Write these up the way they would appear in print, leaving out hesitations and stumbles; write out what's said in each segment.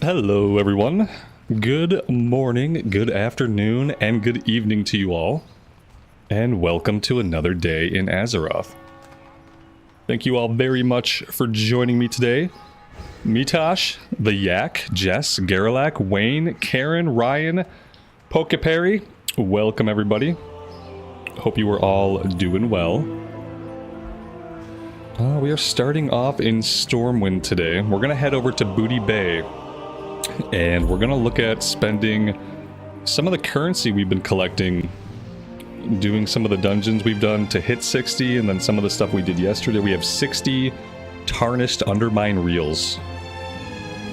Hello everyone, good morning, good afternoon, and good evening to you all, and welcome to another day in Azeroth. Thank you all very much for joining me today. Mitosh, the Yak, Jess, Garrelak, Wayne, Karen, Ryan, Pokeperry, welcome everybody. Hope you are all doing well. We are starting off in Stormwind today. We're going to head over to Booty Bay. And we're going to look at spending some of the currency we've been collecting, doing some of the dungeons we've done to hit 60, and then some of the stuff we did yesterday. We have 60 tarnished Undermine reels.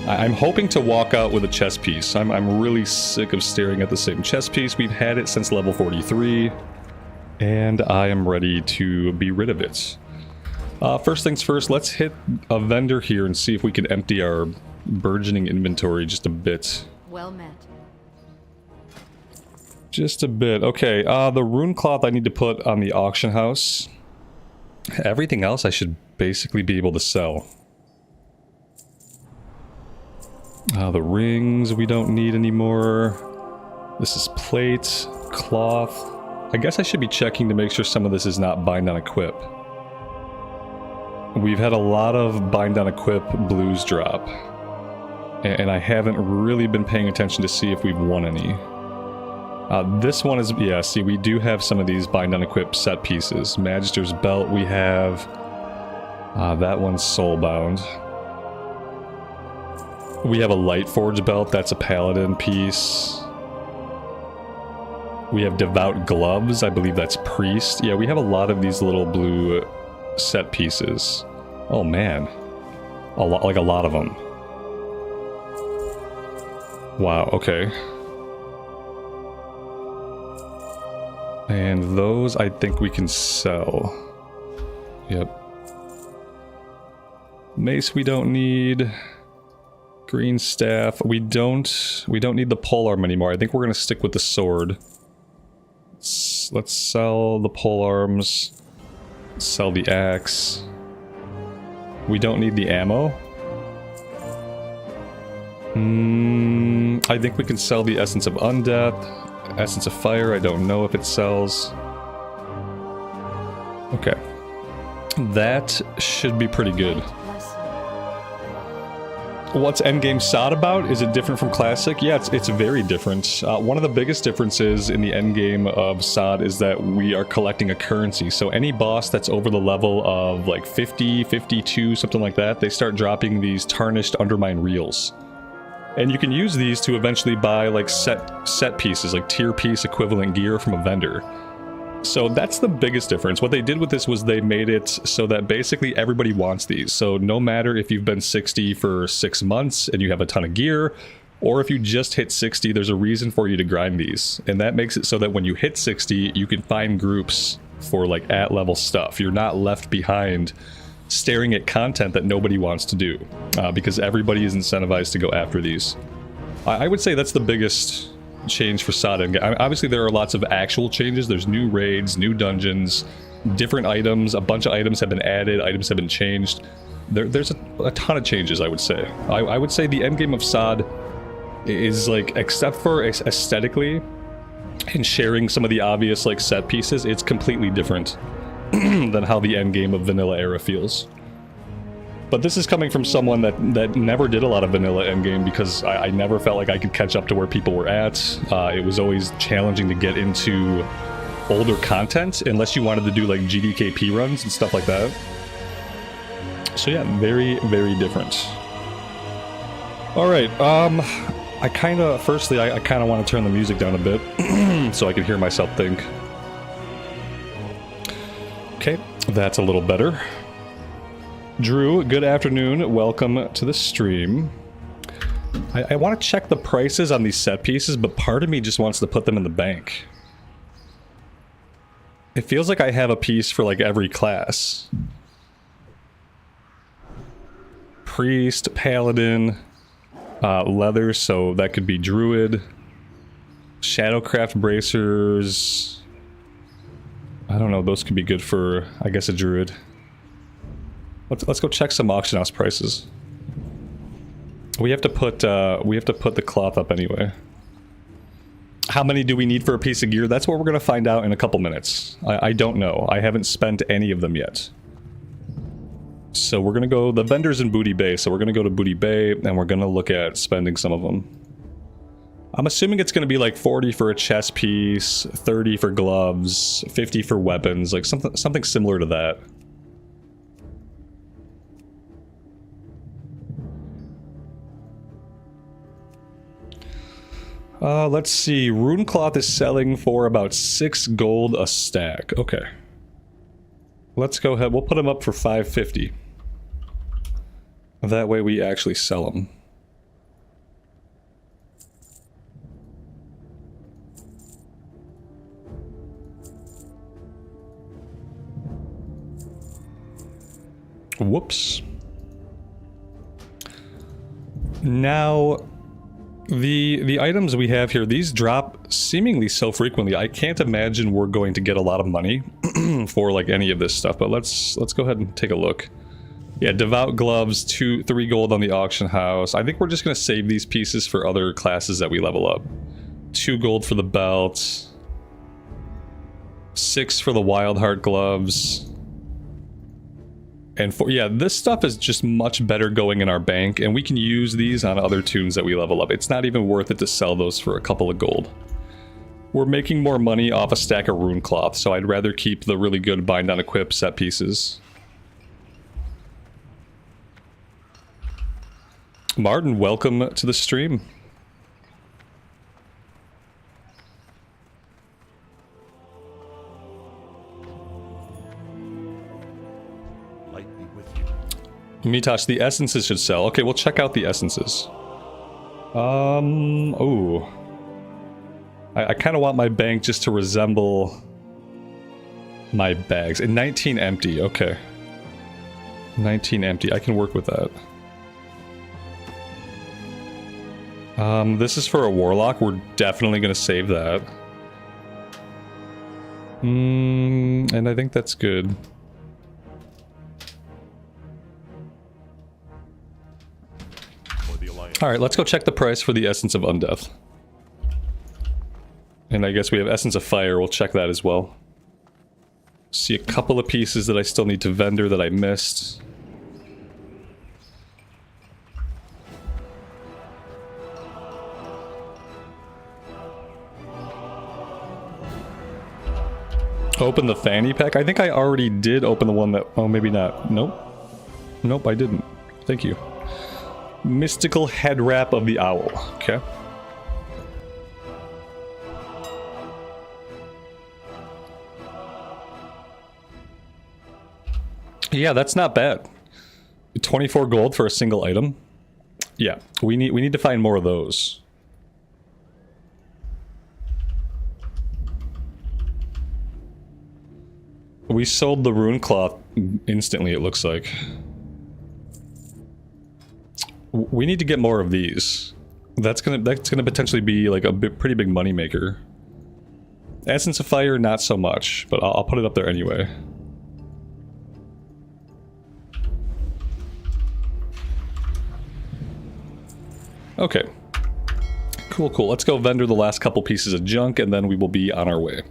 I'm hoping to walk out with a chess piece. I'm really sick of staring at the same chess piece. We've had it since level 43, and I am ready to be rid of it. First things first, let's hit a vendor here and see if we can empty our burgeoning inventory just a bit. Well met. Just a bit. Okay, the rune cloth I need to put on the auction house. Everything else I should basically be able to sell. The rings we don't need anymore. This is plate, cloth. I guess I should be checking to make sure some of this is not bind on equip. We've had a lot of bind on equip blues drop. And I haven't really been paying attention to see if we've won any. This one is, yeah, see, we do have some of these bind on equip set pieces. Magister's belt we have. That one's soulbound. We have a Lightforge belt, that's a paladin piece. We have devout gloves, I believe that's priest. Yeah, we have a lot of these little blue set pieces. Oh man. Like a lot of them. Wow, okay. And those I think we can sell. Yep. Mace we don't need. Green staff. We don't need the polearm anymore. I think we're gonna stick with the sword. Let's sell the polearms. Sell the axe. We don't need the ammo. I think we can sell the Essence of Undeath. Essence of Fire, I don't know if it sells. Okay. That should be pretty good. What's Endgame SOD about? Is it different from Classic? Yeah, it's very different. One of the biggest differences in the endgame of SOD is that we are collecting a currency. So any boss that's over the level of like 50, 52, something like that, they start dropping these tarnished Undermine reels. And you can use these to eventually buy like set pieces, like tier piece equivalent gear from a vendor. So that's the biggest difference. What they did with this was they made it so that basically everybody wants these. So no matter if you've been 60 for 6 months and you have a ton of gear, or if you just hit 60, there's a reason for you to grind these. And that makes it so that when you hit 60, you can find groups for like at-level stuff. You're not left behind staring at content that nobody wants to do, because everybody is incentivized to go after these. I would say that's the biggest change for SOD. Obviously there are lots of actual changes. There's new raids, new dungeons, different items. A bunch of items have been added, items have been changed. There's a ton of changes, I would say. I would say the endgame of SOD is like, except for aesthetically and sharing some of the obvious like set pieces, it's completely different than how the endgame of vanilla era feels. But this is coming from someone that never did a lot of vanilla endgame because I never felt like I could catch up to where people were at. It was always challenging to get into older content unless you wanted to do like GDKP runs and stuff like that. So yeah, very, very different. Alright, I kind of want to turn the music down a bit so I can hear myself think. Okay, that's a little better. Drew, good afternoon. Welcome to the stream. I want to check the prices on these set pieces, but part of me just wants to put them in the bank. It feels like I have a piece for like every class. Priest, Paladin, leather, so that could be Druid. Shadowcraft bracers. I don't know, those could be good for, I guess, a druid. Let's go check some auction house prices. We have to put the cloth up anyway. How many do we need for a piece of gear? That's what we're gonna find out in a couple minutes. I don't know. I haven't spent any of them yet. So we're gonna go, the vendors in Booty Bay, so we're gonna go to Booty Bay and we're gonna look at spending some of them. I'm assuming it's gonna be like 40 for a chest piece, 30 for gloves, 50 for weapons, like something similar to that. Let's see, rune cloth is selling for about 6 gold a stack. Okay. Let's go ahead, we'll put them up for 550. That way we actually sell them. Whoops. Now, the items we have here, these drop seemingly so frequently. I can't imagine we're going to get a lot of money for like any of this stuff, but let's go ahead and take a look. Yeah, devout gloves, 3 gold on the auction house. I think we're just gonna save these pieces for other classes that we level up. 2 gold for the belt, 6 for the wild heart gloves. And yeah, this stuff is just much better going in our bank, and we can use these on other tunes that we level up. It's not even worth it to sell those for a couple of gold. We're making more money off a stack of rune cloth, so I'd rather keep the really good bind on equip set pieces. Martin, welcome to the stream. Mitosh, the essences should sell. Okay, we'll check out the essences. Oh. I kind of want my bank just to resemble my bags. And 19 empty, okay. 19 empty, I can work with that. This is for a warlock, we're definitely going to save that. And I think that's good. Alright, let's go check the price for the Essence of Undeath. And I guess we have Essence of Fire, we'll check that as well. See a couple of pieces that I still need to vendor that I missed. Open the fanny pack? I think I already did open the one that... Oh, maybe not. Nope. Nope, I didn't. Thank you. Mystical head wrap of the owl. Okay. Yeah, that's not bad. 24 gold for a single item. Yeah, we need to find more of those. We sold the rune cloth instantly, it looks like. We need to get more of these. That's gonna potentially be like a pretty big money maker. Essence of Fire, not so much, but I'll put it up there anyway. Okay. Cool, cool. Let's go vendor the last couple pieces of junk, and then we will be on our way.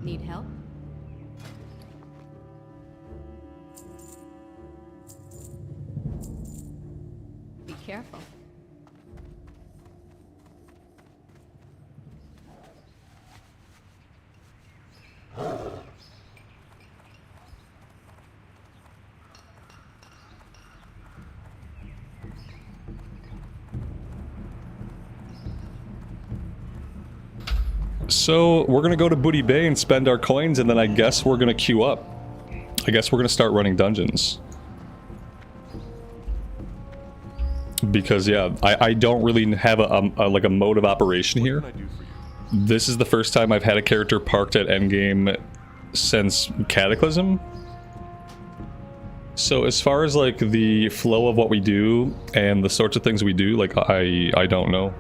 Need help? Be careful. So, we're gonna go to Booty Bay and spend our coins, and then I guess we're gonna queue up. I guess we're gonna start running dungeons. Because, yeah, I don't really have like a mode of operation here. This is the first time I've had a character parked at endgame since Cataclysm. So as far as like the flow of what we do and the sorts of things we do, like I don't know.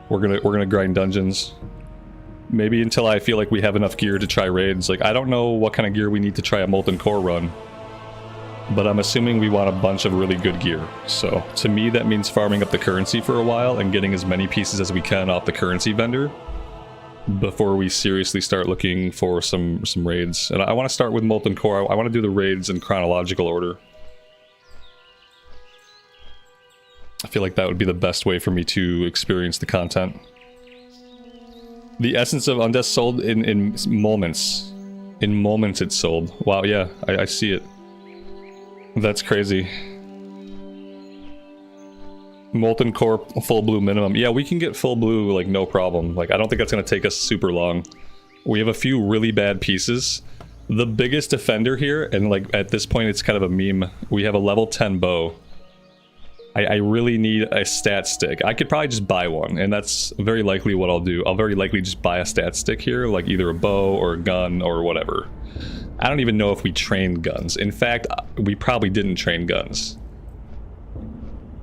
We're gonna grind dungeons. Maybe until I feel like we have enough gear to try raids. Like, I don't know what kind of gear we need to try a Molten Core run. But I'm assuming we want a bunch of really good gear. So, to me, that means farming up the currency for a while and getting as many pieces as we can off the currency vendor before we seriously start looking for some raids. And I want to start with Molten Core. I want to do the raids in chronological order. I feel like that would be the best way for me to experience the content. The essence of Undeath sold in moments. In moments it's sold. Wow, yeah, I see it. That's crazy. Molten Core full blue minimum. Yeah, we can get full blue, like, no problem. Like, I don't think that's going to take us super long. We have a few really bad pieces. The biggest offender here, and, like, at this point it's kind of a meme, we have a level 10 bow. I really need a stat stick. I could probably just buy one, and that's very likely what I'll do. I'll very likely just buy a stat stick here, like either a bow or a gun or whatever. I don't even know if we trained guns. In fact, we probably didn't train guns.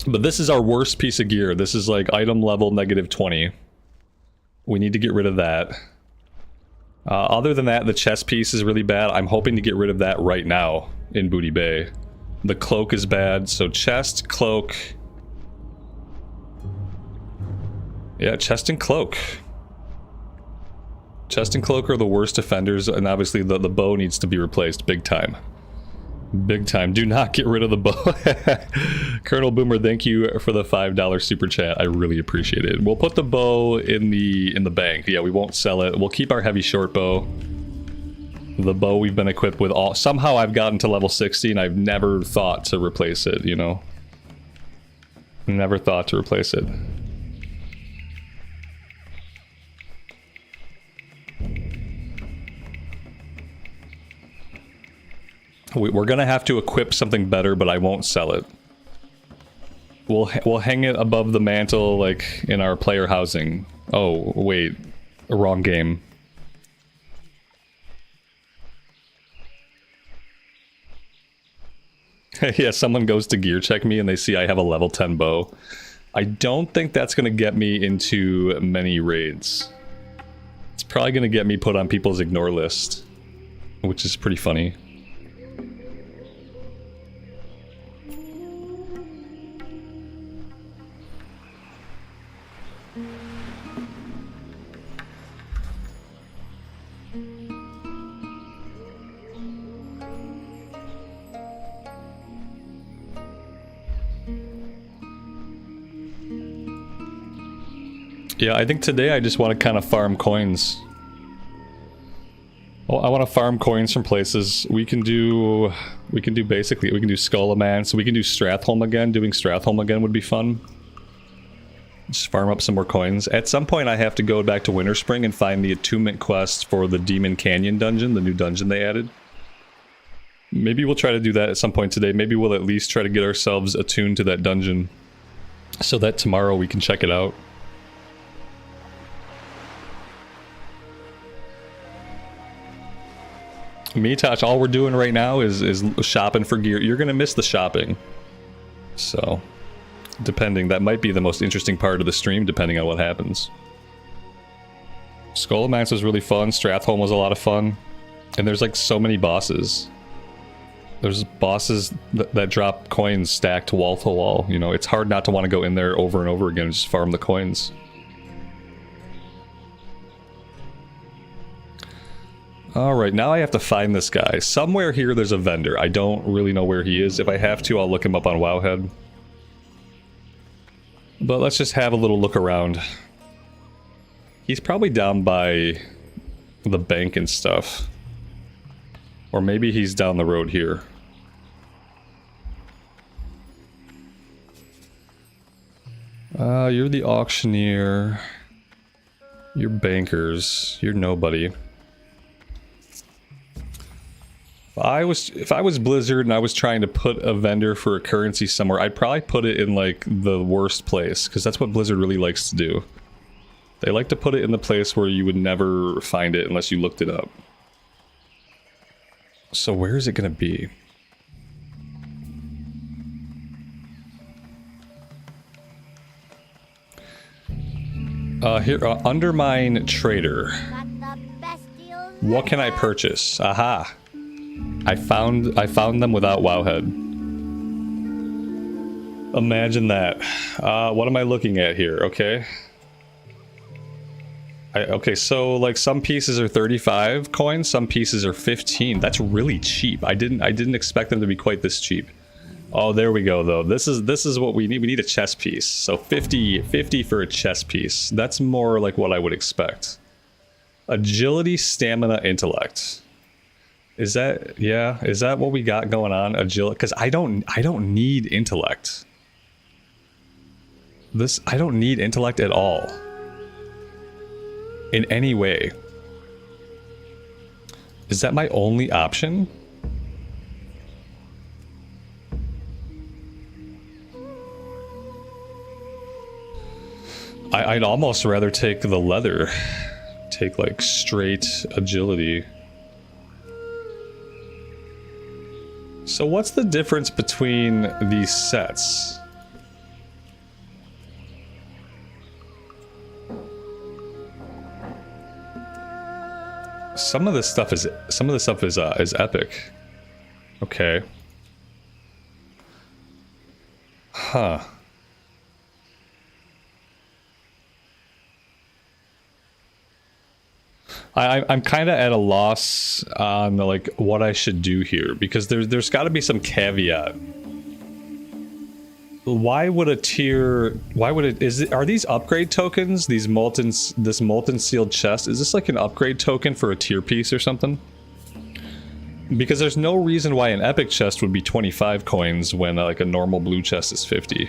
But this is our worst piece of gear. This is like item level -20. We need to get rid of that. Other than that, the chest piece is really bad. I'm hoping to get rid of that right now in Booty Bay. The cloak is bad, so chest, cloak. Yeah, chest and cloak. Chest and cloak are the worst offenders, and obviously the bow needs to be replaced big time. Big time. Do not get rid of the bow. Colonel Boomer, thank you for the $5 super chat. I really appreciate it. We'll put the bow in the bank. Yeah, we won't sell it. We'll keep our heavy short bow. The bow we've been equipped with all... Somehow I've gotten to level 60 and I've never thought to replace it, you know? Never thought to replace it. We're gonna have to equip something better, but I won't sell it. We'll hang it above the mantle, like, in our player housing. Oh, wait. Wrong game. Yeah, someone goes to gear check me and they see I have a level 10 bow. I don't think that's going to get me into many raids. It's probably going to get me put on people's ignore list, which is pretty funny. Yeah, I think today I just want to kind of farm coins. Well, I want to farm coins from places. We can do basically, we can do Skullomance, so we can do Stratholme again. Doing Stratholme again would be fun. Just farm up some more coins. At some point I have to go back to Winterspring and find the attunement quest for the Demon Canyon dungeon, the new dungeon they added. Maybe we'll try to do that at some point today. Maybe we'll at least try to get ourselves attuned to that dungeon so that tomorrow we can check it out. Me, Tosh, all we're doing right now is shopping for gear. You're gonna miss the shopping. So, depending, that might be the most interesting part of the stream, depending on what happens. Skullomance was really fun, Stratholme was a lot of fun. And there's like so many bosses. There's bosses that drop coins stacked wall to wall. You know, it's hard not to want to go in there over and over again and just farm the coins. Alright, now I have to find this guy. Somewhere here there's a vendor. I don't really know where he is. If I have to, I'll look him up on Wowhead. But let's just have a little look around. He's probably down by the bank and stuff. Or maybe he's down the road here. You're the auctioneer. You're bankers. You're nobody. If I was Blizzard and I was trying to put a vendor for a currency somewhere, I'd probably put it in like the worst place, because that's what Blizzard really likes to do. They like to put it in the place where you would never find it unless you looked it up. So where is it gonna be? Here, undermine trader. Got the best deals What can I purchase? Aha. I found them without Wowhead. Imagine that. What am I looking at here? Okay. Okay, so like some pieces are 35 coins, some pieces are 15. That's really cheap. I didn't expect them to be quite this cheap. Oh, there we go though. This is what we need. We need a chess piece. So 50 for a chess piece. That's more like what I would expect. Agility, stamina, intellect. Is that, yeah, is that what we got going on? Agility, because I don't need intellect. I don't need intellect at all. In any way. Is that my only option? I'd almost rather take the leather. Take like straight agility. So what's the difference between these sets? Some of this stuff is epic. Okay. Huh. I'm kind of at a loss on like what I should do here, because there's got to be some caveat. Why would a tier? Why would it? Are these upgrade tokens? This molten sealed chest? Is this like an upgrade token for a tier piece or something? Because there's no reason why an epic chest would be 25 coins when like a normal blue chest is 50.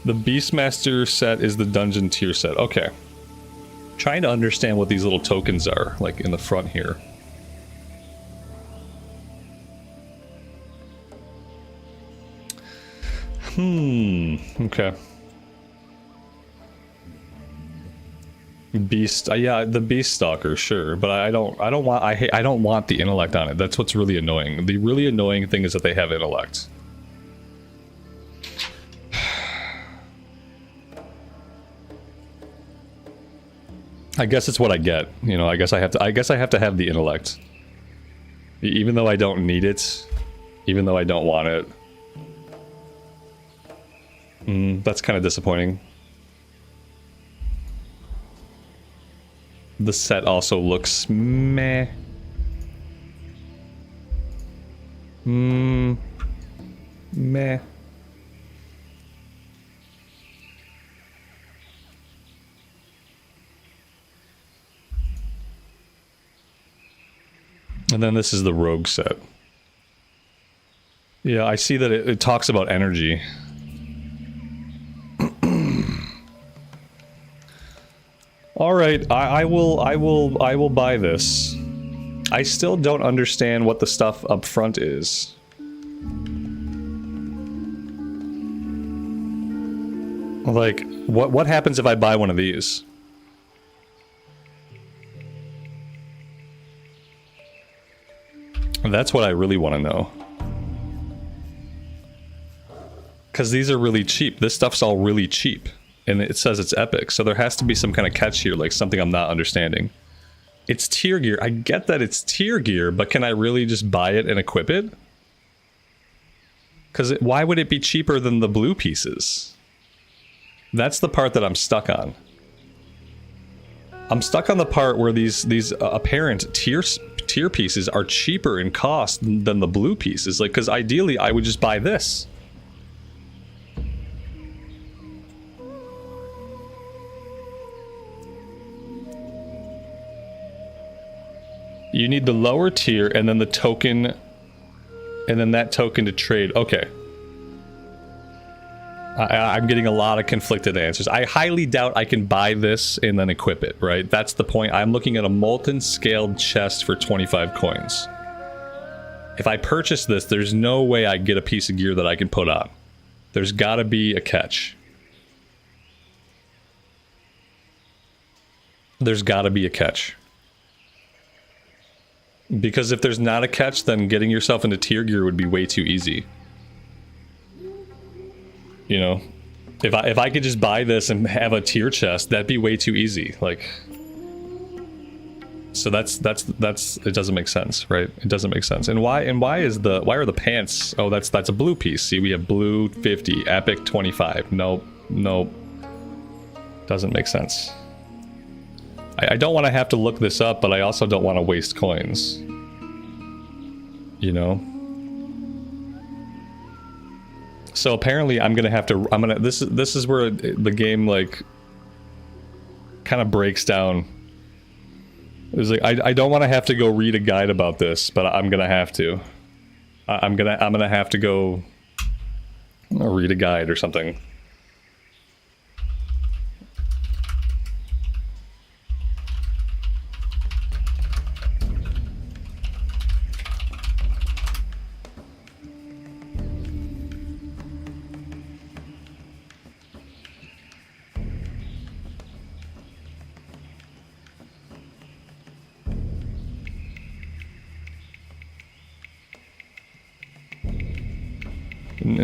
The Beastmaster set is the dungeon tier set. Okay. Trying to understand what these little tokens are, like in the front here. Okay. Beast, yeah, the Beast Stalker, sure, but I don't want the intellect on it. That's what's really annoying. The really annoying thing is that they have intellect. I guess it's what I get. You know, I guess I have to have the intellect. Even though I don't need it, even though I don't want it. That's kind of disappointing. The set also looks meh. Meh. And then this is the rogue set. Yeah, I see that it talks about energy. All right, I will buy this. I still don't understand what the stuff up front is. Like, what happens if I buy one of these? That's what I really want to know. Because these are really cheap. This stuff's all really cheap. And it says it's epic. So there has to be some kind of catch here, like something I'm not understanding. It's tier gear. I get that it's tier gear, but can I really just buy it and equip it? Because why would it be cheaper than the blue pieces? That's the part that I'm stuck on. I'm stuck on the part where these apparent tier pieces are cheaper in cost than the blue pieces. Like, because ideally I would just buy this. You need the lower tier and then the token, and then that token to trade. Okay. I'm getting a lot of conflicted answers. I highly doubt I can buy this and then equip it, right? That's the point. I'm looking at a molten scaled chest for 25 coins. If I purchase this, there's no way I get a piece of gear that I can put on. There's gotta be a catch. There's gotta be a catch. Because if there's not a catch, then getting yourself into tier gear would be way too easy. You know? If I could just buy this and have a tier chest, that'd be way too easy. Like, so that's it doesn't make sense, right? It doesn't make sense. And why are the pants? Oh, that's a blue piece. See, we have blue 50, epic 25. Nope. Doesn't make sense. I don't want to have to look this up, but I also don't want to waste coins. You know? So apparently I'm gonna have to, this is where the game like kind of breaks down. It's like I don't want to have to go read a guide about this, but I'm gonna have to. I'm gonna have to go read a guide or something.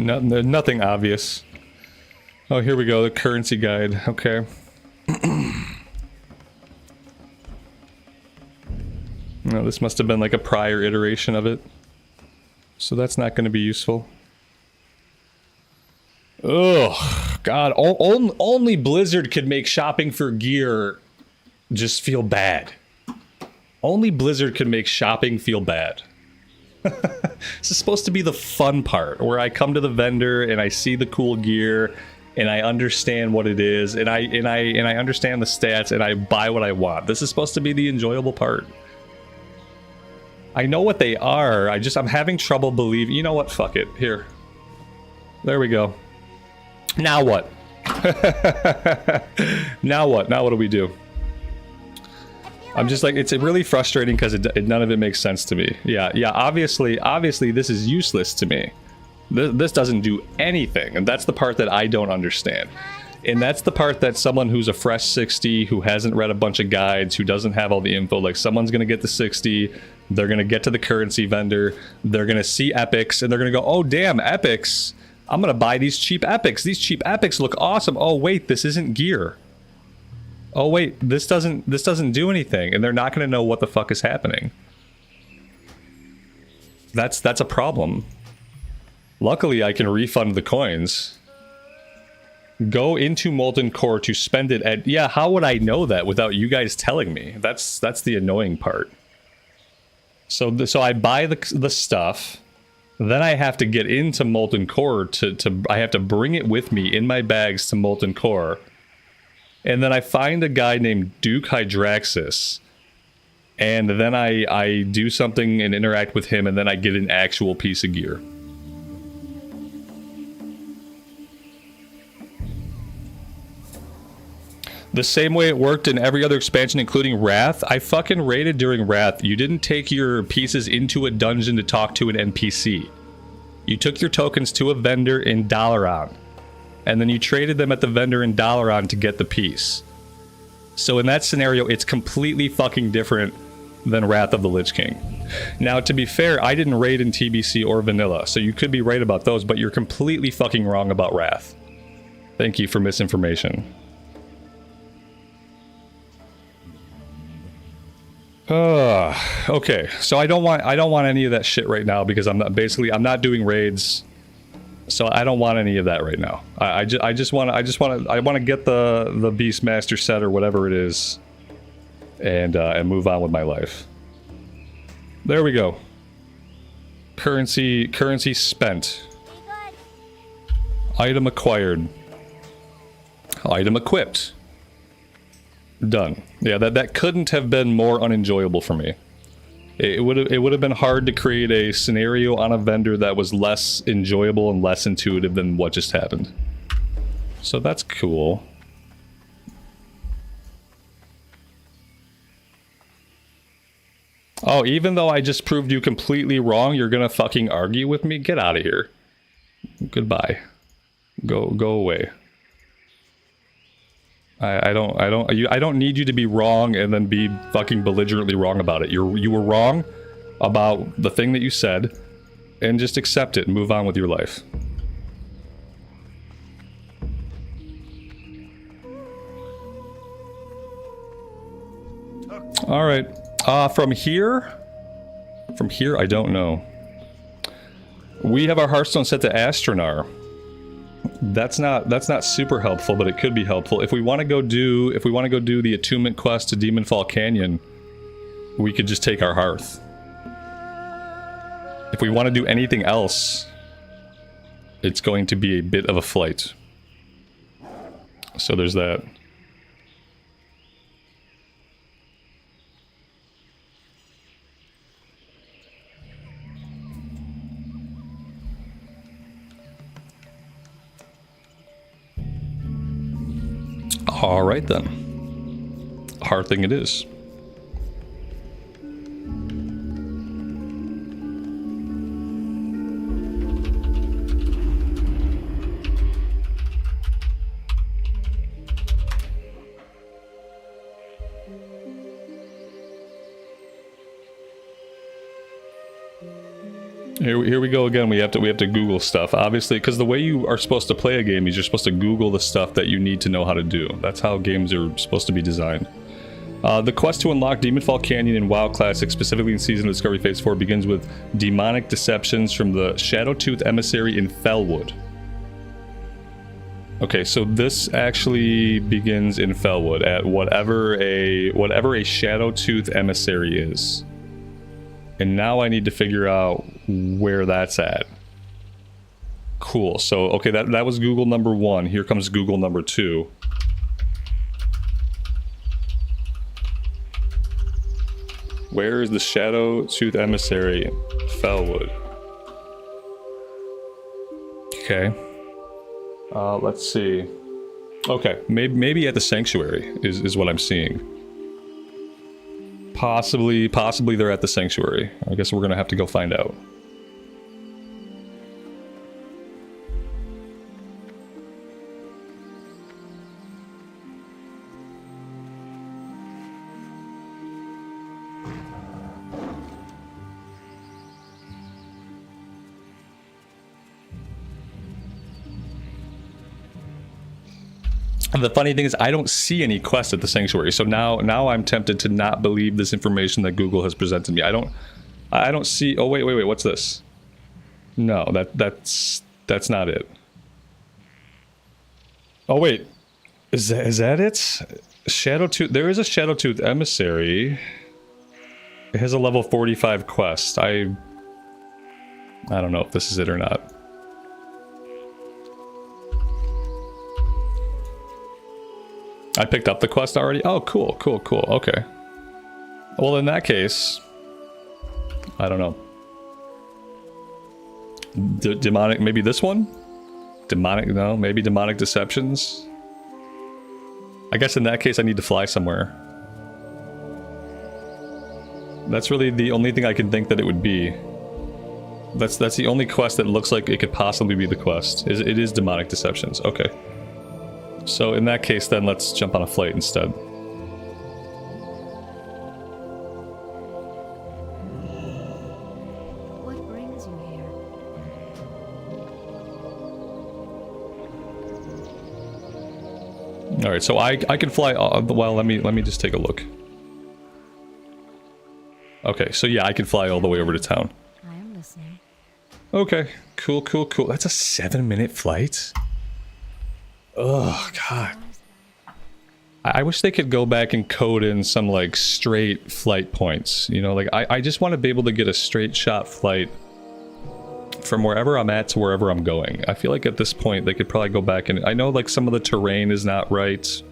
Nothing obvious. Oh, here we go, the currency guide. Okay. No, this must have been like a prior iteration of it. So that's not going to be useful. Ugh, God, only Blizzard could make shopping for gear just feel bad. Only Blizzard could make shopping feel bad. This is supposed to be the fun part, where I come to the vendor and I see the cool gear and I understand what it is and I understand the stats and I buy what I want. This is supposed to be the enjoyable part. I know what they are. I'm having trouble believing. You know what? Fuck it. Here. There we go. Now what? Now what? Now what do we do? I'm just like, it's really frustrating because none of it makes sense to me. Yeah, obviously this is useless to me. This doesn't do anything, and that's the part that I don't understand. And that's the part that someone who's a fresh 60, who hasn't read a bunch of guides, who doesn't have all the info, like someone's gonna get the 60, they're gonna get to the currency vendor, they're gonna see epics, and they're gonna go, oh damn, epics, I'm gonna buy these cheap epics. These cheap epics look awesome. Oh wait, this isn't gear. Oh wait, this doesn't do anything, and they're not going to know what the fuck is happening. That's a problem. Luckily, I can refund the coins. Go into Molten Core to spend it at... Yeah, how would I know that without you guys telling me? That's the annoying part. So I buy the stuff, then I have to get into Molten Core I have to bring it with me in my bags to Molten Core. And then I find a guy named Duke Hydraxis, and then I do something and interact with him, and then I get an actual piece of gear. The same way it worked in every other expansion, including Wrath. I fucking raided during Wrath. You didn't take your pieces into a dungeon to talk to an NPC. You took your tokens to a vendor in Dalaran. And then you traded them at the vendor in Dalaran to get the piece. So in that scenario, it's completely fucking different than Wrath of the Lich King. Now, to be fair, I didn't raid in TBC or Vanilla, so you could be right about those, but you're completely fucking wrong about Wrath. Thank you for misinformation. Okay, so I don't want any of that shit right now because I'm not doing raids. So I don't want any of that right now. I want to get the Beastmaster set or whatever it is, and move on with my life. There we go. Currency spent. Item acquired. Item equipped. Done. Yeah, that couldn't have been more unenjoyable for me. It would have been hard to create a scenario on a vendor that was less enjoyable and less intuitive than what just happened. So that's cool. Oh, even though I just proved you completely wrong, you're gonna fucking argue with me? Get out of here. Goodbye. Go away. I don't need you to be wrong and then be fucking belligerently wrong about it. You were wrong about the thing that you said, and just accept it and move on with your life. All right. From here, I don't know. We have our Hearthstone set to Astronar. That's not super helpful, but it could be helpful. If we want to go do the attunement quest to Demonfall Canyon, we could just take our Hearth. If we want to do anything else, it's going to be a bit of a flight. So there's that. All right then. Hard thing it is. Here we go again. We have to Google stuff, obviously, because the way you are supposed to play a game is you're supposed to Google the stuff that you need to know how to do. That's how games are supposed to be designed. The quest to unlock Demonfall Canyon in WoW Classic, specifically in Season of Discovery Phase 4, begins with demonic deceptions from the Shadowtooth Emissary in Fellwood. Okay, so this actually begins in Fellwood at whatever a Shadowtooth Emissary is. And now I need to figure out where that's at. Cool. So, okay, that was Google number 1. Here comes Google number 2. Where is the Shadowtooth Emissary? Fellwood. Okay. Let's see. Okay, maybe at the Sanctuary is what I'm seeing. Possibly they're at the Sanctuary. I guess we're gonna have to go find out. The funny thing is, I don't see any quests at the Sanctuary, so now I'm tempted to not believe this information that Google has presented me. I don't see. Oh wait, what's this? No, that's not it. Oh wait, is that it? Shadowtooth. There is a Shadowtooth Emissary. It has a level 45 quest. I don't know if this is it or not. I picked up the quest already? Oh, cool. Okay. Well, in that case, I don't know. Demonic, maybe this one? No, maybe demonic deceptions? I guess in that case I need to fly somewhere. That's really the only thing I can think that it would be. That's the only quest that looks like it could possibly be the quest. It is demonic deceptions. Okay. So in that case, then let's jump on a flight instead. What brings you here? All right, so I can fly. Well, let me just take a look. Okay, so yeah, I can fly all the way over to town. I am listening. Okay, cool. That's a 7-minute flight. Oh god. I wish they could go back and code in some like straight flight points. You know, like I just want to be able to get a straight shot flight from wherever I'm at to wherever I'm going. I feel like at this point they could probably go back and I know like some of the terrain is not right.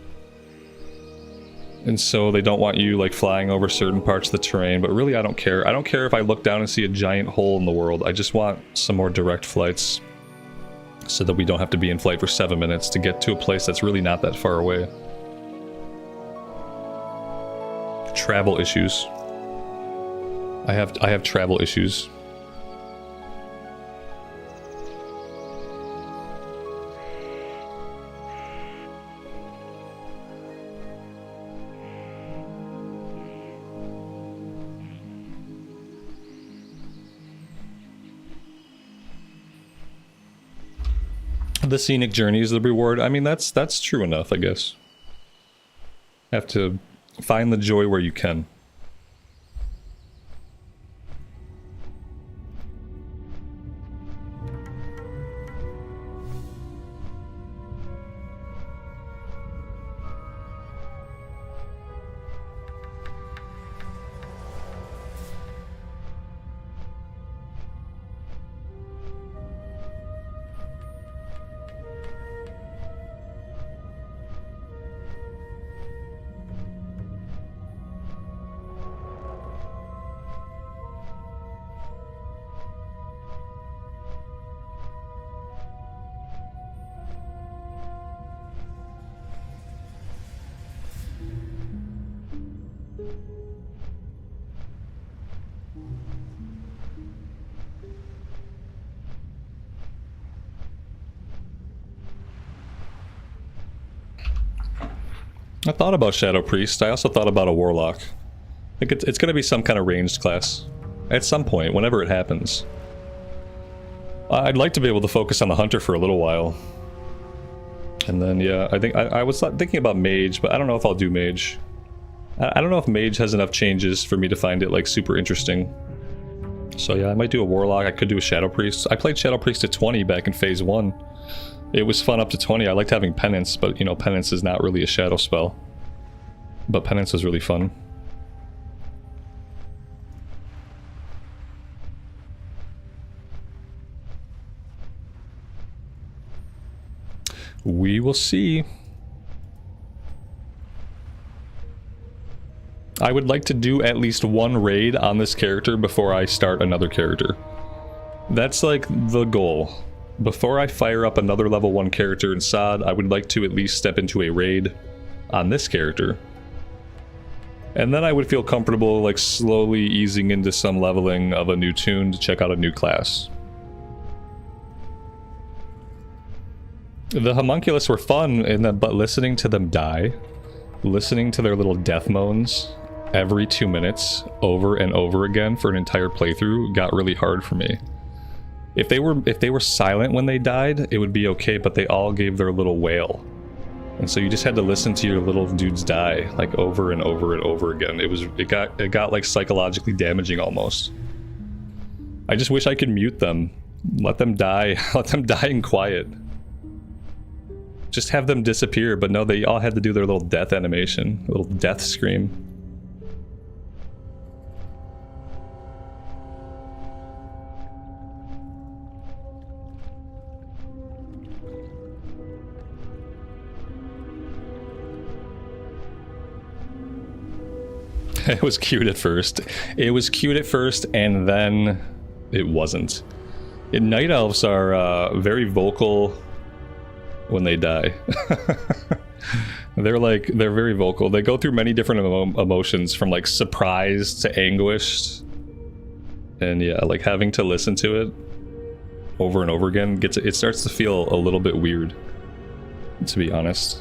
And so they don't want you like flying over certain parts of the terrain, but really I don't care. I don't care if I look down and see a giant hole in the world. I just want some more direct flights. So that we don't have to be in flight for 7 minutes to get to a place that's really not that far away. Travel issues. I have travel issues. The scenic journey is the reward. I mean, that's true enough, I guess. Have to Find the joy where you can. I thought about Shadow Priest. I also thought about a Warlock. I think it's going to be some kind of ranged class. At some point, whenever it happens. I'd like to be able to focus on the Hunter for a little while. And then, yeah, I think I was thinking about Mage, but I don't know if I'll do Mage. I don't know if Mage has enough changes for me to find it, like, super interesting. So yeah, I might do a Warlock. I could do a Shadow Priest. I played Shadow Priest at 20 back in Phase 1. It was fun up to 20. I liked having Penance, but, you know, Penance is not really a Shadow spell. But Penance was really fun. We will see. I would like to do at least one raid on this character before I start another character. That's like the goal. Before I fire up another level 1 character in SOD, I would like to at least step into a raid on this character. And then I would feel comfortable like slowly easing into some leveling of a new tune to check out a new class. The homunculus were fun, but listening to them die, listening to their little death moans every 2 minutes over and over again for an entire playthrough got really hard for me. If they were silent when they died, it would be okay, but they all gave their little wail. And so you just had to listen to your little dudes die like over and over and over again. It got like psychologically damaging almost. I just wish I could mute them. Let them die. Let them die in quiet. Just have them disappear, but no, they all had to do their little death animation, a little death scream. It was cute at first. It was cute at first, and then it wasn't. Night Elves are very vocal when they die. They're very vocal. They go through many different emotions, from like surprise to anguished. And yeah, like having to listen to it over and over again it starts to feel a little bit weird, to be honest.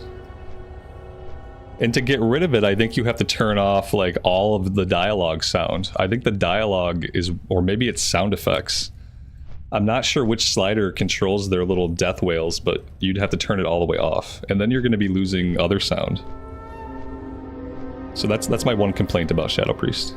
And to get rid of it, I think you have to turn off like all of the dialogue sound. I think the dialogue is, or maybe it's sound effects. I'm not sure which slider controls their little death wails, but you'd have to turn it all the way off, and then you're going to be losing other sound. So that's my one complaint about Shadow Priest.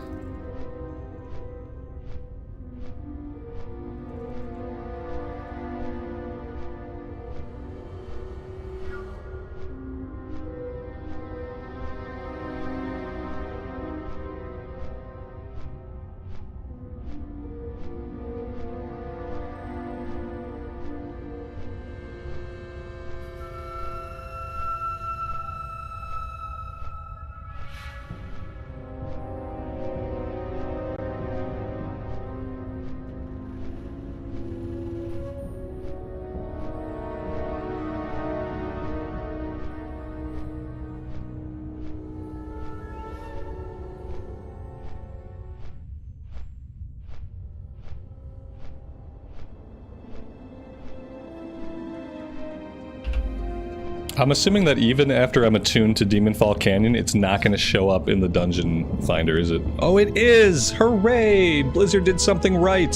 I'm assuming that even after I'm attuned to Demonfall Canyon, it's not going to show up in the dungeon finder, is it? Oh, it is! Hooray! Blizzard did something right!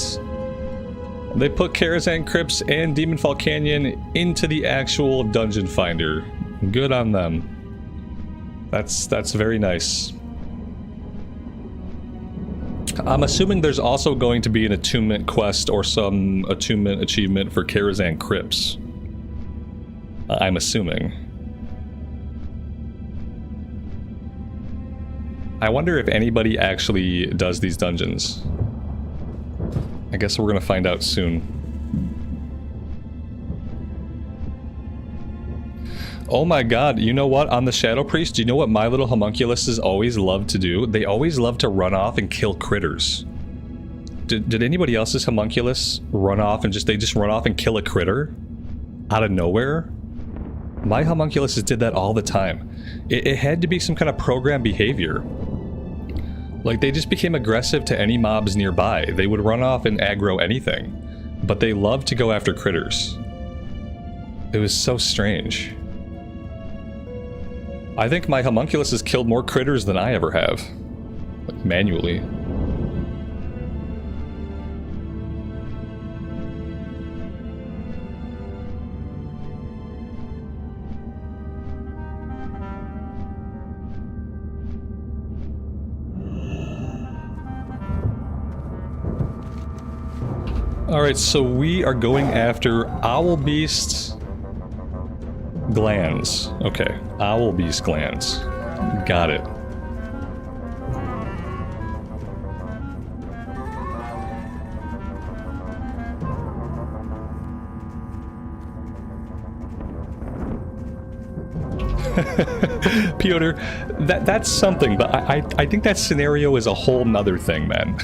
They put Karazhan Crypts and Demonfall Canyon into the actual dungeon finder. Good on them. That's very nice. I'm assuming there's also going to be an attunement quest or some attunement achievement for Karazhan Crypts. I'm assuming. I wonder if anybody actually does these dungeons. I guess we're gonna find out soon. Oh my god, you know what? On the Shadow Priest, do you know what my little homunculuses always love to do? They always love to run off and kill critters. Did anybody else's homunculus run off and they just run off and kill a critter? Out of nowhere? My homunculuses did that all the time. It had to be some kind of program behavior. Like, they just became aggressive to any mobs nearby. They would run off and aggro anything. But they loved to go after critters. It was so strange. I think my homunculus has killed more critters than I ever have. Like, manually. Alright, so we are going after Owl Beast glands. Okay, Owl Beast glands. Got it. Piotr, that's something, but I think that scenario is a whole nother thing, man.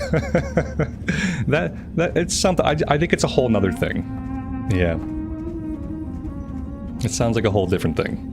that it's something. I think it's a whole nother thing. Yeah. It sounds like a whole different thing.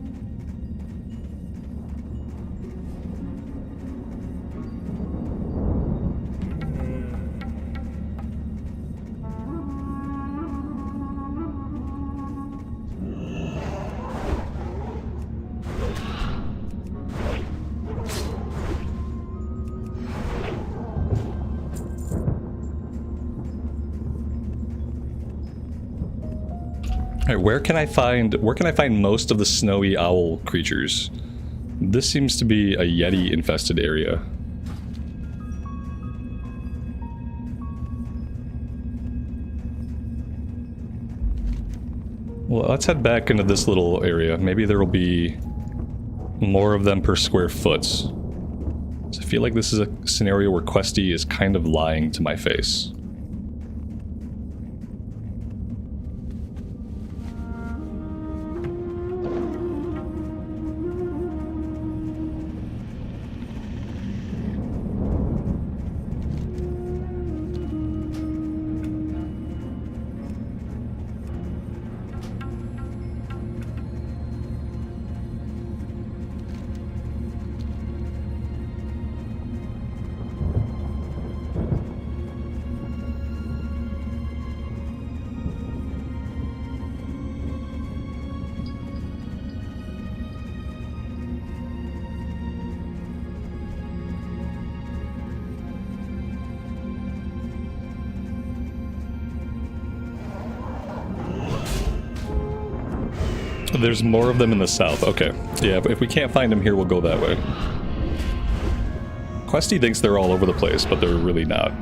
Alright, where can I find most of the snowy owl creatures? This seems to be a Yeti infested area. Well, let's head back into this little area. Maybe there will be more of them per square foot. So I feel like this is a scenario where Questie is kind of lying to my face. There's more of them in the south. Okay. Yeah, if we can't find them here, we'll go that way. Questie thinks they're all over the place, but they're really not.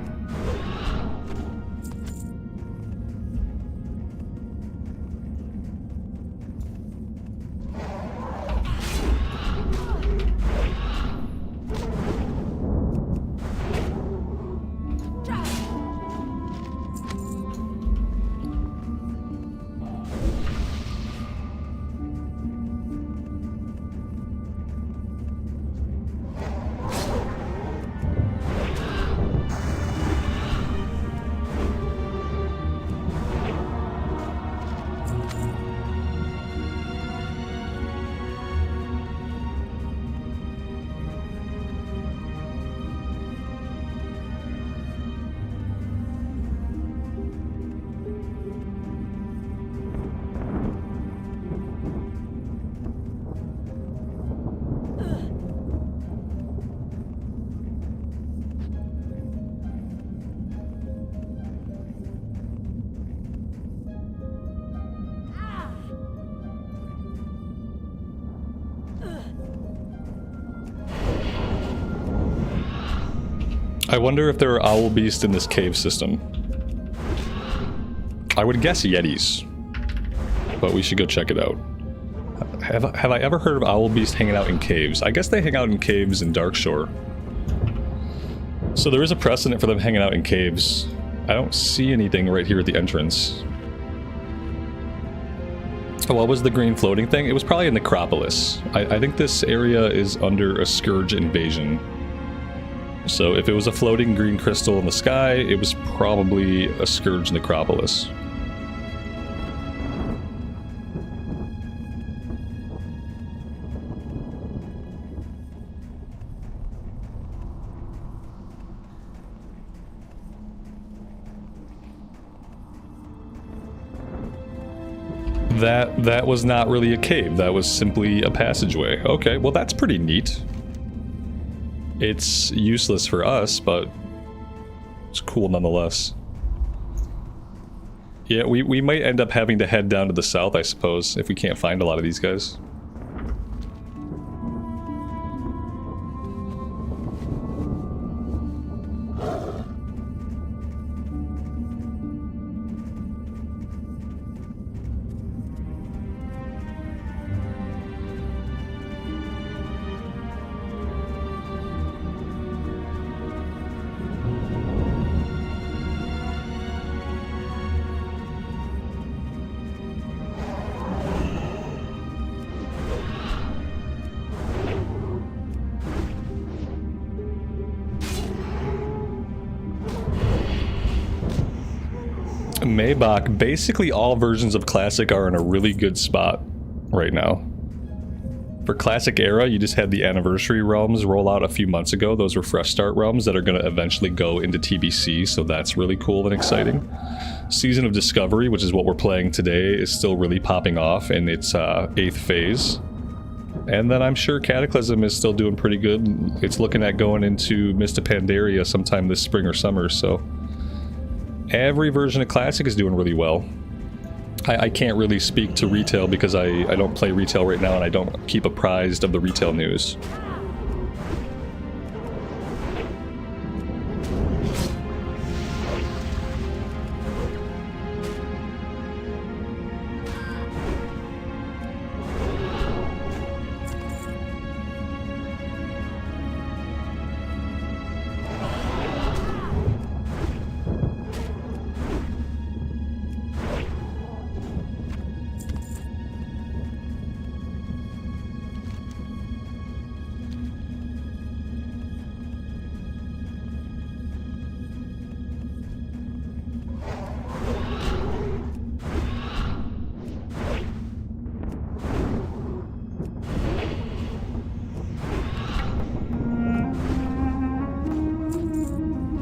I wonder if there are owl beasts in this cave system. I would guess yetis, but we should go check it out. Have I ever heard of owl beasts hanging out in caves? I guess they hang out in caves in Darkshore. So there is a precedent for them hanging out in caves. I don't see anything right here at the entrance. Oh, what was the green floating thing? It was probably a necropolis. I think this area is under a scourge invasion. So if it was a floating green crystal in the sky, it was probably a scourge necropolis. That was not really a cave, that was simply a passageway. Okay, well that's pretty neat. It's useless for us, but it's cool nonetheless. Yeah, we might end up having to head down to the south, I suppose, if we can't find a lot of these guys. Maybach, basically all versions of Classic are in a really good spot right now. For Classic Era, you just had the Anniversary realms roll out a few months ago. Those were Fresh Start realms that are going to eventually go into TBC, so that's really cool and exciting. Season of Discovery, which is what we're playing today, is still really popping off in its 8th phase. And then I'm sure Cataclysm is still doing pretty good. It's looking at going into Mist of Pandaria sometime this spring or summer, so... Every version of Classic is doing really well. I can't really speak to retail because I don't play retail right now and I don't keep apprised of the retail news.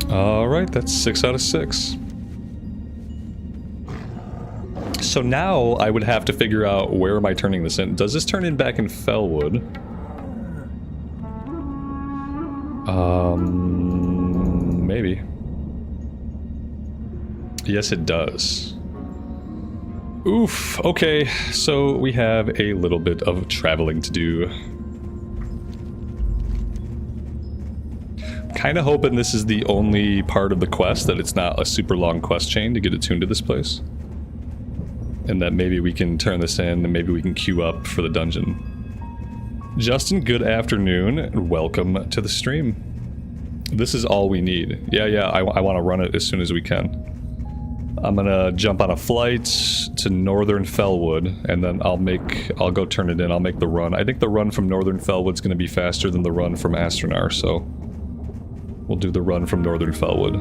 Alright, that's 6 out of 6. So now I would have to figure out where am I turning this in. Does this turn in back in Fellwood? Maybe. Yes, it does. Oof, okay, so we have a little bit of traveling to do. Kind of hoping this is the only part of the quest, that it's not a super long quest chain to get attuned to this place. And that maybe we can turn this in and maybe we can queue up for the dungeon. Justin, good afternoon and welcome to the stream. This is all we need. Yeah, I want to run it as soon as we can. I'm gonna jump on a flight to Northern Fellwood and then I'll go turn it in. I'll make the run. I think the run from Northern Fellwood's gonna be faster than the run from Astronar, so we'll do the run from Northern Fellwood.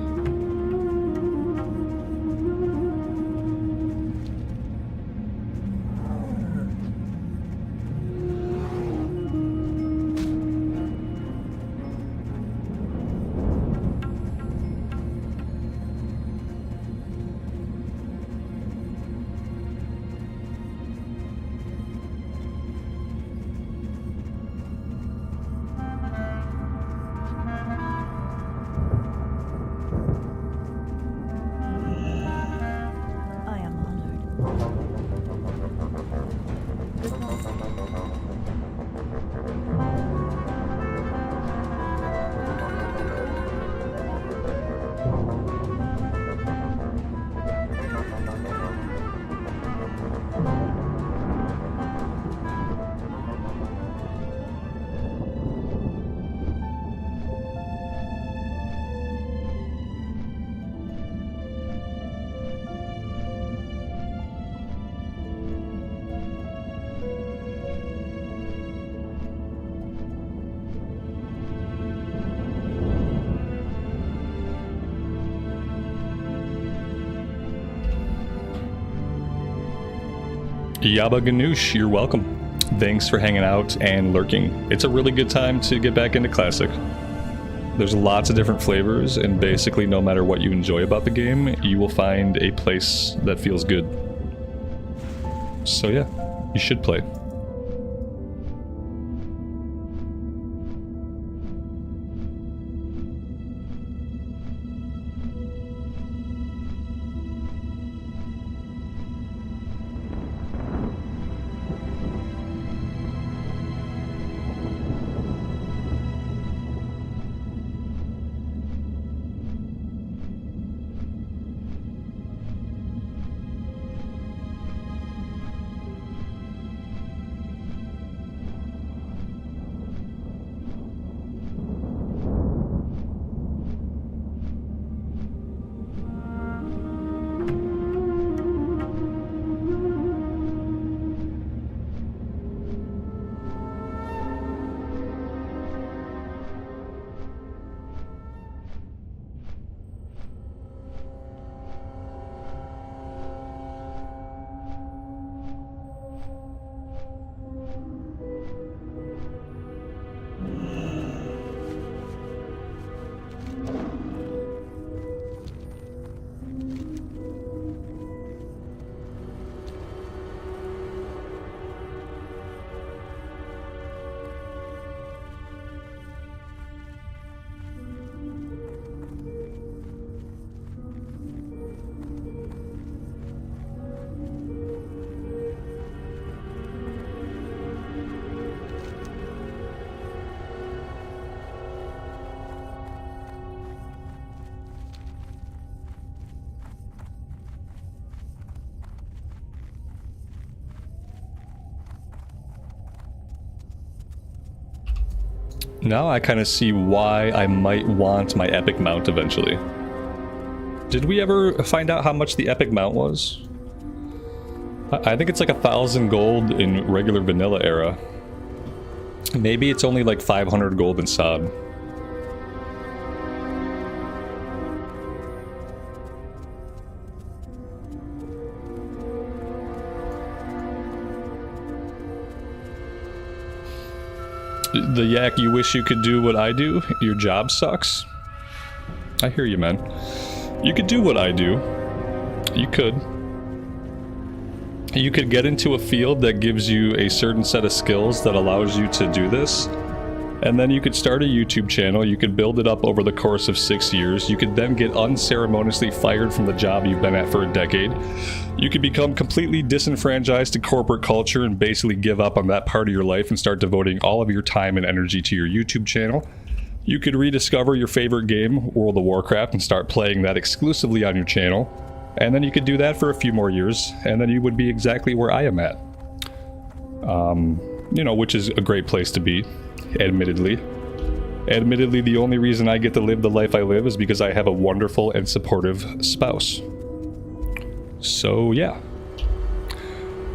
Yaba Ganoush, you're welcome. Thanks for hanging out and lurking. It's a really good time to get back into Classic. There's lots of different flavors, and basically no matter what you enjoy about the game, you will find a place that feels good. So yeah, you should play. Now I kind of see why I might want my epic mount eventually. Did we ever find out how much the epic mount was? I think it's like 1,000 gold in regular vanilla era. Maybe it's only like 500 gold in SOD. The yak, you wish you could do what I do? Your job sucks? I hear you, man. You could do what I do. You could. You could get into a field that gives you a certain set of skills that allows you to do this. And then you could start a YouTube channel. You could build it up over the course of 6 years. You could then get unceremoniously fired from the job you've been at for a decade. You could become completely disenfranchised to corporate culture and basically give up on that part of your life and start devoting all of your time and energy to your YouTube channel. You could rediscover your favorite game, World of Warcraft, and start playing that exclusively on your channel. And then you could do that for a few more years, and then you would be exactly where I am at. You know, which is a great place to be, admittedly. Admittedly, the only reason I get to live the life I live is because I have a wonderful and supportive spouse. So, yeah.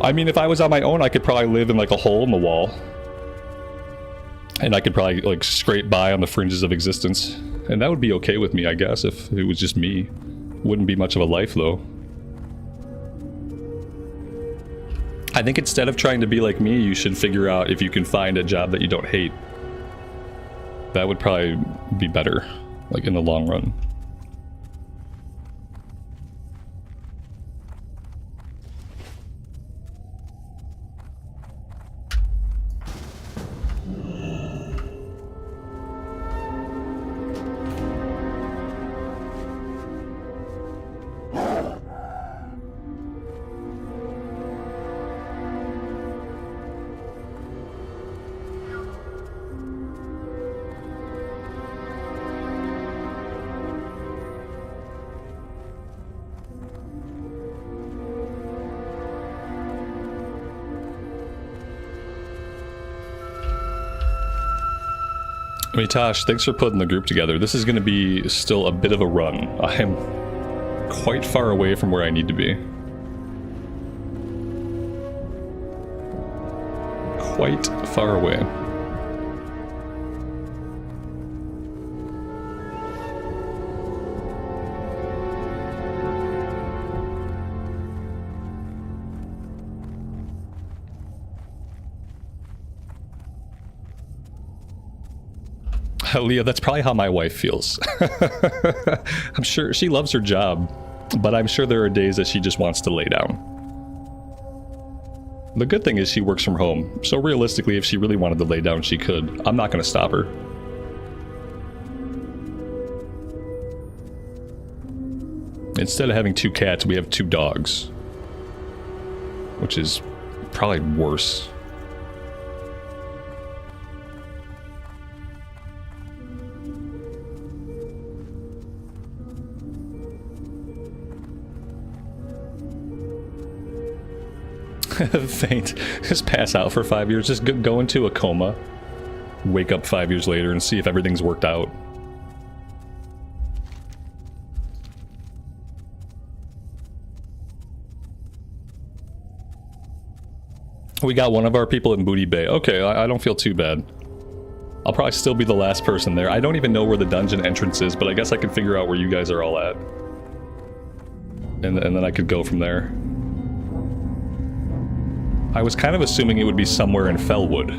I mean, if I was on my own, I could probably live in like a hole in the wall. And I could probably like scrape by on the fringes of existence. And that would be okay with me, I guess, if it was just me. Wouldn't be much of a life, though. I think instead of trying to be like me, you should figure out if you can find a job that you don't hate. That would probably be better, like in the long run. Mitash, thanks for putting the group together. This is going to be still a bit of a run. I am quite far away from where I need to be. Quite far away. Leah, that's probably how my wife feels. I'm sure she loves her job, but I'm sure there are days that she just wants to lay down. The good thing is she works from home, so realistically, if she really wanted to lay down, she could. I'm not going to stop her. Instead of having 2 cats, we have 2 dogs. Which is probably worse. Faint. Just pass out for 5 years. Just go into a coma. Wake up 5 years later and see if everything's worked out. We got one of our people in Booty Bay. Okay, I don't feel too bad. I'll probably still be the last person there. I don't even know where the dungeon entrance is, but I guess I can figure out where you guys are all at. And then I could go from there. I was kind of assuming it would be somewhere in Fellwood.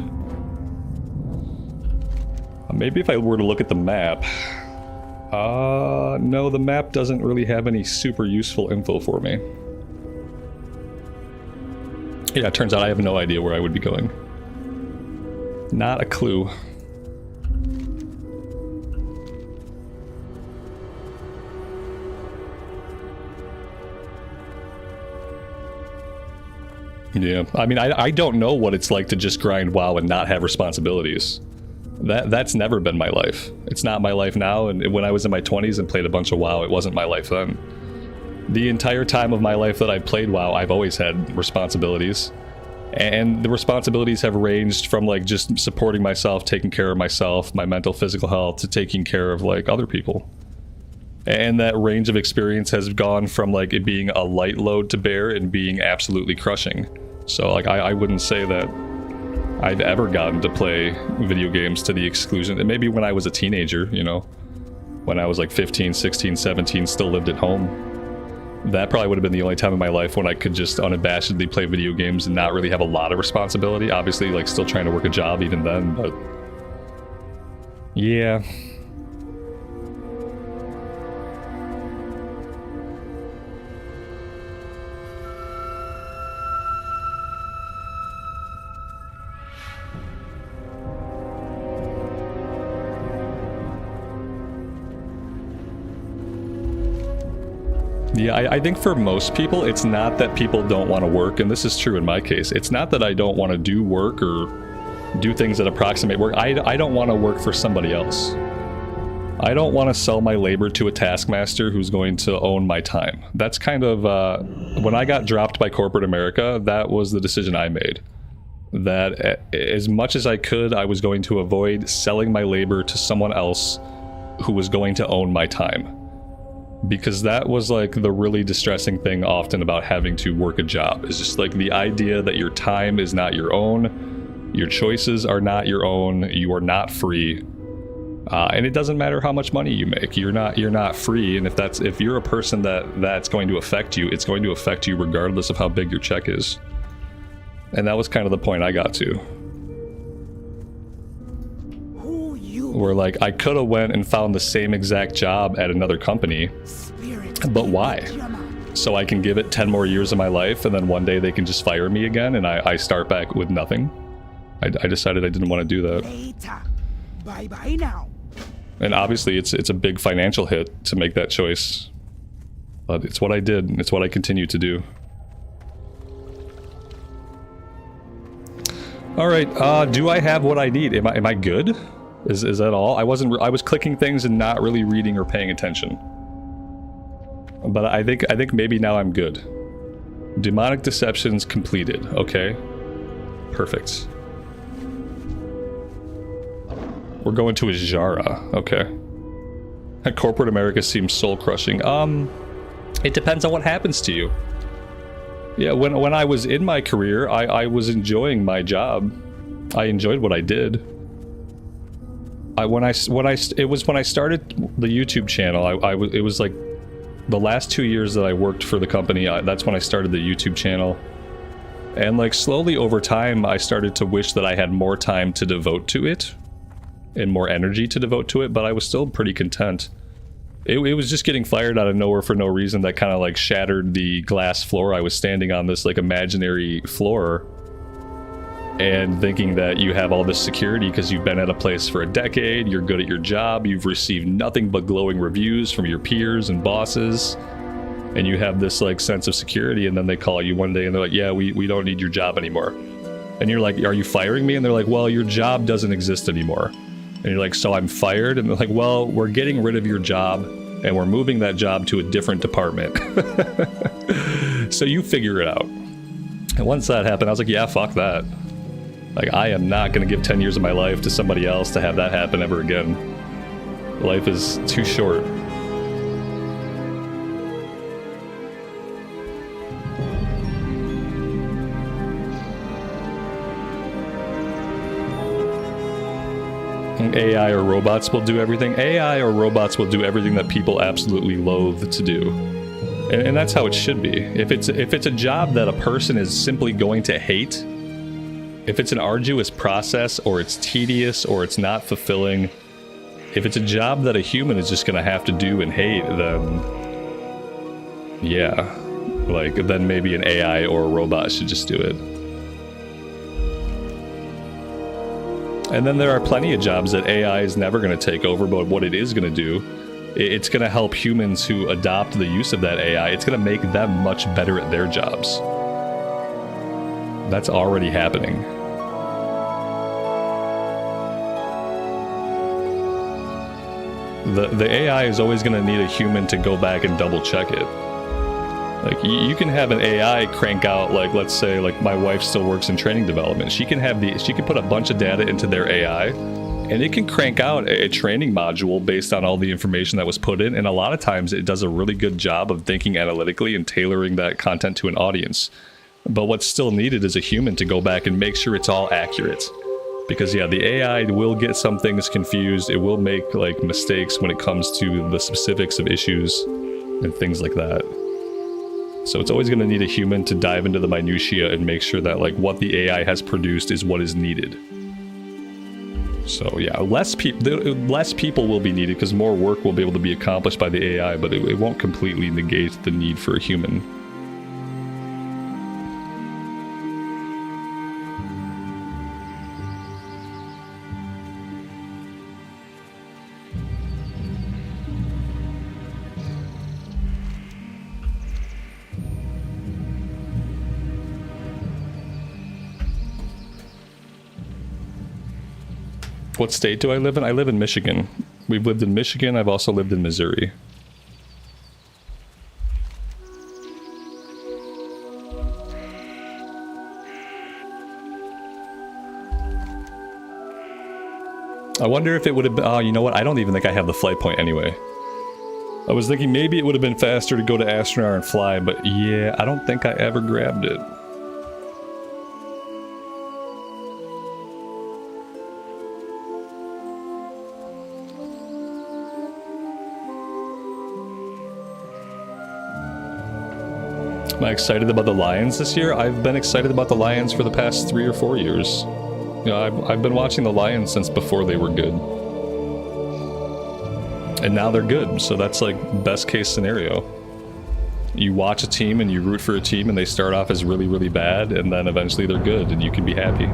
Maybe if I were to look at the map... no, the map doesn't really have any super useful info for me. Yeah, it turns out I have no idea where I would be going. Not a clue. Yeah, I mean, I don't know what it's like to just grind WoW and not have responsibilities. That's never been my life. It's not my life now, and when I was in my 20s and played a bunch of WoW, it wasn't my life then. The entire time of my life that I've played WoW, I've always had responsibilities. And the responsibilities have ranged from, like, just supporting myself, taking care of myself, my mental, physical health, to taking care of, like, other people. And that range of experience has gone from, like, it being a light load to bear and being absolutely crushing. So, like, I wouldn't say that I've ever gotten to play video games to the exclusion. And maybe when I was a teenager, you know, when I was like 15, 16, 17, still lived at home. That probably would have been the only time in my life when I could just unabashedly play video games and not really have a lot of responsibility. Obviously, like, still trying to work a job even then, but... yeah. Yeah, I think for most people, it's not that people don't want to work, and this is true in my case. It's not that I don't want to do work or do things that approximate work. I don't want to work for somebody else. I don't want to sell my labor to a taskmaster who's going to own my time. That's kind of, when I got dropped by corporate America, that was the decision I made. That as much as I could, I was going to avoid selling my labor to someone else who was going to own my time. Because that was, like, the really distressing thing often about having to work a job. Is just, like, the idea that your time is not your own, your choices are not your own, you are not free. And it doesn't matter how much money you make, you're not free. And if you're a person that's going to affect you, it's going to affect you regardless of how big your check is. And that was kind of the point I got to. Where, like, I could have went and found the same exact job at another company, but why? So I can give it 10 more years of my life, and then one day they can just fire me again, and I start back with nothing. I decided I didn't want to do that. Bye-bye now. And obviously it's a big financial hit to make that choice. But it's what I did, and it's what I continue to do. Alright, do I have what I need? Am I good? Is that all? I was clicking things and not really reading or paying attention. But I think maybe now I'm good. Demonic deceptions completed. Okay. Perfect. We're going to Ajara. Okay. Corporate America seems soul-crushing. It depends on what happens to you. Yeah, when I was in my career, I was enjoying my job. I enjoyed what I did. It was when I started the YouTube channel. It was like the last 2 years that I worked for the company. That's when I started the YouTube channel, and, like, slowly over time, I started to wish that I had more time to devote to it. and more energy to devote to it, but I was still pretty content. It was just getting fired out of nowhere for no reason that kind of like shattered the glass floor. I was standing on this like imaginary floor and thinking that you have all this security because you've been at a place for a decade, you're good at your job, you've received nothing but glowing reviews from your peers and bosses, and you have this like sense of security, and then they call you one day and they're like, yeah, we don't need your job anymore. And you're like, are you firing me? And they're like, well, your job doesn't exist anymore. And you're like, so I'm fired? And they're like, well, we're getting rid of your job and we're moving that job to a different department. So you figure it out. And once that happened, I was like, yeah, fuck that. Like, I am not going to give 10 years of my life to somebody else to have that happen ever again. Life is too short. AI or robots will do everything. AI or robots will do everything that people absolutely loathe to do. And that's how it should be. If it's a job that a person is simply going to hate, if it's an arduous process, or it's tedious, or it's not fulfilling, if it's a job that a human is just going to have to do and hate, then yeah, like, then maybe an AI or a robot should just do it. And then there are plenty of jobs that AI is never going to take over, but what it is going to do, it's going to help humans who adopt the use of that AI. It's going to make them much better at their jobs. That's already happening. The AI is always going to need a human to go back and double check it. Like, you can have an AI crank out, like, let's say, like, my wife still works in training development. She can put a bunch of data into their AI, and it can crank out a training module based on all the information that was put in. And a lot of times it does a really good job of thinking analytically and tailoring that content to an audience. But what's still needed is a human to go back and make sure it's all accurate. Because yeah, the AI will get some things confused. It will make like mistakes when it comes to the specifics of issues and things like that. So it's always going to need a human to dive into the minutiae and make sure that like what the AI has produced is what is needed. So yeah, less people will be needed because more work will be able to be accomplished by the AI, but it won't completely negate the need for a human. What state do I live in? I live in Michigan. We've lived in Michigan. I've also lived in Missouri. I wonder if it would have been... Oh, you know what? I don't even think I have the flight point anyway. I was thinking maybe it would have been faster to go to Astronaut and fly, but yeah, I don't think I ever grabbed it. Am I excited about the Lions this year? I've been excited about the Lions for the past 3 or 4 years. You know, I've been watching the Lions since before they were good. And now they're good, so that's like best case scenario. You watch a team and you root for a team and they start off as really, really bad, and then eventually they're good and you can be happy.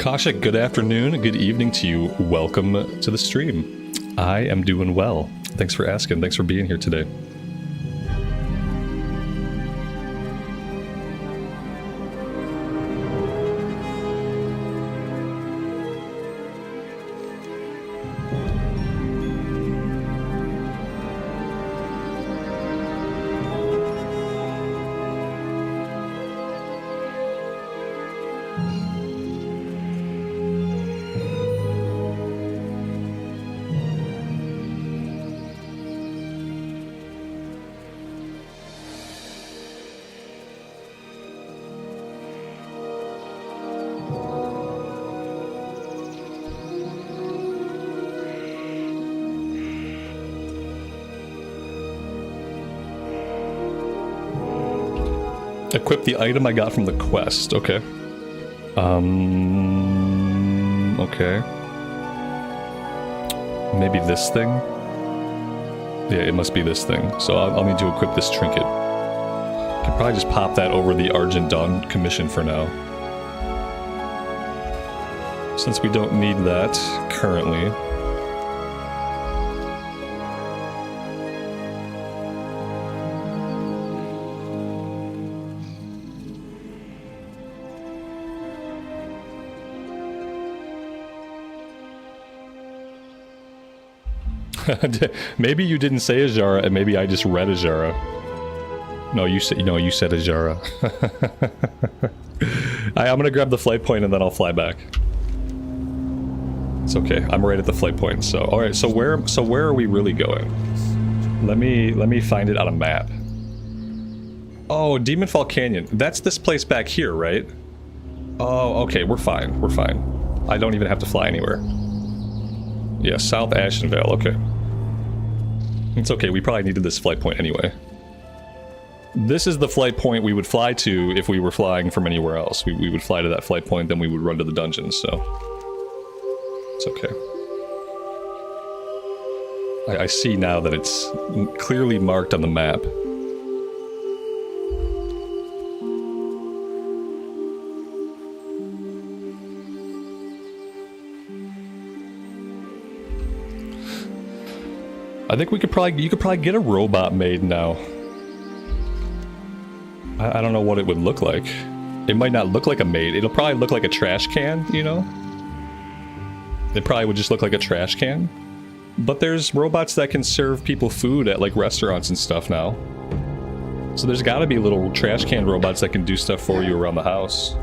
Kasha, good afternoon, good evening to you. Welcome to the stream. I am doing well. Thanks for asking. Thanks for being here today. Equip the item I got from the quest. Okay. Okay. Maybe this thing? Yeah, it must be this thing. So I'll need to equip this trinket. Could probably just pop that over the Argent Dawn commission for now. Since we don't need that currently. Maybe you didn't say Ajara, and maybe I just read Ajara. No, you said Ajara. I'm gonna grab the flight point and then I'll fly back. It's okay. I'm right at the flight point. So, all right. So where are we really going? Let me find it on a map. Oh, Demonfall Canyon. That's this place back here, right? Oh, okay. We're fine. We're fine. I don't even have to fly anywhere. Yeah, South Ashenvale. Okay. It's okay, we probably needed this flight point anyway. This is the flight point we would fly to if we were flying from anywhere else. We would fly to that flight point, then we would run to the dungeons, so... It's okay. I see now that it's clearly marked on the map. I think you could probably get a robot made now. I don't know what it would look like. It might not look like a maid. It'll probably look like a trash can, you know? It probably would just look like a trash can. But there's robots that can serve people food at like restaurants and stuff now. So there's gotta be little trash can robots that can do stuff for you around the house.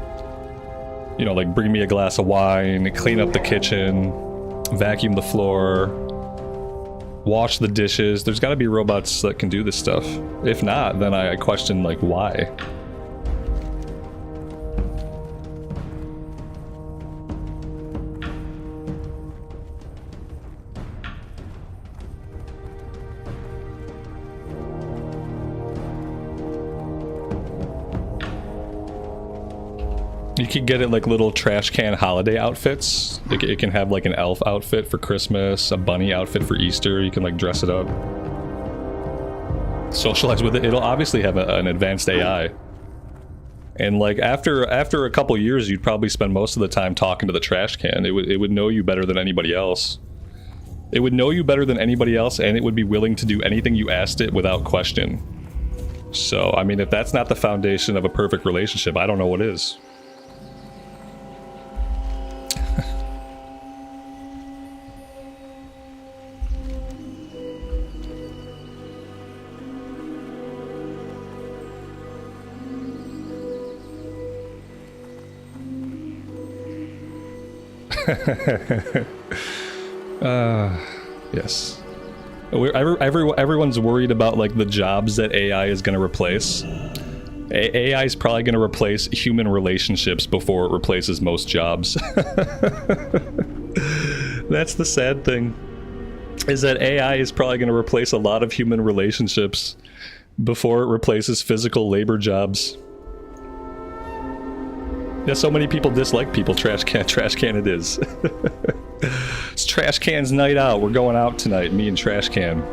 You know, like bring me a glass of wine, clean up the kitchen, vacuum the floor, wash the dishes. There's got to be robots that can do this stuff. If not, then I question, like, why? You could get it like little trash can holiday outfits. It can have like an elf outfit for Christmas, a bunny outfit for Easter. You can like dress it up. Socialize with it. It'll obviously have an advanced AI. And like after a couple years, you'd probably spend most of the time talking to the trash can. It would know you better than anybody else. It would know you better than anybody else, and it would be willing to do anything you asked it without question. So, I mean, if that's not the foundation of a perfect relationship, I don't know what is. Yes. Everyone's worried about like the jobs that AI is going to replace. AI is probably going to replace human relationships before it replaces most jobs. That's the sad thing, is that AI is probably going to replace a lot of human relationships before it replaces physical labor jobs. Yeah, so many people dislike people. Trash can it is. It's Trash Can's night out. We're going out tonight, me and Trash Can.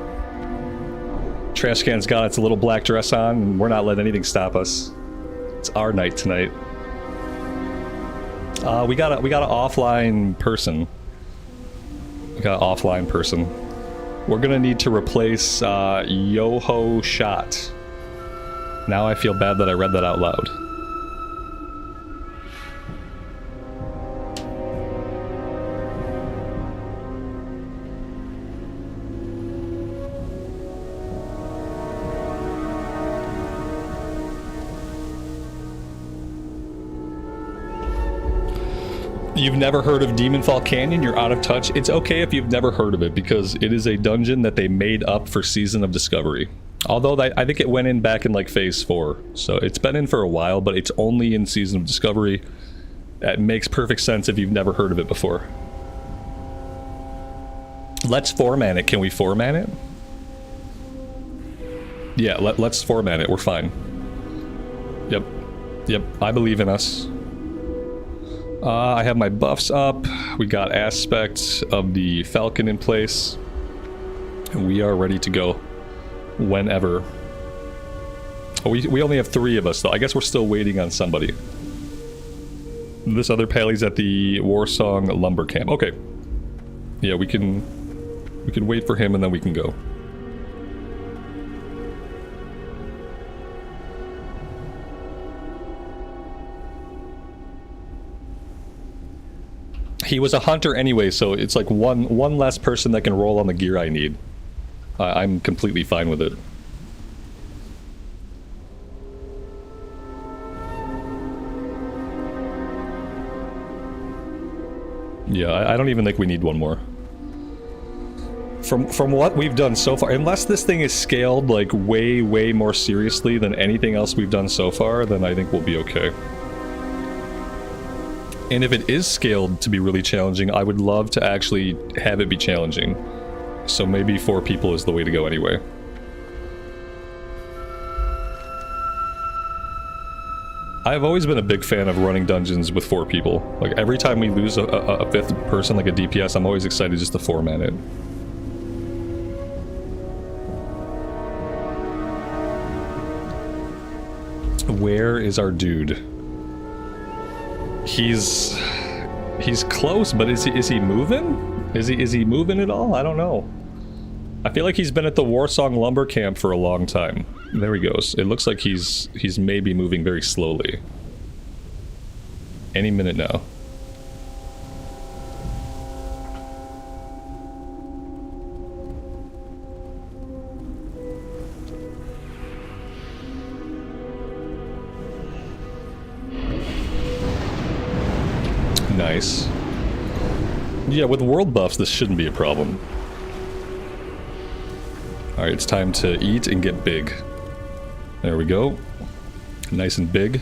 Trash Can's got its little black dress on, and we're not letting anything stop us. It's our night tonight. We got an offline person. We got an offline person. We're gonna need to replace Yoho Shot. Now I feel bad that I read that out loud. You've never heard of Demonfall Canyon? You're out of touch? It's okay if you've never heard of it, because it is a dungeon that they made up for Season of Discovery. Although I think it went in back in like Phase 4, so it's been in for a while, but it's only in Season of Discovery. That makes perfect sense if you've never heard of it before. Let's format it. Can we format it? Yeah, let's format it. We're fine. Yep, I believe in us. I have my buffs up. We got aspects of the Falcon in place. And we are ready to go whenever. Oh, we only have 3 of us, though. I guess we're still waiting on somebody. This other Pally's at the Warsong Lumber Camp. Okay. Yeah, we can wait for him and then we can go. He was a hunter anyway, so it's like one less person that can roll on the gear I need. I'm completely fine with it. Yeah, I don't even think we need one more. From what we've done so far, unless this thing is scaled like way more seriously than anything else we've done so far, then I think we'll be okay. And if it is scaled to be really challenging, I would love to actually have it be challenging. So maybe 4 people is the way to go anyway. I've always been a big fan of running dungeons with 4 people. Like, every time we lose a 5th person, like a DPS, I'm always excited just to format it. Where is our dude? He's close, but is he moving? Is he moving at all? I don't know. I feel like he's been at the Warsong Lumber Camp for a long time. There he goes. It looks like he's maybe moving very slowly. Any minute now. Nice. Yeah, with world buffs, this shouldn't be a problem. Alright, it's time to eat and get big. There we go. Nice and big.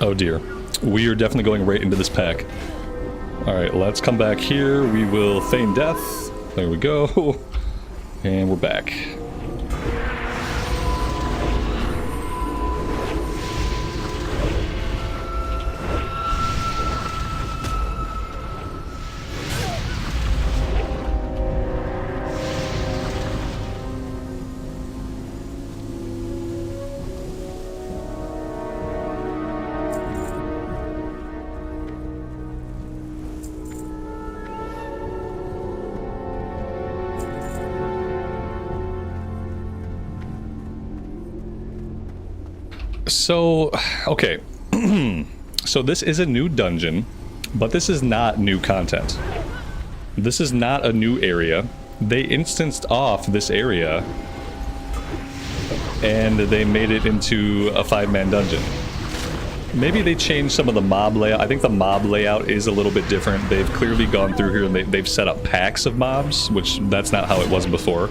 Oh dear. We are definitely going right into this pack. Alright, let's come back here. We will feign death. There we go. And we're back. So, okay. So this is a new dungeon, but this is not new content. This is not a new area. They instanced off this area, and they made it into a 5-man dungeon. Maybe they changed some of the mob layout. I think the mob layout is a little bit different. They've clearly gone through here and they've set up packs of mobs, which that's not how it was before.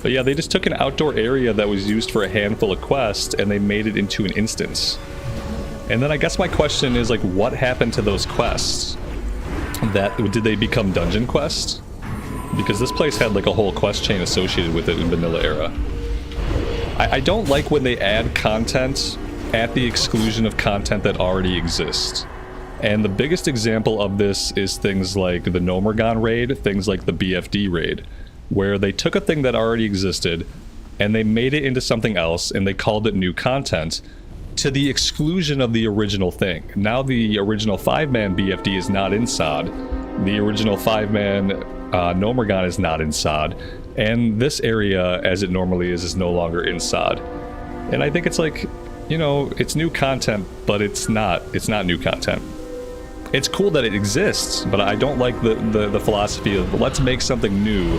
But yeah, they just took an outdoor area that was used for a handful of quests and they made it into an instance. And then I guess my question is, like, what happened to those quests? Did they become dungeon quests? Because this place had like a whole quest chain associated with it in vanilla era. I don't like when they add content at the exclusion of content that already exists. And the biggest example of this is things like the Nomergon raid, things like the BFD raid, where they took a thing that already existed and they made it into something else and they called it new content to the exclusion of the original thing. Now the original 5-man BFD is not in SOD, the original 5-man Nomergon is not in SOD, and this area, as it normally is no longer in SOD. And I think it's like, you know, it's new content, but it's not new content. It's cool that it exists, but I don't like the philosophy of let's make something new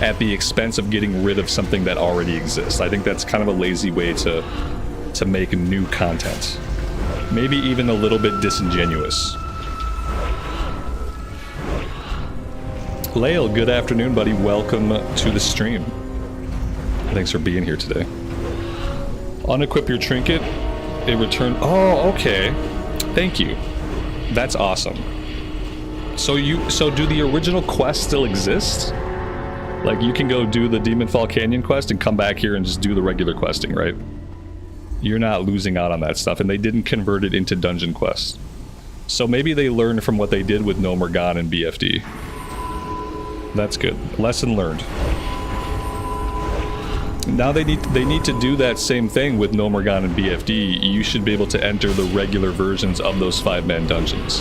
at the expense of getting rid of something that already exists. I think that's kind of a lazy way to make new content. Maybe even a little bit disingenuous. Lael, good afternoon, buddy. Welcome to the stream. Thanks for being here today. Unequip your trinket. It returned. Oh, okay. Thank you. That's awesome. So do the original quests still exist? Like, you can go do the Demonfall Canyon quest and come back here and just do the regular questing, right? You're not losing out on that stuff, and they didn't convert it into dungeon quests. So maybe they learned from what they did with Nomergon and BFD. That's good. Lesson learned. Now they need to do that same thing with Nomergon and BFD. You should be able to enter the regular versions of those 5-man dungeons.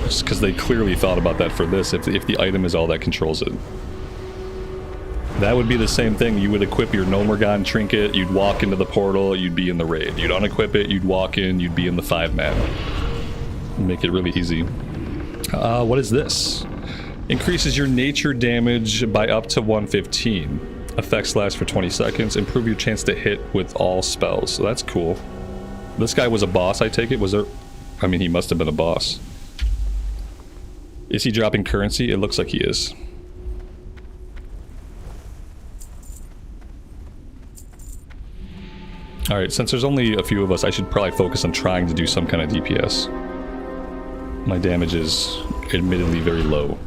Just because they clearly thought about that for this, if the item is all that controls it. That would be the same thing. You would equip your Nomergon trinket, you'd walk into the portal, you'd be in the raid. You'd unequip it, you'd walk in, you'd be in the 5-man. Make it really easy. What is this? Increases your nature damage by up to 115. Effects last for 20 seconds. Improve your chance to hit with all spells. So that's cool. This guy was a boss, I take it? Was there... I mean, he must have been a boss. Is he dropping currency? It looks like he is. Alright, since there's only a few of us, I should probably focus on trying to do some kind of DPS. My damage is admittedly very low.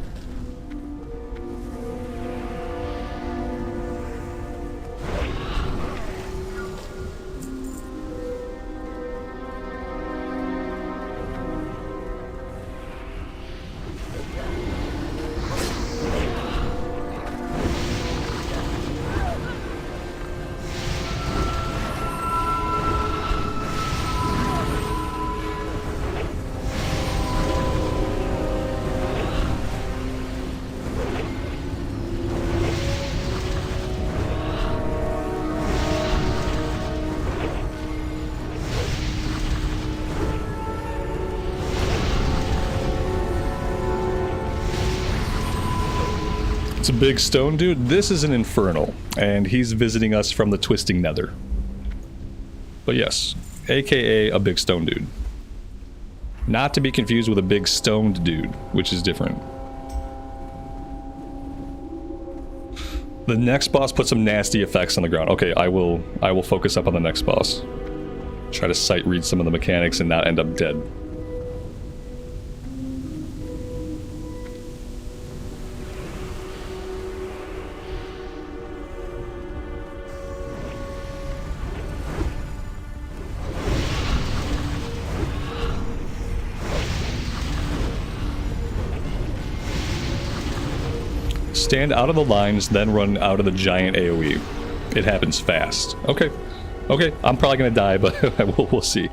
It's a big stone dude. This is an infernal, and he's visiting us from the twisting nether. But yes, aka a big stone dude. Not to be confused with a big stoned dude, which is different. The next boss put some nasty effects on the ground. Okay, I will focus up on the next boss. Try to sight read some of the mechanics and not end up dead. Stand out of the lines, then run out of the giant AoE. It happens fast. Okay. Okay, I'm probably gonna die, but we'll see.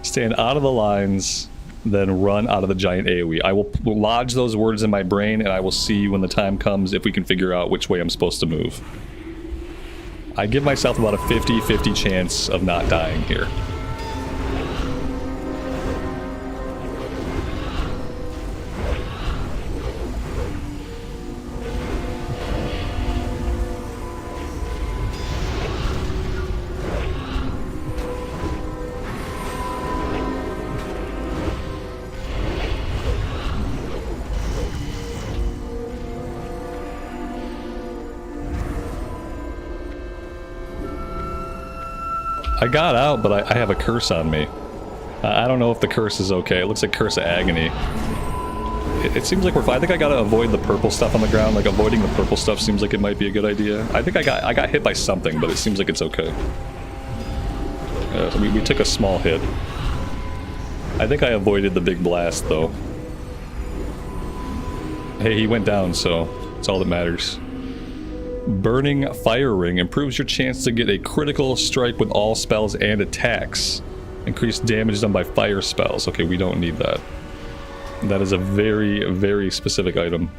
Stand out of the lines, then run out of the giant AoE. I will lodge those words in my brain, and I will see when the time comes if we can figure out which way I'm supposed to move. I give myself about a 50-50 chance of not dying here. I got out, but I have a curse on me. I don't know if the curse is okay. It looks like Curse of Agony. It seems like we're fine. I think I gotta avoid the purple stuff on the ground. Like, avoiding the purple stuff seems like it might be a good idea. I think I got hit by something, but it seems like it's okay. So we took a small hit. I think I avoided the big blast, though. Hey, he went down, so it's all that matters. Burning Fire Ring improves your chance to get a critical strike with all spells and attacks. Increased damage done by fire spells. Okay, we don't need that. That is a very, very specific item.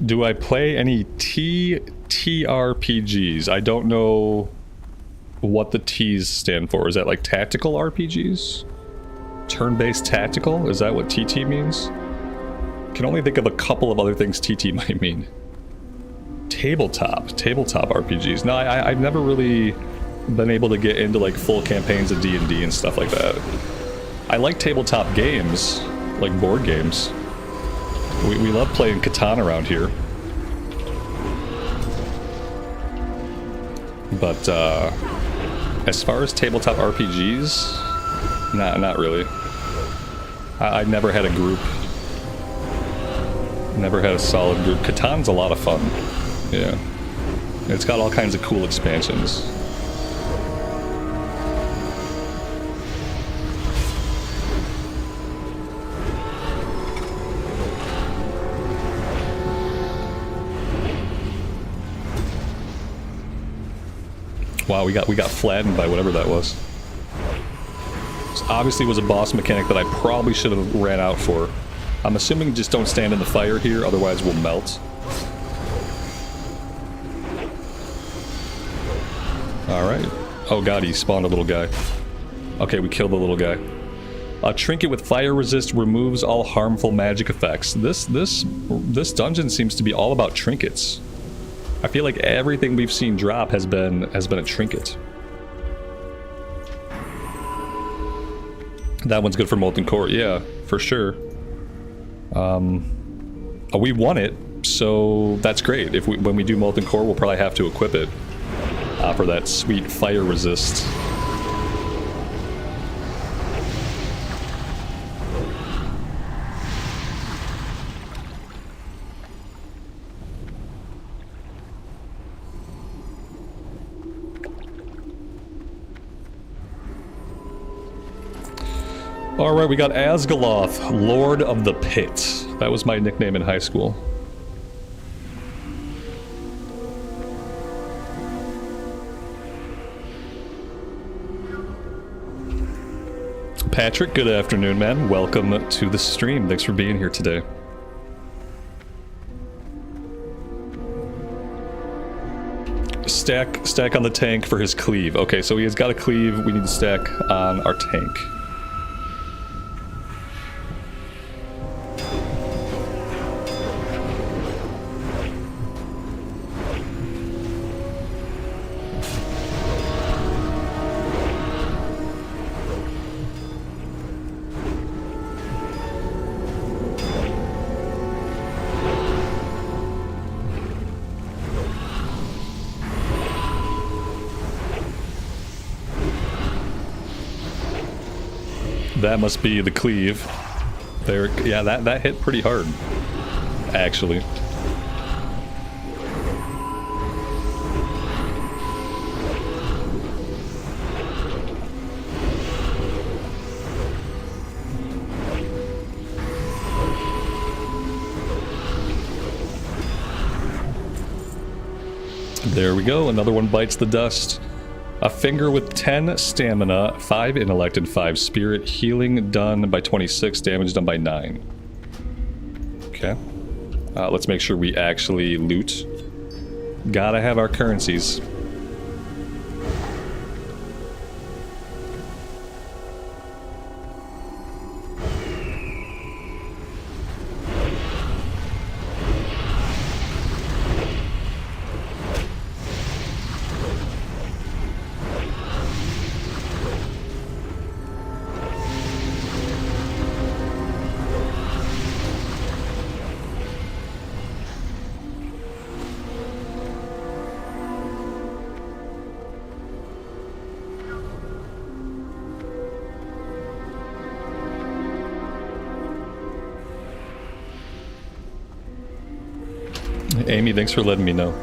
Do I play any TRPGs? I don't know what the T's stand for. Is that like tactical RPGs? Turn-based tactical? Is that what TT means? Can only think of a couple of other things TT might mean. Tabletop RPGs. No, I've never really been able to get into like full campaigns of D&D and stuff like that. I like tabletop games, like board games. We love playing Catan around here. But, as far as tabletop RPGs, not really. I never had a group. Never had a solid group. Catan's a lot of fun. Yeah. It's got all kinds of cool expansions. Wow, we got flattened by whatever that was. This obviously was a boss mechanic that I probably should have ran out for. I'm assuming just don't stand in the fire here, otherwise we'll melt. Alright. Oh god, he spawned a little guy. Okay, we killed the little guy. A trinket with fire resist removes all harmful magic effects. This dungeon seems to be all about trinkets. I feel like everything we've seen drop has been a trinket. That one's good for Molten Core, yeah, for sure. We won it, so that's great. When we do Molten Core, we'll probably have to equip it for that sweet fire resist. Alright, we got Asgaloth, Lord of the Pit. That was my nickname in high school. Patrick, good afternoon, man. Welcome to the stream. Thanks for being here today. Stack on the tank for his cleave. Okay, so he has got a cleave. We need to stack on our tank. That must be the cleave. There, yeah, that hit pretty hard, actually. There we go, another one bites the dust. A finger with 10 stamina, 5 intellect, and 5 spirit. Healing done by 26, damage done by 9. Okay. Let's make sure we actually loot. Gotta have our currencies. Amy, thanks for letting me know.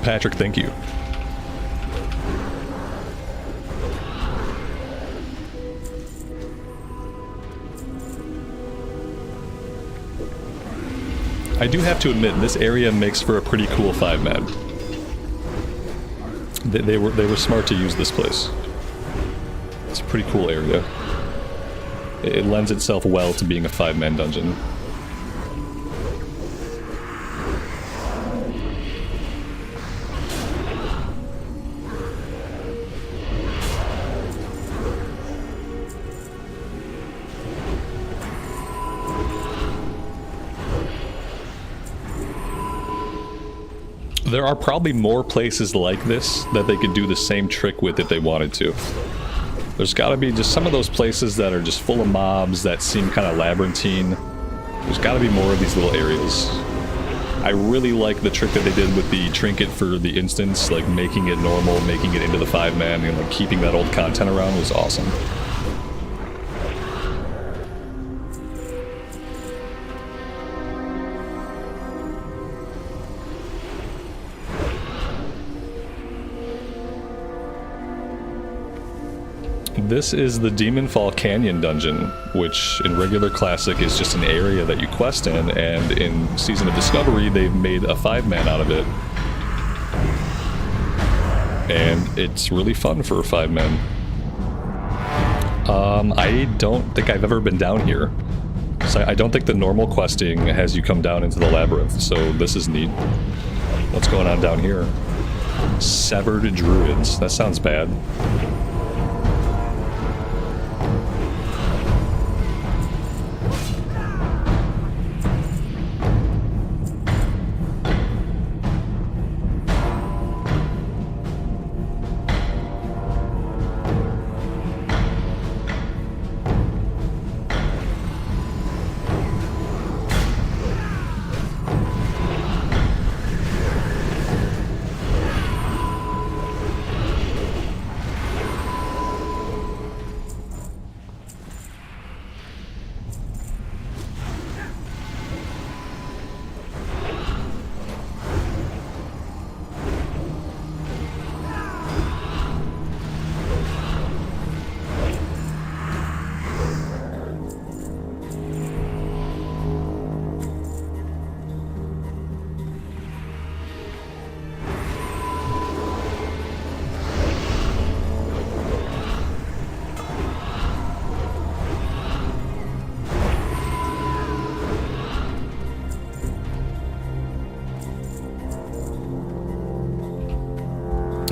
Patrick, thank you. I do have to admit, this area makes for a pretty cool 5-man. They were smart to use this place. It's a pretty cool area. It lends itself well to being a 5-man dungeon. There are probably more places like this that they could do the same trick with if they wanted to. There's gotta be just some of those places that are just full of mobs that seem kind of labyrinthine. There's gotta be more of these little areas. I really like the trick that they did with the trinket for the instance, like making it normal, making it into the 5-man, and like keeping that old content around was awesome. This is the Demonfall Canyon dungeon, which in regular Classic is just an area that you quest in, and in Season of Discovery they've made a 5-man out of it. And it's really fun for a 5-man. I don't think I've ever been down here. So I don't think the normal questing has you come down into the labyrinth, so this is neat. What's going on down here? Severed Druids. That sounds bad.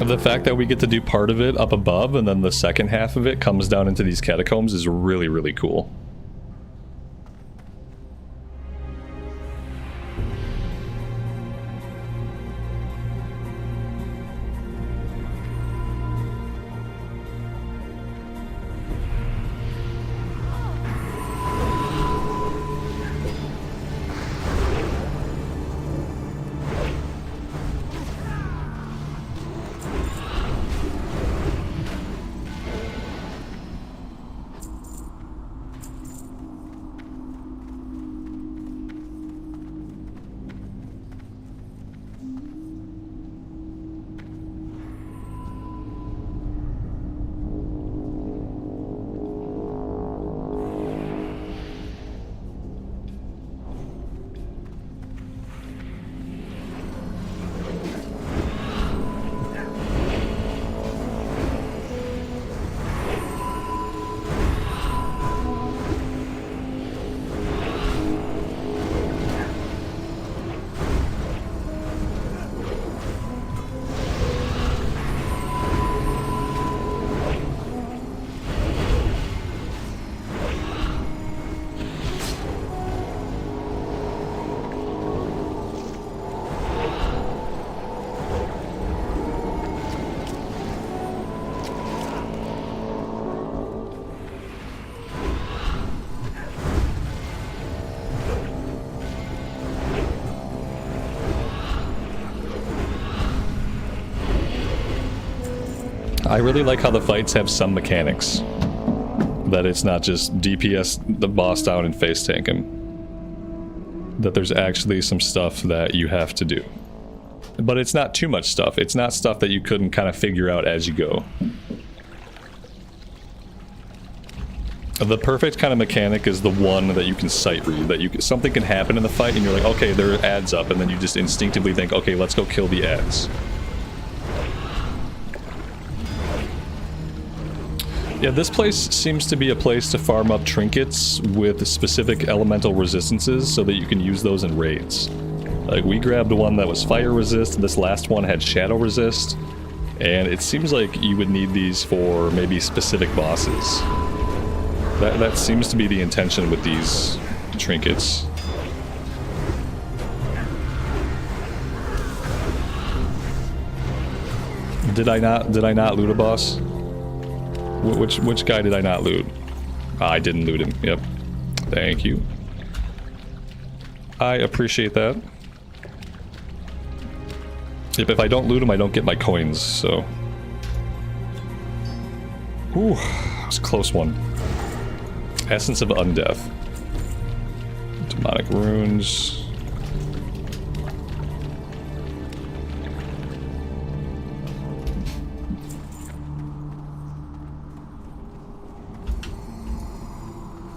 The fact that we get to do part of it up above and then the second half of it comes down into these catacombs is really, really cool. I really like how the fights have some mechanics. That it's not just DPS the boss down and face tank him. That there's actually some stuff that you have to do. But it's not too much stuff. It's not stuff that you couldn't kind of figure out as you go. The perfect kind of mechanic is the one that you can sight read. That something can happen in the fight and you're like, okay, there are ads up, and then you just instinctively think, okay, let's go kill the ads. Yeah, this place seems to be a place to farm up trinkets with specific elemental resistances so that you can use those in raids. Like, we grabbed one that was fire resist, this last one had shadow resist, and it seems like you would need these for maybe specific bosses. That seems to be the intention with these trinkets. Did I not loot a boss? Which guy did I not loot? I didn't loot him. Yep. Thank you. I appreciate that. Yep, if I don't loot him, I don't get my coins, so... Ooh, that was a close one. Essence of Undeath. Demonic runes.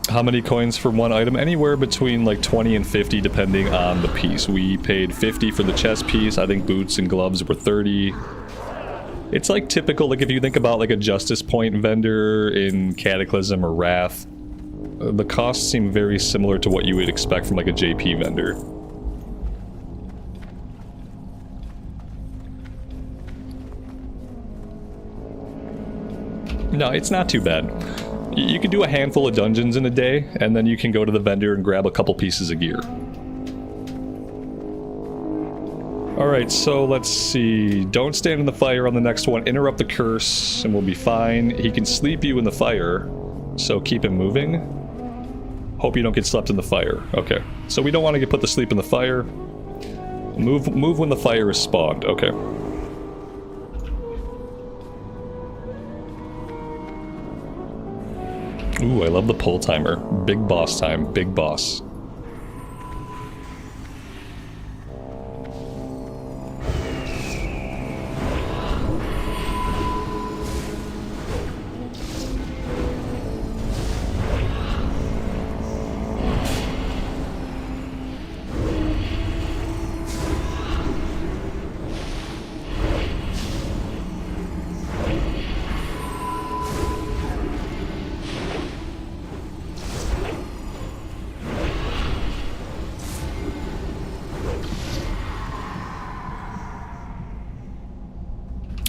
How many coins for one item? Anywhere between like 20 and 50 depending on the piece. We paid 50 for the chest piece. I think boots and gloves were 30. It's like typical, like if you think about like a Justice Point vendor in Cataclysm or Wrath, the costs seem very similar to what you would expect from like a JP vendor. No, it's not too bad. You can do a handful of dungeons in a day, and then you can go to the vendor and grab a couple pieces of gear. Alright, so let's see. Don't stand in the fire on the next one. Interrupt the curse, and we'll be fine. He can sleep you in the fire, so keep him moving. Hope you don't get slept in the fire. Okay, so we don't want to get put to sleep in the fire. Move when the fire is spawned. Okay. Ooh, I love the pull timer. Big boss time. Big boss.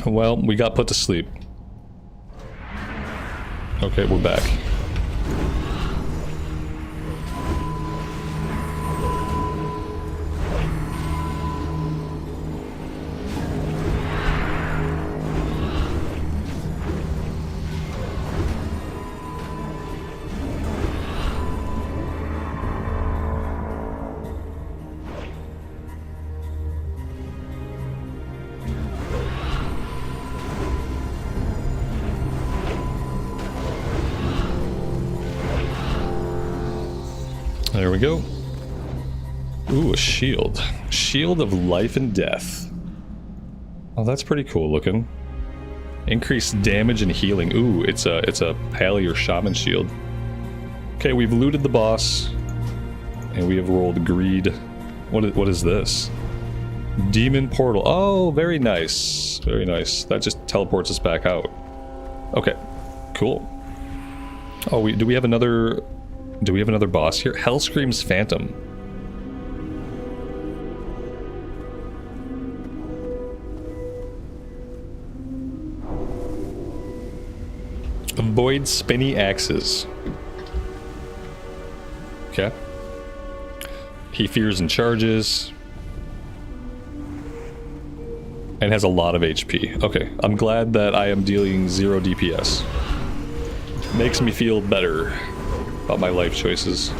Well, we got put to sleep. Okay, we're back. There we go. Ooh, a shield. Shield of life and death. Oh, that's pretty cool looking. Increased damage and healing. Ooh, it's a pally or shaman shield. Okay, we've looted the boss. And we have rolled greed. What is this? Demon portal. Oh, very nice. Very nice. That just teleports us back out. Okay, cool. Oh, do we have another boss here? Hellscream's Phantom. Avoid spinny axes. Okay. He fears and charges. And has a lot of HP. Okay, I'm glad that I am dealing 0 DPS. Makes me feel better about my life choices.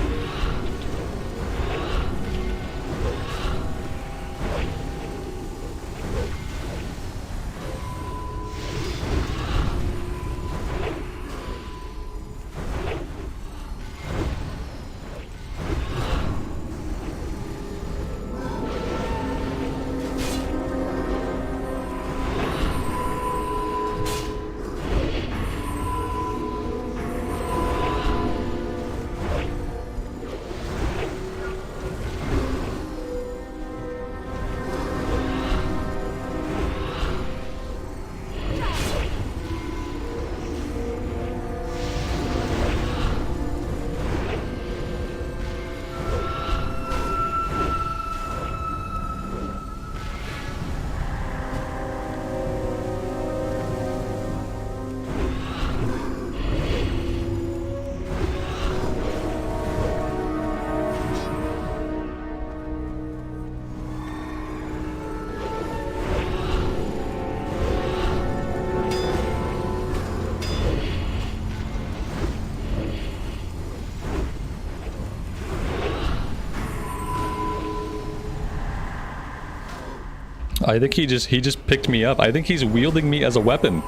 I think he just picked me up. I think he's wielding me as a weapon.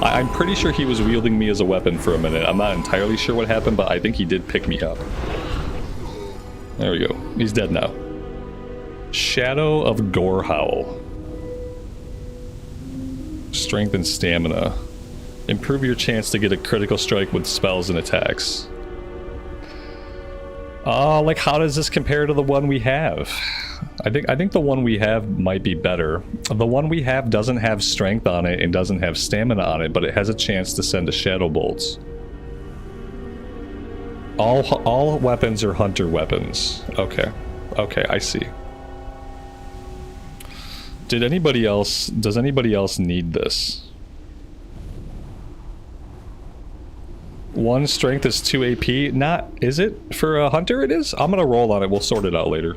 I'm pretty sure he was wielding me as a weapon for a minute. I'm not entirely sure what happened, but I think he did pick me up. There we go. He's dead now. Shadow of Gorehowl. Strength and stamina. Improve your chance to get a critical strike with spells and attacks. Like how does this compare to the one we have? I think the one we have might be better. The one we have doesn't have strength on it and doesn't have stamina on it, but it has a chance to send a shadow bolts. All weapons are hunter weapons. Okay. Okay, I see. Does anybody else need this? 1 strength is 2 AP. Not, is it? For a hunter it is? I'm gonna roll on it, we'll sort it out later.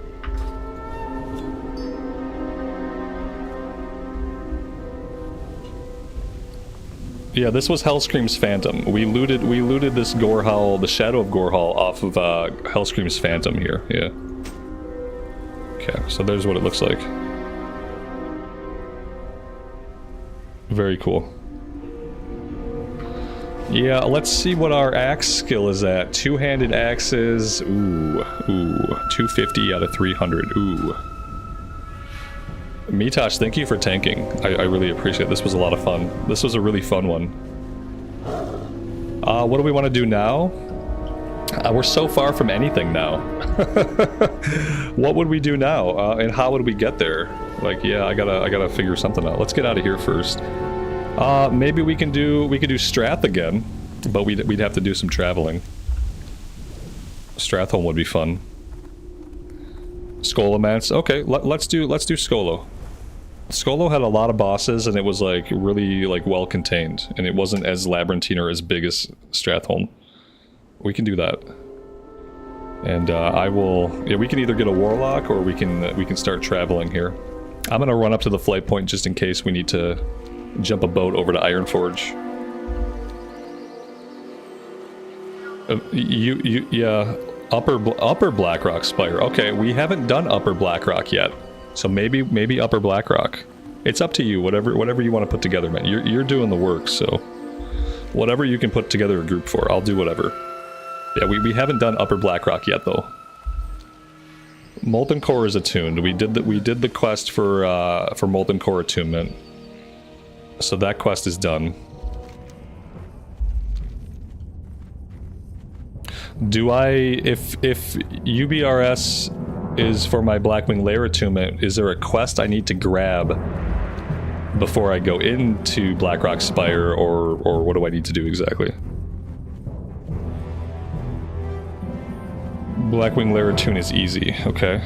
Yeah, this was Hellscream's Phantom. We looted this Gorehowl, the Shadow of Gorehowl, off of Hellscream's Phantom here, yeah. Okay, so there's what it looks like. Very cool. Yeah, let's see what our axe skill is at. Two-handed axes, ooh, 250 out of 300, ooh. Mitosh, thank you for tanking. I really appreciate it. This was a lot of fun. This was a really fun one. What do we want to do now? We're so far from anything now. What would we do now? And how would we get there? Like, yeah, I gotta figure something out. Let's get out of here first. Maybe we can do Strath again, but we'd have to do some traveling. Stratholme would be fun. Scholomance. Okay, let's do Skolo. Skolo had a lot of bosses and it was like really like well contained, and it wasn't as labyrinthine or as big as Stratholme. We can do that. And I will. Yeah, we can either get a warlock or we can start traveling here. I'm gonna run up to the flight point just in case we need to jump a boat over to Ironforge. Yeah, upper Blackrock Spire. Okay, we haven't done Upper Blackrock yet, so maybe Upper Blackrock. It's up to you. Whatever you want to put together, man. You're doing the work, so whatever you can put together a group for, I'll do whatever. Yeah, we haven't done Upper Blackrock yet though. Molten Core is attuned. We did the quest for Molten Core attunement. So that quest is done. Do I, if UBRS is for my Blackwing Lair attunement, is there a quest I need to grab before I go into Blackrock Spire, or what do I need to do exactly? Blackwing Lair attune is easy, okay.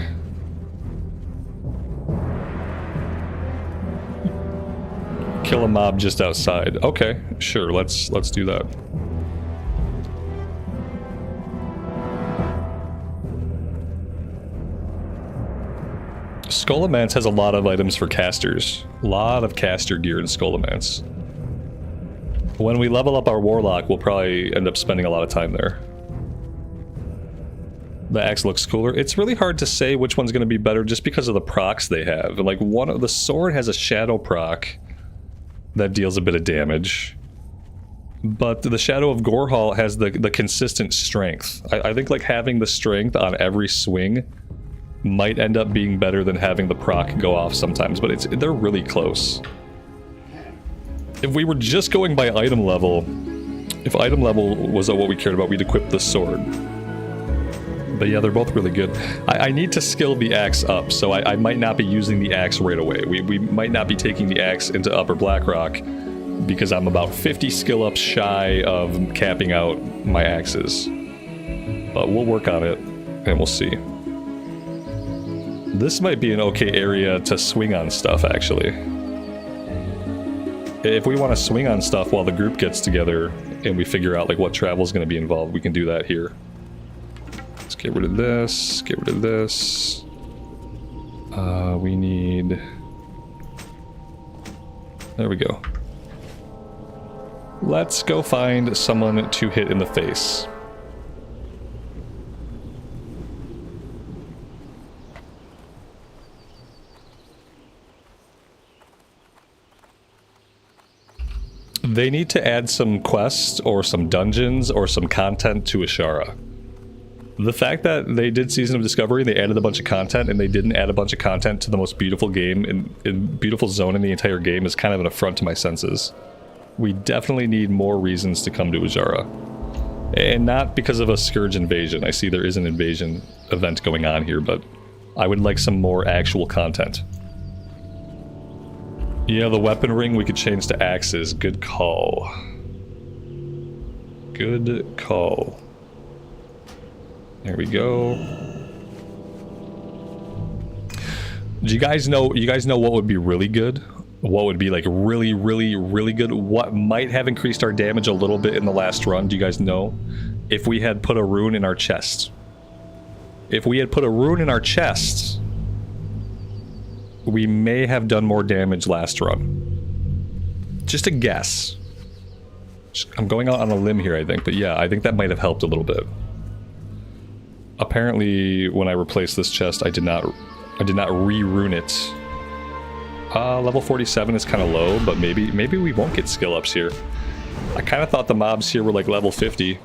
Kill a mob just outside. Okay, sure, let's do that. Scholomance has a lot of items for casters. A lot of caster gear in Scholomance. When we level up our Warlock, we'll probably end up spending a lot of time there. The axe looks cooler. It's really hard to say which one's going to be better just because of the procs they have. Like, the sword has a shadow proc that deals a bit of damage, but the Shadow of Gorehowl has the consistent strength. I think like having the strength on every swing might end up being better than having the proc go off sometimes, but they're really close. If we were just going by item level, if item level was what we cared about, we'd equip the sword. But yeah, they're both really good. I need to skill the axe up, so I might not be using the axe right away. We might not be taking the axe into Upper Blackrock because I'm about 50 skill ups shy of capping out my axes. But we'll work on it, and we'll see. This might be an okay area to swing on stuff, actually. If we want to swing on stuff while the group gets together and we figure out like what travel is going to be involved, we can do that here. Let's get rid of this, get rid of this. We need... There we go. Let's go find someone to hit in the face. They need to add some quests or some dungeons or some content to Ashara. The fact that they did Season of Discovery, they added a bunch of content, and they didn't add a bunch of content to the most beautiful game and beautiful zone in the entire game is kind of an affront to my senses. We definitely need more reasons to come to Ashara. And not because of a Scourge invasion. I see there is an invasion event going on here, but I would like some more actual content. Yeah, the weapon ring we could change to axes. Good call. Good call. There we go. Do you guys know what would be really good? What would be like really, really, really good? What might have increased our damage a little bit in the last run? Do you guys know? If we had put a rune in our chest. If we had put a rune in our chest, we may have done more damage last run. Just a guess. I'm going out on a limb here, I think, but yeah, I think that might have helped a little bit. Apparently, when I replaced this chest, I did not re-rune it. Level 47 is kind of low, but maybe we won't get skill ups here. I kind of thought the mobs here were like level 50.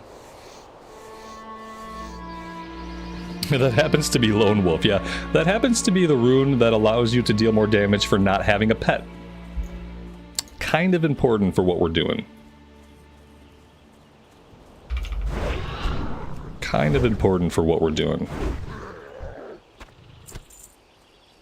That happens to be Lone Wolf, yeah. That happens to be the rune that allows you to deal more damage for not having a pet. Kind of important for what we're doing. Kind of important for what we're doing.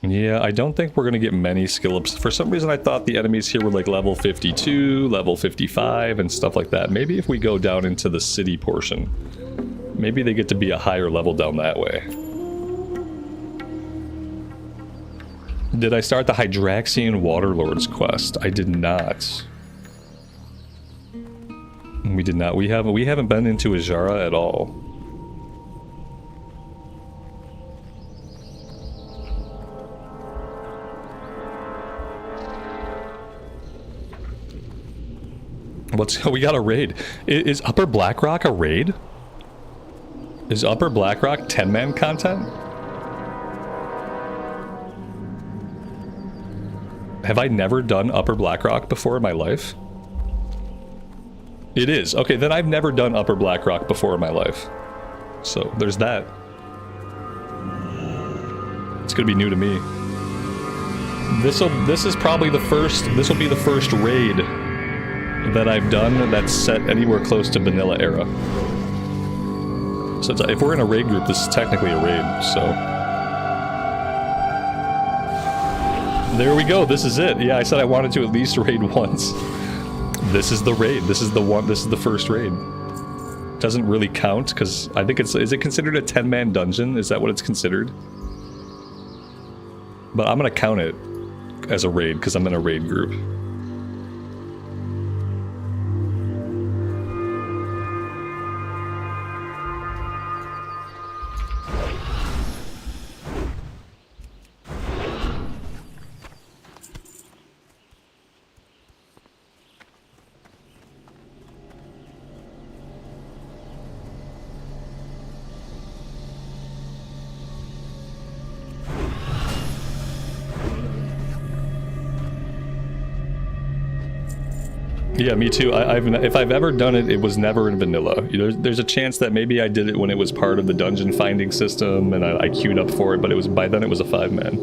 Yeah, I don't think we're going to get many skill ups. For some reason I thought the enemies here were like level 52, level 55 and stuff like that. Maybe if we go down into the city portion, maybe they get to be a higher level down that way. Did I start the Hydraxian Waterlords quest? I did not. We did not. We haven't been into Ashara at all. We got a raid. Is Upper Blackrock a raid? Is Upper Blackrock 10-man content? Have I never done Upper Blackrock before in my life? It is. Okay, then I've never done Upper Blackrock before in my life. So there's that. It's gonna be new to me. This is probably the first. This will be the first raid that I've done that's set anywhere close to vanilla era. So if we're in a raid group, this is technically a raid, so... There we go, this is it. Yeah, I said I wanted to at least raid once. This is the raid, this is the first raid. Doesn't really count, because I think is it considered a 10-man dungeon? Is that what it's considered? But I'm gonna count it as a raid, because I'm in a raid group. Yeah, me too. If I've ever done it, it was never in vanilla. There's a chance that maybe I did it when it was part of the dungeon finding system and I queued up for it, but by then it was a 5-man.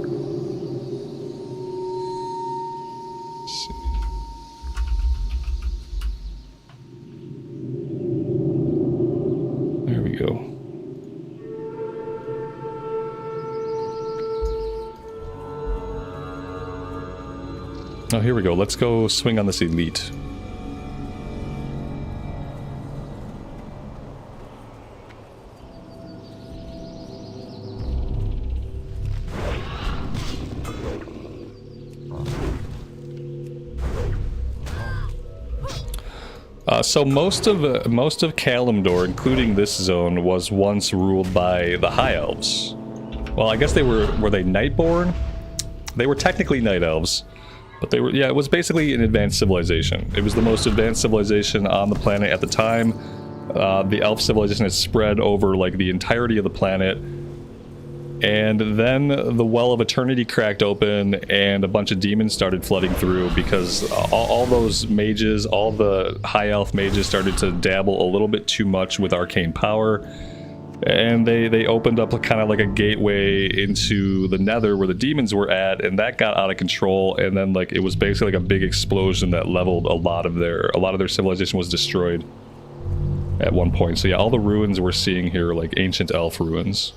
There we go. Oh, here we go. Let's go swing on this elite. So most of Kalimdor, including this zone, was once ruled by the High Elves. Well, I guess were they Nightborn? They were technically Night Elves, but they were, yeah, it was basically an advanced civilization. It was the most advanced civilization on the planet at the time. The Elf civilization had spread over like the entirety of the planet, And then the Well of Eternity cracked open and a bunch of demons started flooding through because all those mages, all the high elf mages started to dabble a little bit too much with arcane power. And they opened up kind of like a gateway into the nether where the demons were at, and that got out of control. And then like it was basically like a big explosion that leveled a lot of their civilization was destroyed at one point. So yeah, all the ruins we're seeing here are like ancient elf ruins.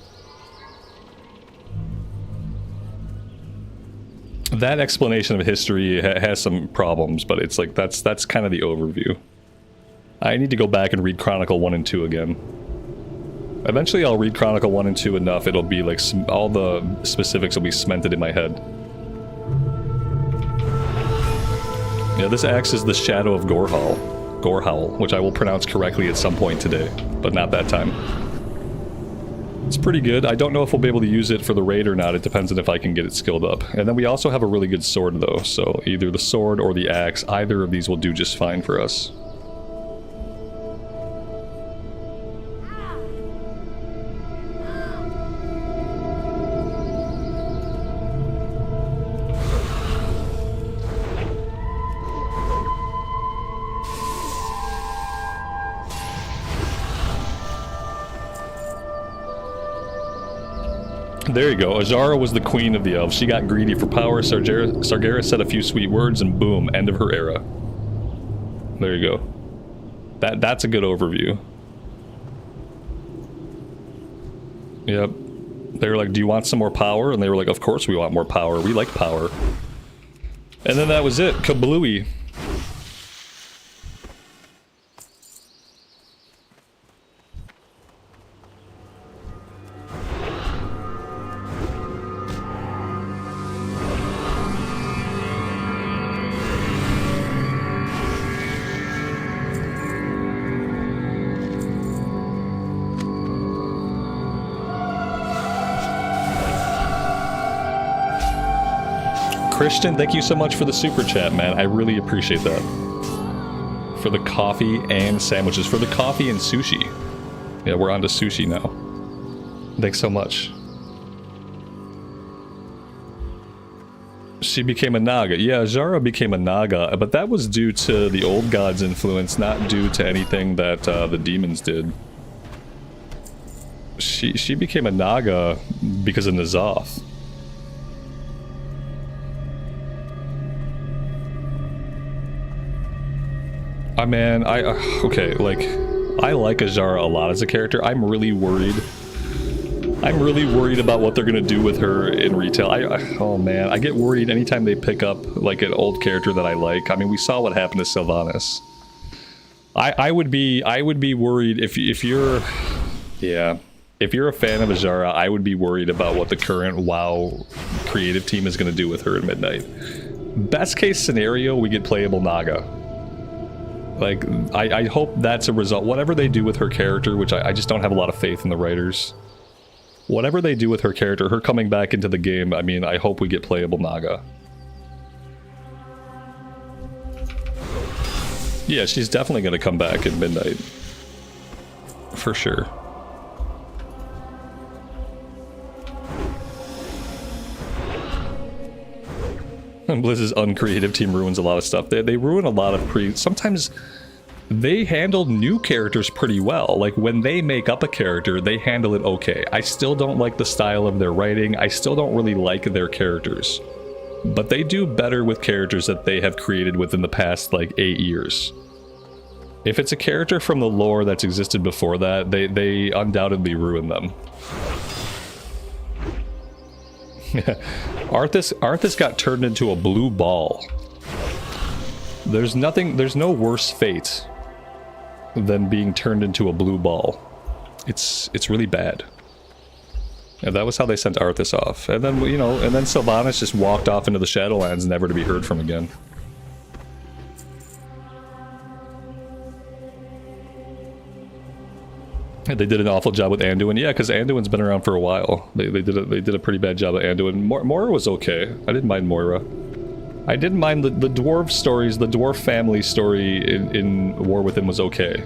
That explanation of history has some problems, but it's like that's kind of the overview. I need to go back and read Chronicle 1 and 2 again. Eventually I'll read Chronicle 1 and 2 enough, it'll be like all the specifics will be cemented in my head. Yeah, this axe is the Shadow of Gorehowl, which I will pronounce correctly at some point today, but not that time. It's pretty good. I don't know if we'll be able to use it for the raid or not. It depends on if I can get it skilled up. And then we also have a really good sword though, so either the sword or the axe, either of these will do just fine for us. There you go. Azara was the queen of the elves. She got greedy for power. Sargeras said a few sweet words, and boom, end of her era. There you go. That's a good overview. Yep. They were like, do you want some more power? And they were like, of course we want more power. We like power. And then that was it. Kablooey. Christian, thank you so much for the super chat, man. I really appreciate that. For the coffee and sandwiches. For the coffee and sushi. Yeah, we're on to sushi now. Thanks so much. She became a Naga. Yeah, Azara became a Naga, but that was due to the old god's influence, not due to anything that the demons did. She became a Naga because of N'Zoth. Okay, like, I like Azara a lot as a character. I'm really worried about what they're gonna do with her in retail. Oh man, I get worried anytime they pick up, like, an old character that I like. I mean, we saw what happened to Sylvanas. I would be worried if you're... Yeah. If you're a fan of Azara, I would be worried about what the current WoW creative team is gonna do with her in Midnight. Best case scenario, we get playable Naga. Like, I hope that's a result. Whatever they do with her character, which I just don't have a lot of faith in the writers. Whatever they do with her character, her coming back into the game, I mean, I hope we get playable Naga. Yeah, she's definitely going to come back in Midnight. For sure. And Blizz's uncreative team ruins a lot of stuff. They ruin a lot of sometimes they handle new characters pretty well. Like, when they make up a character, they handle it okay. I still don't like the style of their writing. I still don't really like their characters. But they do better with characters that they have created within the past, like, 8 years. If it's a character from the lore that's existed before that, they undoubtedly ruin them. Arthas got turned into a blue ball. There's no worse fate than being turned into a blue ball. It's really bad. And that was how they sent Arthas off. And then, you know, and then Sylvanas just walked off into the Shadowlands, never to be heard from again. They did an awful job with Anduin. Yeah, because Anduin's been around for a while. They did a pretty bad job at Anduin. Moira was okay. I didn't mind Moira. I didn't mind the dwarf stories. The dwarf family story in War Within was okay.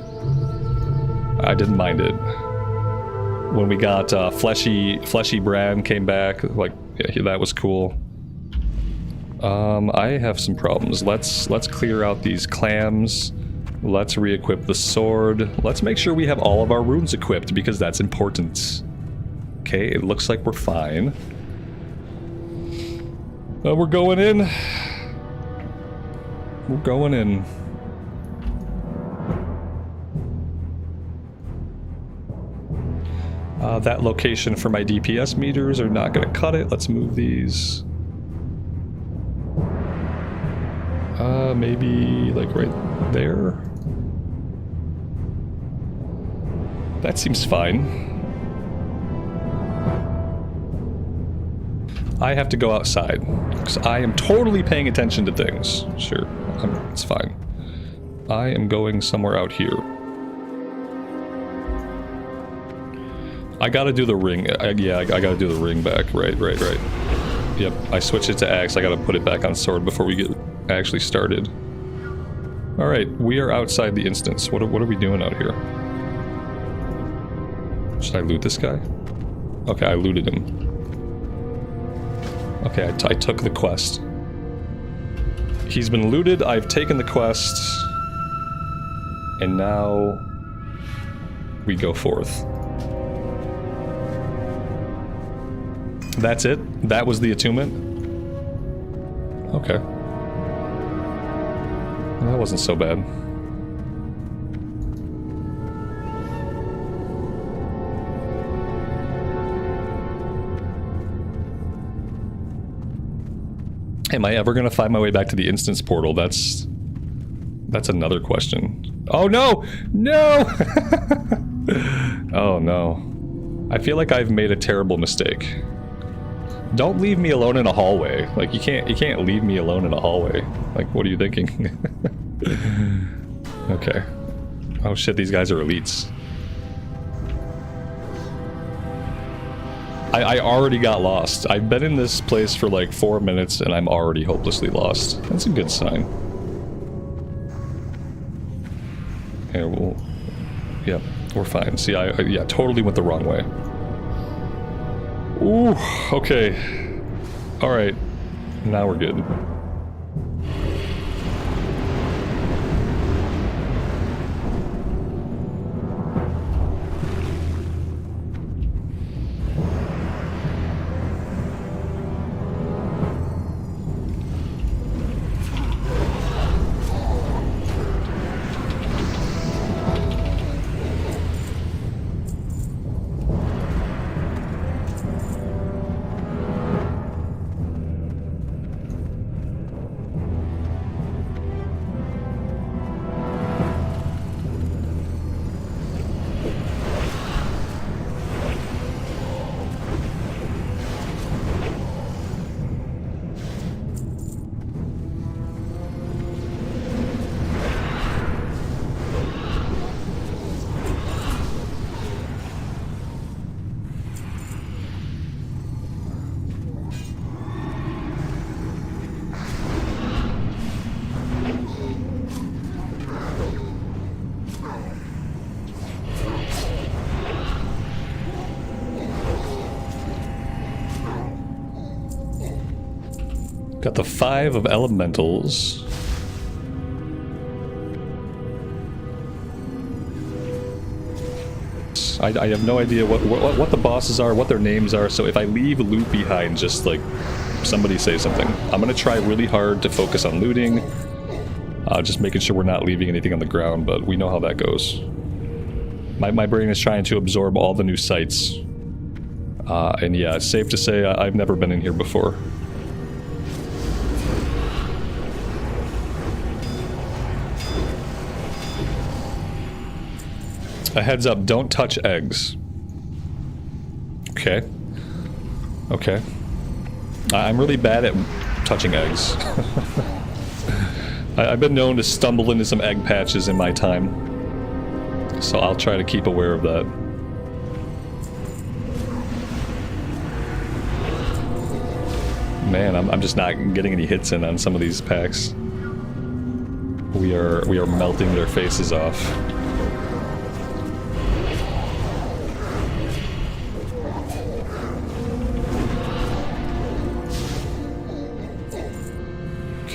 I didn't mind it. When we got Fleshy Bran came back, like, yeah, that was cool. I have some problems. Let's clear out these clams. Let's re-equip the sword. Let's make sure we have all of our runes equipped, because that's important. Okay, it looks like we're fine. We're going in. We're going in. That location for my DPS meters are not going to cut it. Let's move these. Maybe like right there. That seems fine. I have to go outside because I am totally paying attention to things. Sure, it's fine. I am going somewhere out here. I gotta do the ring. Yeah, I gotta do the ring back. Right. Yep, I switched it to axe. I gotta put it back on sword before we get actually started. Alright, we are outside the instance. What are we doing out here? Should I loot this guy? Okay, I looted him. Okay, I took the quest. He's been looted, I've taken the quest. And now we go forth. That's it? That was the attunement? Okay. Well, that wasn't so bad. Am I ever gonna find my way back to the instance portal? That's another question. Oh no! No! Oh no. I feel like I've made a terrible mistake. Don't leave me alone in a hallway. Like you can't leave me alone in a hallway. Like what are you thinking? Okay. Oh shit, these guys are elites. I already got lost. I've been in this place for like 4 minutes and I'm already hopelessly lost. That's a good sign. Here, yeah, we're fine. See, yeah, totally went the wrong way. Ooh, okay. Alright. Now we're good. Got the 5 of elementals. I have no idea what the bosses are, what their names are, so if I leave loot behind, just like somebody say something. I'm gonna try really hard to focus on looting, just making sure we're not leaving anything on the ground, but we know how that goes. My brain is trying to absorb all the new sights. And yeah, it's safe to say I've never been in here before. A heads up, don't touch eggs. Okay. Okay. I'm really bad at touching eggs. I've been known to stumble into some egg patches in my time. So I'll try to keep aware of that. Man, I'm just not getting any hits in on some of these packs. We are melting their faces off.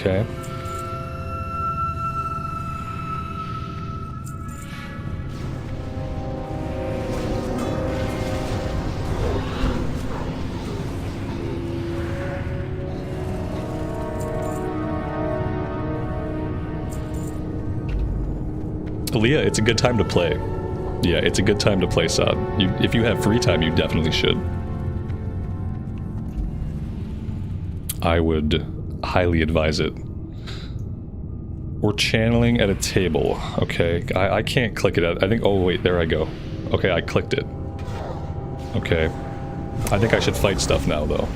Okay. Leah, it's a good time to play. Yeah, it's a good time to play Sod. If you have free time, you definitely should. I would highly advise it. We're channeling at a table. Okay, I can't click it out. I think, oh wait, there I go. Okay, I clicked it. Okay. I think I should fight stuff now, though.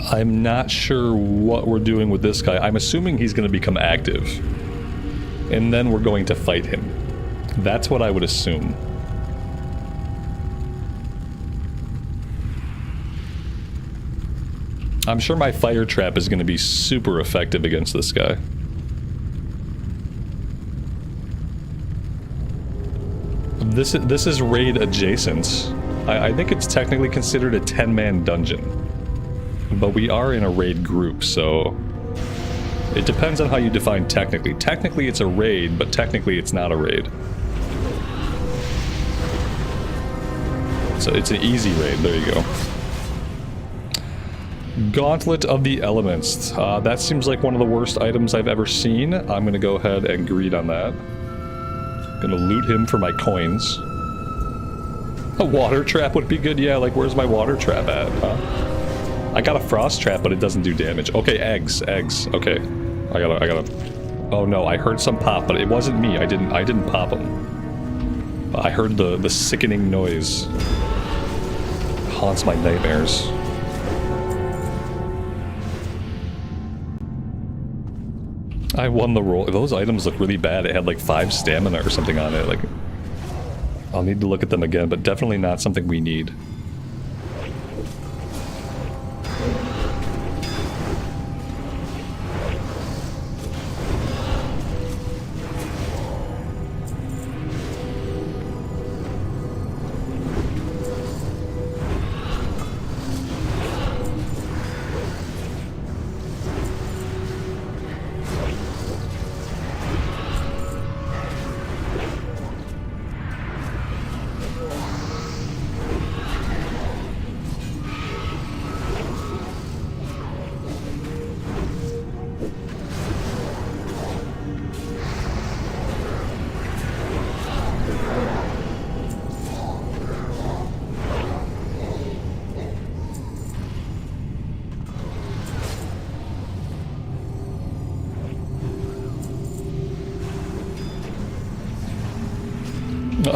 I'm not sure what we're doing with this guy. I'm assuming he's going to become active. And then we're going to fight him. That's what I would assume. I'm sure my fire trap is going to be super effective against this guy. This is raid adjacent. I think it's technically considered a 10-man dungeon. But we are in a raid group, so it depends on how you define technically. Technically it's a raid, but technically it's not a raid. So it's an easy raid, there you go. Gauntlet of the Elements. That seems like one of the worst items I've ever seen. I'm gonna go ahead and greed on that. Gonna loot him for my coins. A water trap would be good, yeah, like where's my water trap at, huh? I got a frost trap, but it doesn't do damage. Okay, eggs. Okay. I gotta... Oh no, I heard some pop, but it wasn't me. I didn't pop them. I heard the sickening noise. Haunts my nightmares. I won the roll. Those items look really bad. It had like 5 stamina or something on it. Like, I'll need to look at them again, but definitely not something we need.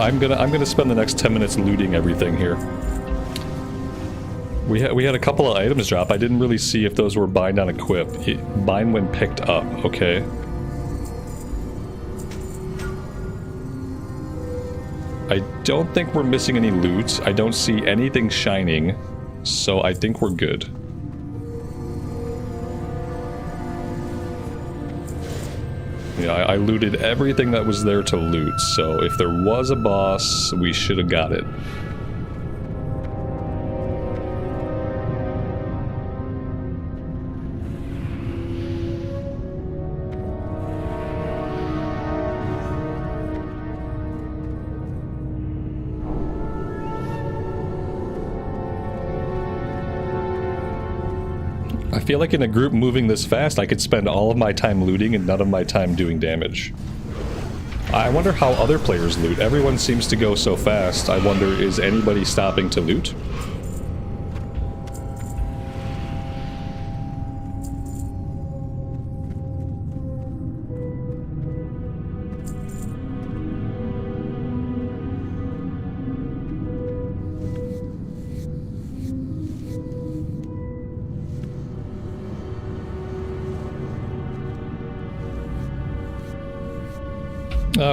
I'm gonna spend the next 10 minutes looting everything here. We had a couple of items drop. I didn't really see if those were bind on equip. Bind when picked up, okay. I don't think we're missing any loot. I don't see anything shining, so I think we're good. Yeah, I looted everything that was there to loot, so if there was a boss, we should have got it. I feel like in a group moving this fast, I could spend all of my time looting and none of my time doing damage. I wonder how other players loot. Everyone seems to go so fast. I wonder, is anybody stopping to loot?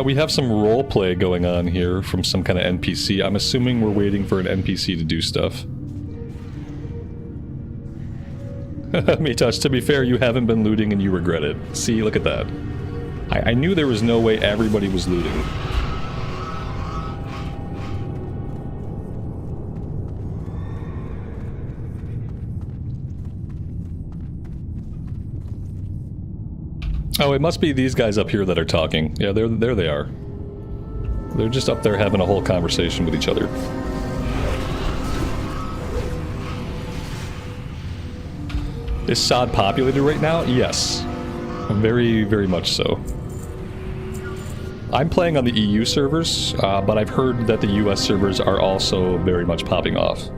We have some role play going on here from some kind of NPC. I'm assuming we're waiting for an NPC to do stuff. Meatuch, to be fair, you haven't been looting and you regret it. See, look at that. I knew there was no way everybody was looting. Oh, it must be these guys up here that are talking. Yeah, there they are. They're just up there having a whole conversation with each other. Is Sod populated right now? Yes. Very, very much so. I'm playing on the EU servers, but I've heard that the US servers are also very much popping off.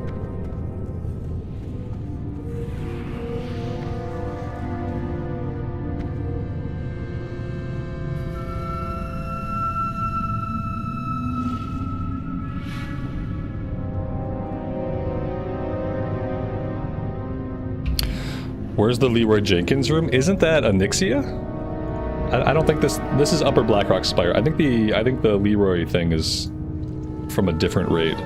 Where's the Leroy Jenkins room? Isn't that Onyxia? I don't think this is Upper Blackrock Spire. I think the Leroy thing is from a different raid.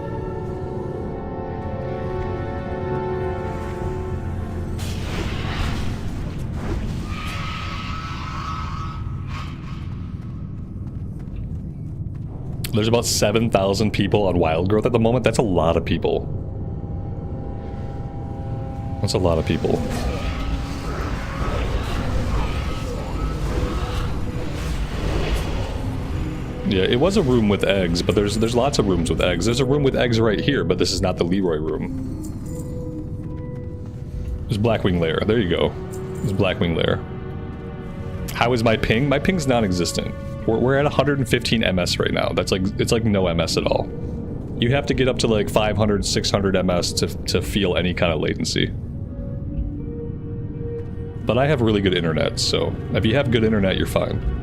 There's about 7,000 people on Wildgrowth at the moment. That's a lot of people. That's a lot of people. Yeah, it was a room with eggs, but there's lots of rooms with eggs. There's a room with eggs right here, but this is not the Leroy room. There's Blackwing Lair. There you go. There's Blackwing Lair. How is my ping? My ping's non-existent. We're at 115 MS right now. That's like, it's like no MS at all. You have to get up to like 500, 600 MS to feel any kind of latency. But I have really good internet, so if you have good internet, you're fine.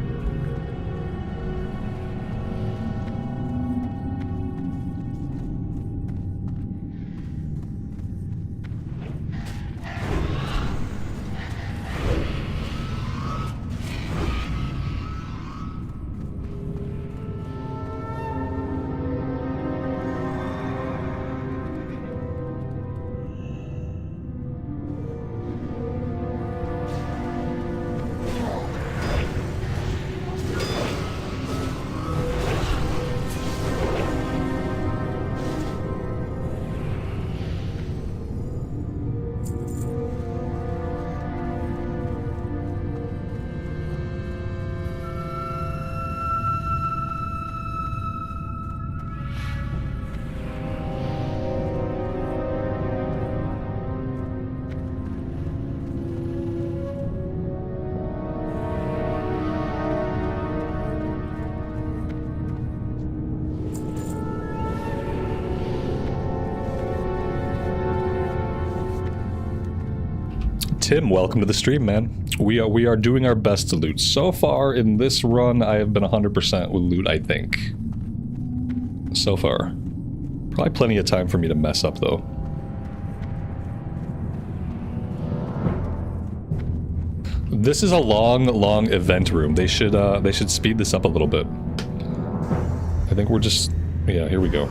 Tim, welcome to the stream, man. We are doing our best to loot. So far in this run, I have been 100% with loot, I think. So far. Probably plenty of time for me to mess up, though. This is a long event room. They should speed this up a little bit. I think we're just... yeah, here we go.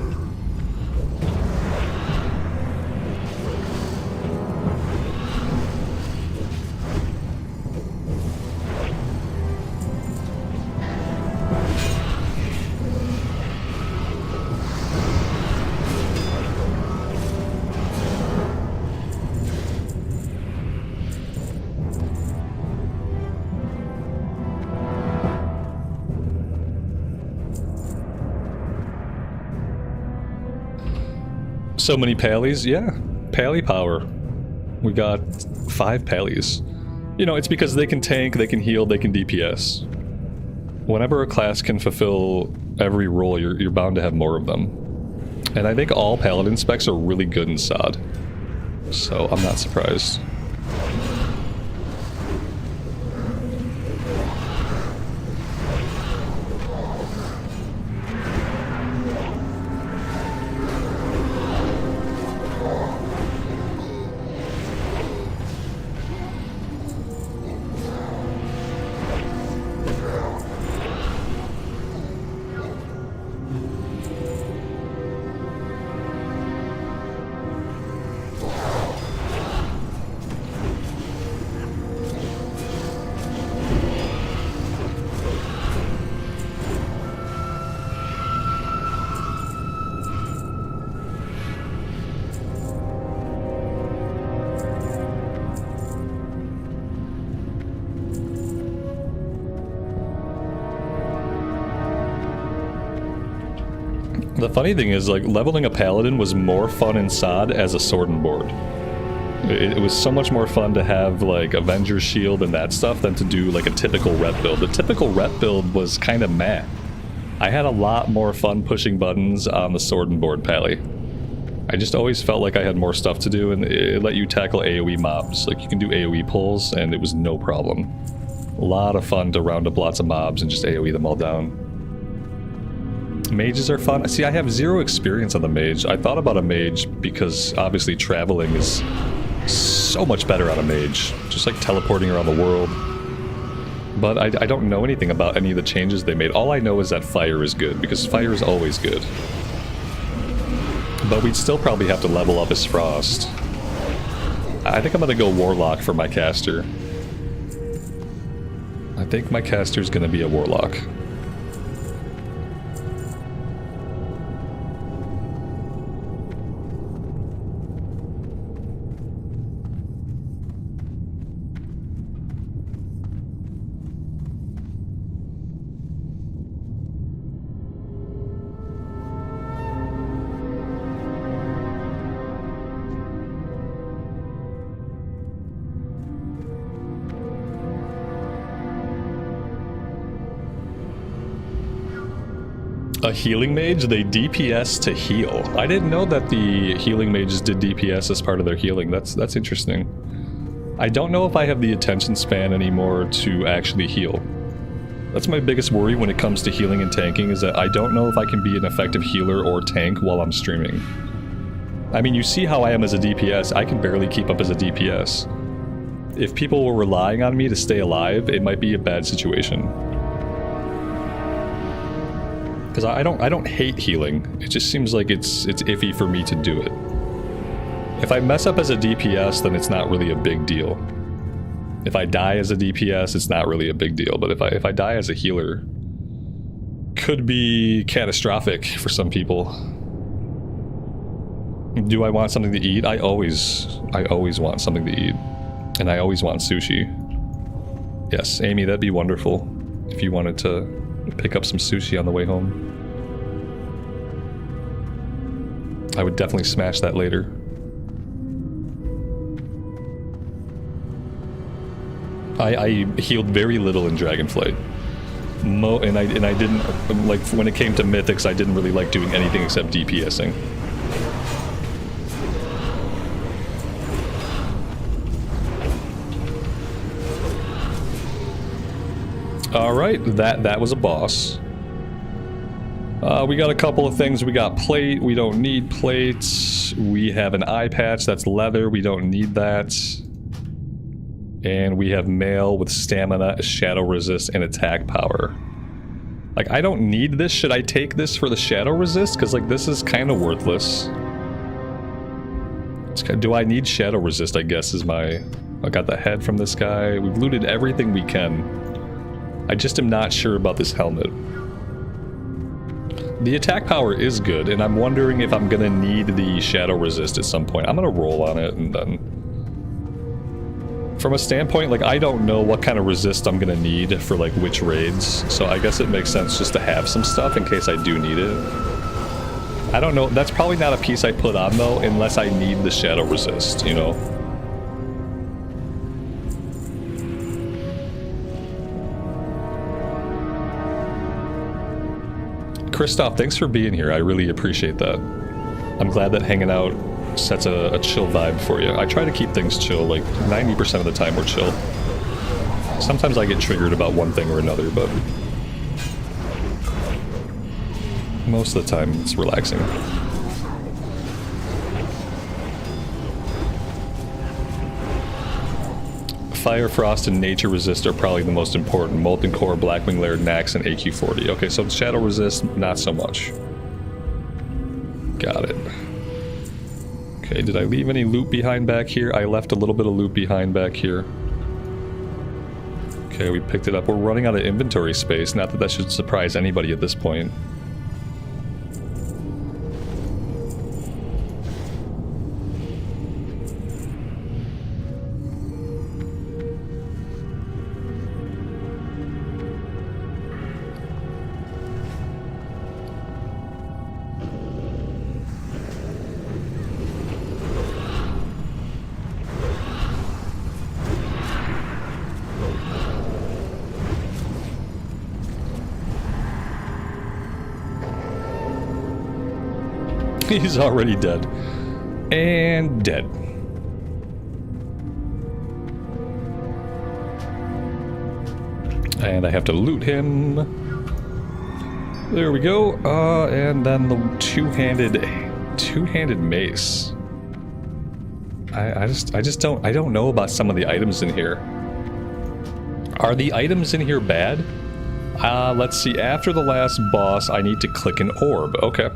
So many pallies, yeah. Pally power. We got 5 pallies. You know, it's because they can tank, they can heal, they can DPS. Whenever a class can fulfill every role, you're bound to have more of them. And I think all paladin specs are really good in SOD. So I'm not surprised. The funny thing is, like, leveling a paladin was more fun in SOD as a sword and board. It was so much more fun to have, like, Avenger's Shield and that stuff than to do, like, a typical rep build. The typical rep build was kind of meh. I had a lot more fun pushing buttons on the sword and board pally. I just always felt like I had more stuff to do, and it let you tackle AoE mobs. Like, you can do AoE pulls, and it was no problem. A lot of fun to round up lots of mobs and just AoE them all down. Mages are fun. See, I have zero experience on the mage. I thought about a mage because obviously traveling is so much better on a mage. Just like teleporting around the world. But I don't know anything about any of the changes they made. All I know is that fire is good, because fire is always good. But we'd still probably have to level up as Frost. I think I'm gonna go Warlock for my caster. I think my caster's gonna be a Warlock. A healing mage? They DPS to heal. I didn't know that the healing mages did DPS as part of their healing. That's interesting. I don't know if I have the attention span anymore to actually heal. That's my biggest worry when it comes to healing and tanking, is that I don't know if I can be an effective healer or tank while I'm streaming. I mean, you see how I am as a DPS. I can barely keep up as a DPS. If people were relying on me to stay alive, it might be a bad situation. Because I don't hate healing. It just seems like it's iffy for me to do it. If I mess up as a DPS, then it's not really a big deal. If I die as a DPS, it's not really a big deal. But if I die as a healer, could be catastrophic for some people. Do I want something to eat? I always want something to eat. And I always want sushi. Yes, Amy, that'd be wonderful if you wanted to pick up some sushi on the way home. I would definitely smash that later. I healed very little in Dragonflight. And I didn't, like, when it came to Mythics, I didn't really like doing anything except DPSing. Alright, that was a boss. We got a couple of things. We got plate, we don't need plates. We have an eye patch, that's leather, we don't need that. And we have mail with stamina, shadow resist, and attack power. Like, I don't need this. Should I take this for the shadow resist? Because, like, this is kind of worthless. Do I need shadow resist, I guess, is my... I got the head from this guy. We've looted everything we can. I just am not sure about this helmet. The attack power is good, and I'm wondering if I'm gonna need the shadow resist at some point. I'm gonna roll on it, and then... From a standpoint, like, I don't know what kind of resist I'm gonna need for, like, which raids, so I guess it makes sense just to have some stuff in case I do need it. I don't know, that's probably not a piece I put on, though, unless I need the shadow resist, you know? Christoph, thanks for being here. I really appreciate that. I'm glad that hanging out sets a chill vibe for you. I try to keep things chill, like 90% of the time we're chill. Sometimes I get triggered about one thing or another, but most of the time it's relaxing. Fire, Frost, and Nature Resist are probably the most important. Molten Core, Blackwing Lair, Nax, and AQ40. Okay, so Shadow Resist, not so much. Got it. Okay, did I leave any loot behind back here? I left a little bit of loot behind back here. Okay, we picked it up. We're running out of inventory space. Not that that should surprise anybody at this point. He's already dead. And dead. And I have to loot him. There we go. And then the two-handed mace. I don't know about some of the items in here. Are the items in here bad? Let's see. After the last boss, I need to click an orb. Okay.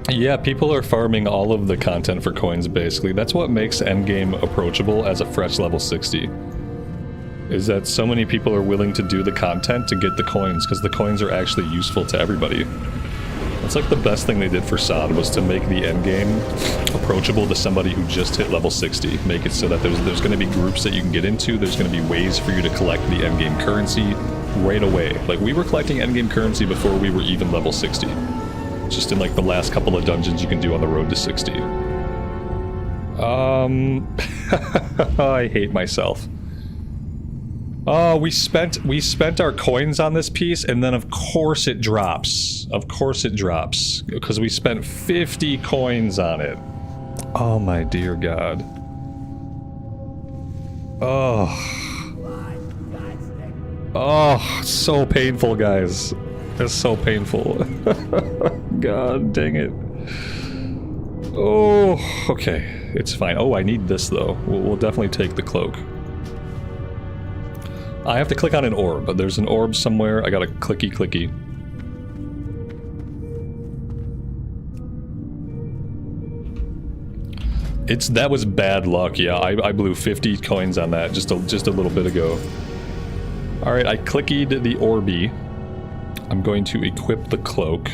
Yeah, people are farming all of the content for coins, basically. That's what makes Endgame approachable as a fresh level 60. Is that so many people are willing to do the content to get the coins, because the coins are actually useful to everybody. That's like the best thing they did for SOD, was to make the endgame approachable to somebody who just hit level 60. Make it so that there's going to be groups that you can get into, there's going to be ways for you to collect the endgame currency right away. Like, we were collecting endgame currency before we were even level 60. Just in like the last couple of dungeons you can do on the road to 60. I hate myself. Oh, we spent our coins on this piece, and then of course it drops. Of course it drops. Because we spent 50 coins on it. Oh my dear God. Oh. Oh, so painful, guys. It's so painful. God dang it. Oh, okay. It's fine. Oh, I need this though. We'll definitely take the cloak. I have to click on an orb, but there's an orb somewhere. I gotta clicky clicky. That was bad luck. Yeah, I blew 50 coins on that just a little bit ago. All right, I clickied the orby. I'm going to equip the cloak.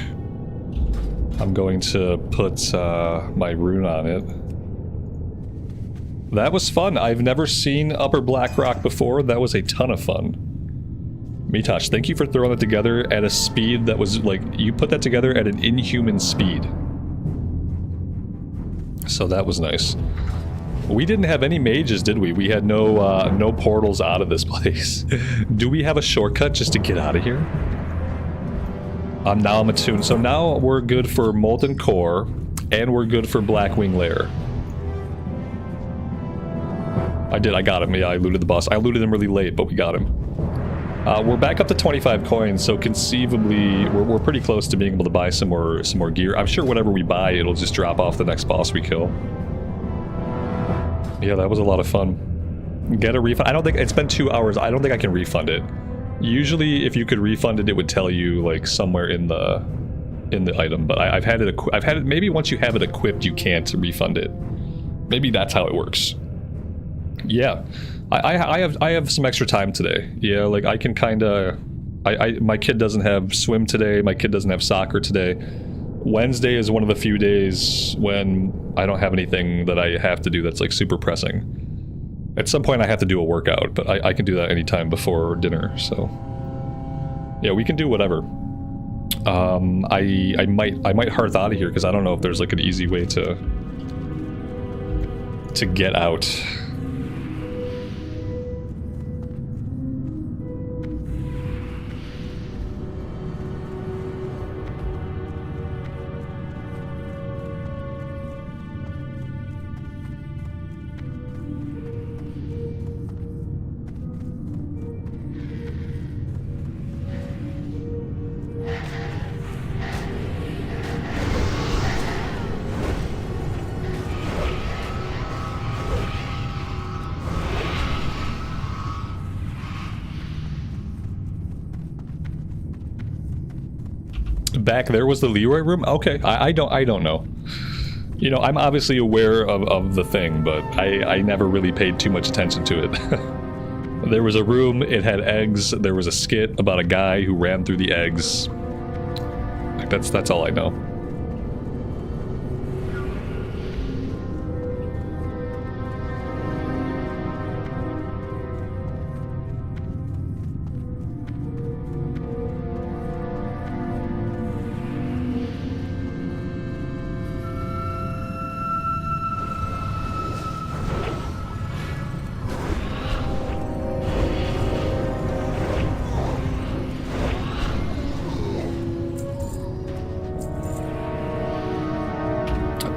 I'm going to put my rune on it. That was fun. I've never seen Upper Blackrock before. That was a ton of fun. Mitosh, thank you for throwing it together at a speed that was like, you put that together at an inhuman speed. So that was nice. We didn't have any mages, did we? We had no portals out of this place. Do we have a shortcut just to get out of here? Now I'm attuned. So now we're good for Molten Core, and we're good for Blackwing Lair. I got him. Yeah, I looted the boss. I looted him really late, but we got him. We're back up to 25 coins, so conceivably we're pretty close to being able to buy some more gear. I'm sure whatever we buy, it'll just drop off the next boss we kill. Yeah, that was a lot of fun. Get a refund. I don't think it's been 2 hours. I don't think I can refund it. Usually, if you could refund it, it would tell you like somewhere in the item. But I've had it. Maybe once you have it equipped, you can't refund it. Maybe that's how it works. Yeah, I have some extra time today. Yeah, like I can kind of. My kid doesn't have swim today. My kid doesn't have soccer today. Wednesday is one of the few days when I don't have anything that I have to do that's like super pressing. At some point I have to do a workout, but I can do that anytime before dinner, so... Yeah, we can do whatever. I might hearth out of here because I don't know if there's like an easy way to get out. Back there was the Leroy room? Okay, I don't know. You know, I'm obviously aware of the thing, but I never really paid too much attention to it. There was a room, it had eggs, there was a skit about a guy who ran through the eggs. Like, that's all I know.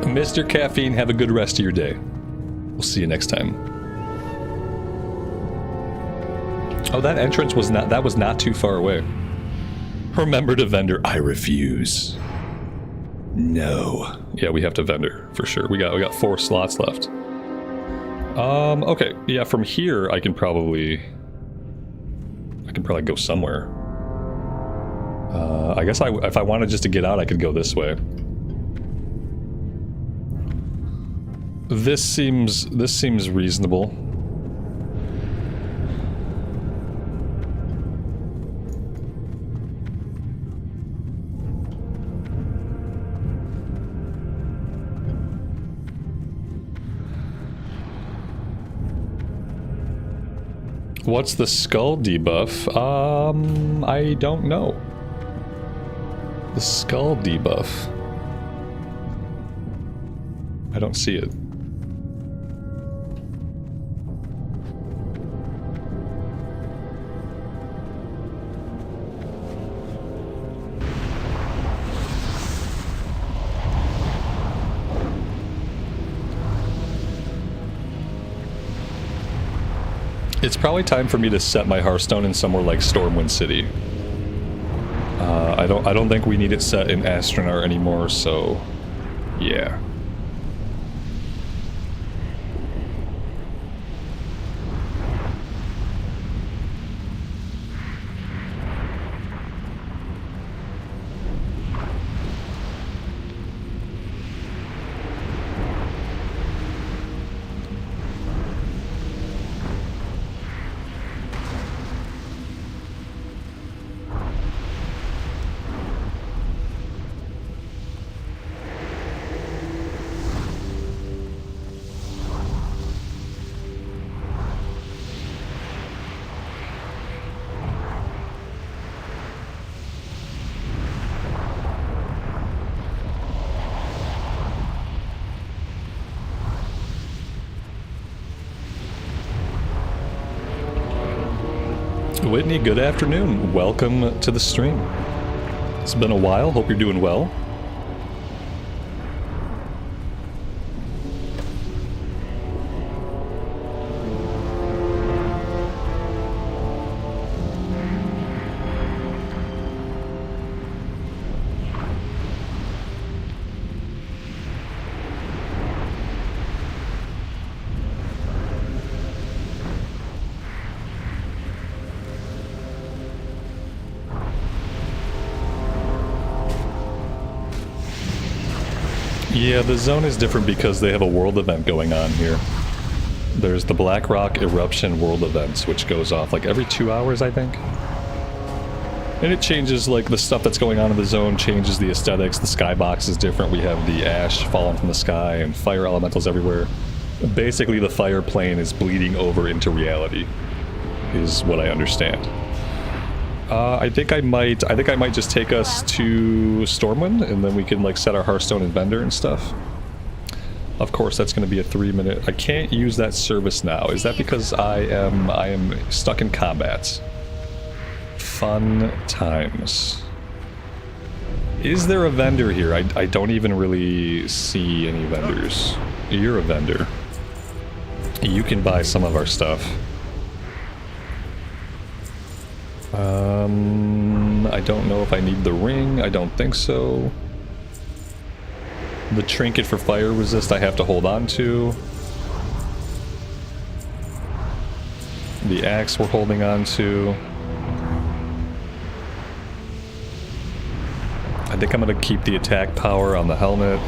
Mr. Caffeine, have a good rest of your day. We'll see you next time. Oh, that entrance was not too far away. Remember to vendor. I refuse. No. Yeah, we have to vendor for sure. We got 4 slots left. Okay. Yeah, from here I can probably go somewhere. I guess if I wanted just to get out, I could go this way. This seems reasonable. What's the skull debuff? I don't know. The skull debuff. I don't see it. It's probably time for me to set my Hearthstone in somewhere like Stormwind City. I don't think we need it set in Astronar anymore, so yeah. Whitney, good afternoon. Welcome to the stream. It's been a while. Hope you're doing well. Yeah, the zone is different because they have a world event going on here. There's the Blackrock Eruption world events, which goes off like every 2 hours, I think. And it changes, like, the stuff that's going on in the zone changes the aesthetics. The skybox is different. We have the ash falling from the sky and fire elementals everywhere. Basically, the fire plane is bleeding over into reality, is what I understand. I think I might just take us to Stormwind, and then we can, like, set our Hearthstone and vendor and stuff. Of course, that's going to be a 3-minute. I can't use that service now. Is that because I am stuck in combat? Fun times. Is there a vendor here? I don't even really see any vendors. You're a vendor. You can buy some of our stuff. I don't know if I need the ring. I don't think so. The trinket for fire resist I have to hold on to. The axe we're holding on to. I think I'm gonna keep the attack power on the helmet.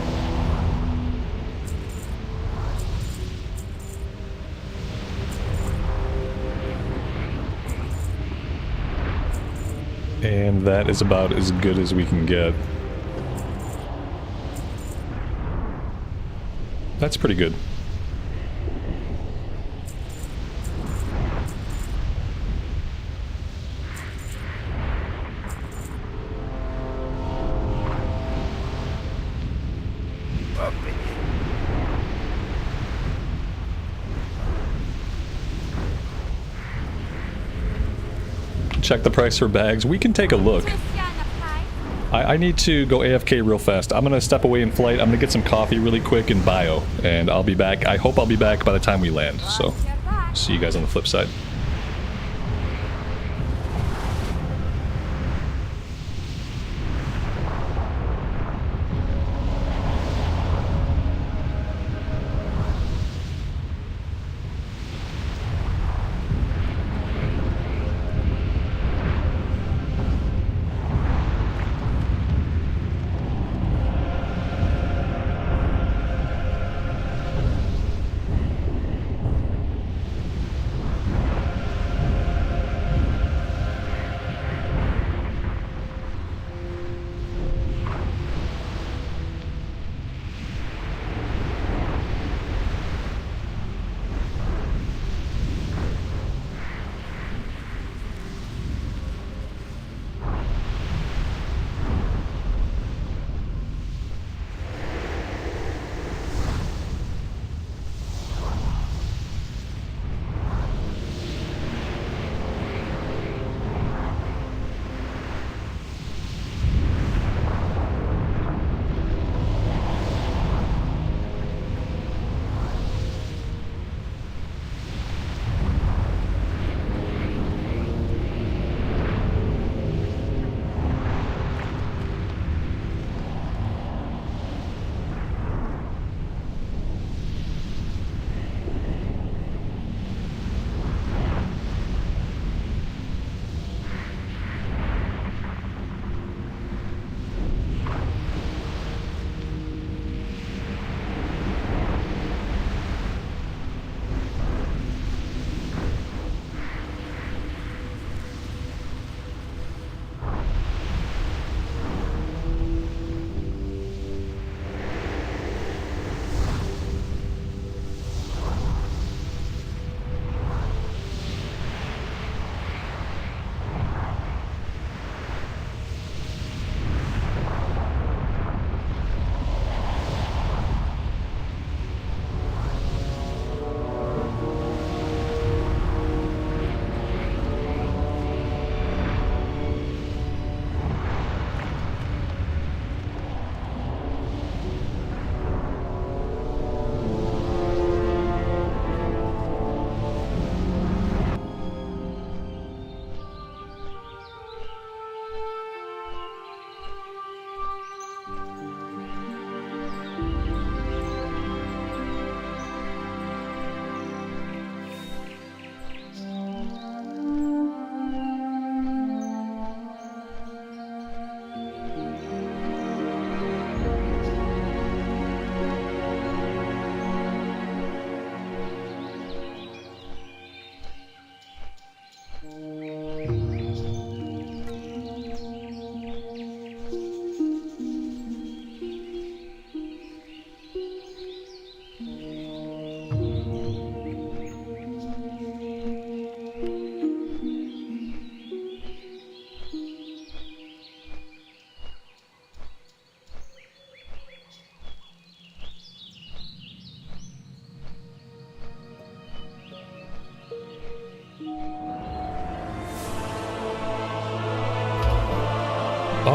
And that is about as good as we can get. That's pretty good. Check the price for bags. We can take a look. I need to go AFK real fast. I'm gonna step away in flight. I'm gonna get some coffee really quick in bio, and I'll be back. I hope I'll be back by the time we land. So, see you guys on the flip side.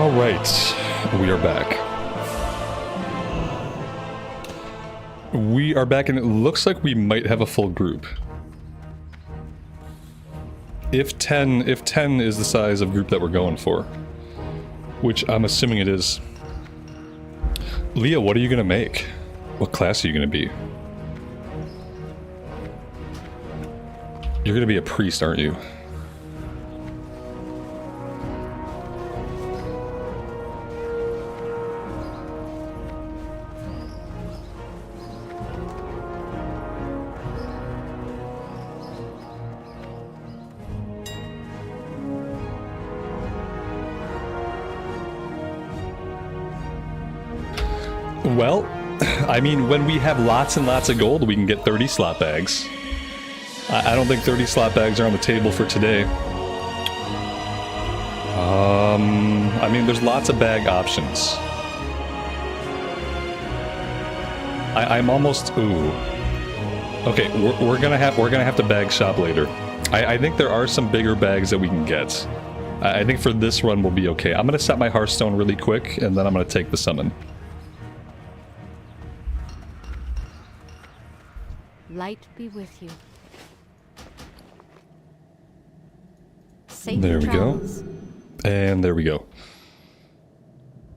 All right, we are back. We are back, and it looks like we might have a full group. If 10 is the size of group that we're going for, which I'm assuming it is. Leah, what are you gonna make? What class are you gonna be? You're gonna be a priest, aren't you? Well, I mean, when we have lots and lots of gold, we can get 30 slot bags. I don't think 30 slot bags are on the table for today. I mean, there's lots of bag options. I'm almost... Ooh. Okay, we're gonna have to bag shop later. I think there are some bigger bags that we can get. I think for this run we'll be okay. I'm gonna set my Hearthstone really quick, and then I'm gonna take the summon. Light be with you. Safe There we travels. go. And there we go.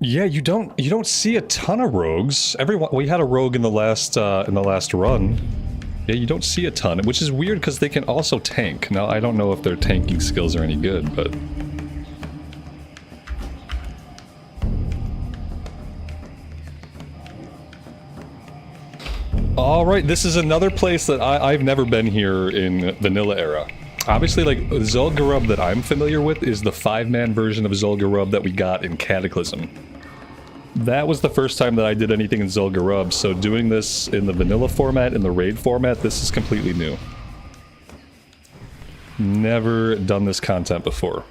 Yeah, you don't see a ton of rogues. We had a rogue in the last run. Yeah, you don't see a ton, which is weird because they can also tank. Now, I don't know if their tanking skills are any good, but... Alright, this is another place that I've never been here in Vanilla era. Obviously, like, Zul'Gurub that I'm familiar with is the 5-man version of Zul'Gurub that we got in Cataclysm. That was the first time that I did anything in Zul'Gurub, so doing this in the vanilla format, in the raid format, this is completely new. Never done this content before.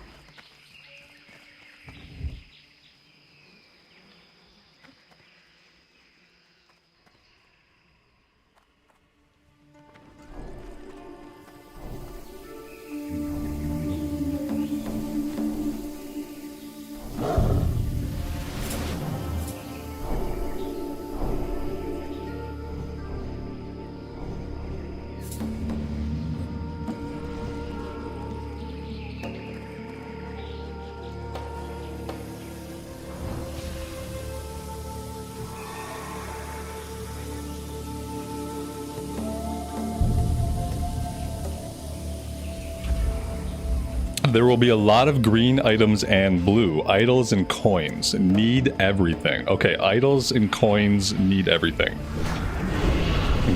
There will be a lot of green items and blue. Idols and coins. Need everything. Okay, idols and coins need everything.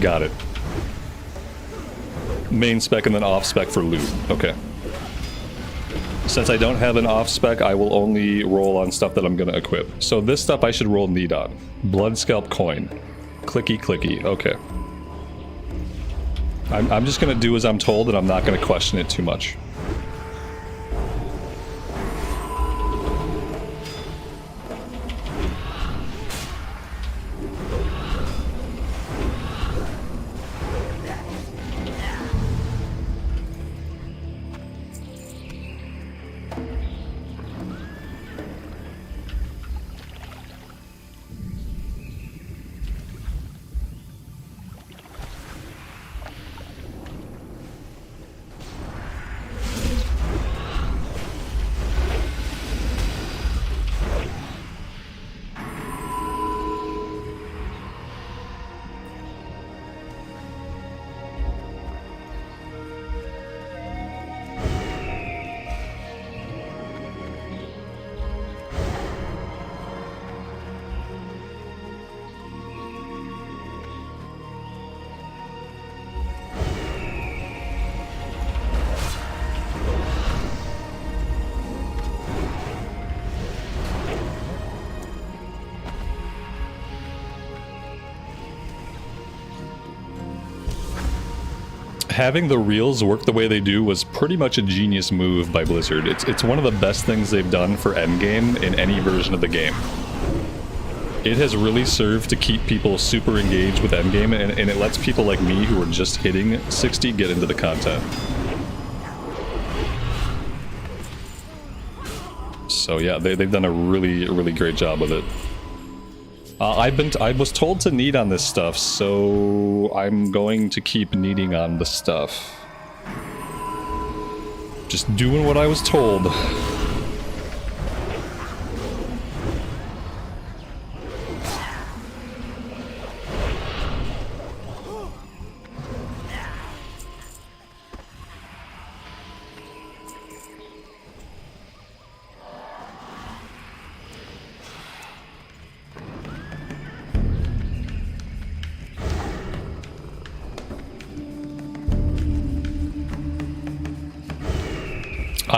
Got it. Main spec and then off spec for loot. Okay. Since I don't have an off spec, I will only roll on stuff that I'm going to equip. So this stuff I should roll need on. Blood scalp coin. Clicky clicky. Okay. I'm just going to do as I'm told, and I'm not going to question it too much. Having the reels work the way they do was pretty much a genius move by Blizzard. It's one of the best things they've done for endgame in any version of the game. It has really served to keep people super engaged with endgame, and it lets people like me who are just hitting 60 get into the content. So yeah, they've done a really great job with it. I was told to knead on this stuff, so I'm going to keep kneading on the stuff. Just doing what I was told.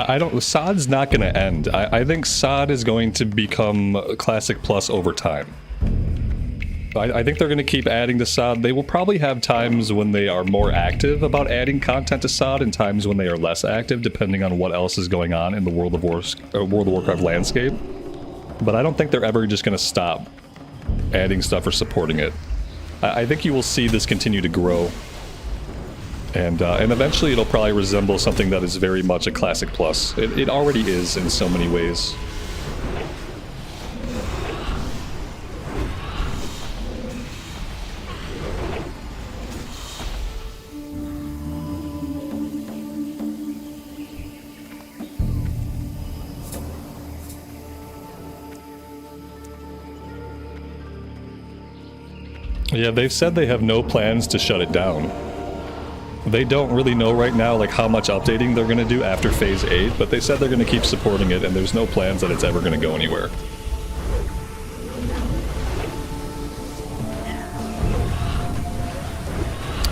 I don't... SOD's not going to end. I think SOD is going to become Classic Plus over time. I think they're going to keep adding to SOD. They will probably have times when they are more active about adding content to SOD and times when they are less active, depending on what else is going on in the World of Warcraft landscape. But I don't think they're ever just going to stop adding stuff or supporting it. I think you will see this continue to grow. And eventually it'll probably resemble something that is very much a Classic Plus. It already is in so many ways. Yeah, they've said they have no plans to shut it down. They don't really know right now like how much updating they're going to do after Phase 8, but they said they're going to keep supporting it and there's no plans that it's ever going to go anywhere.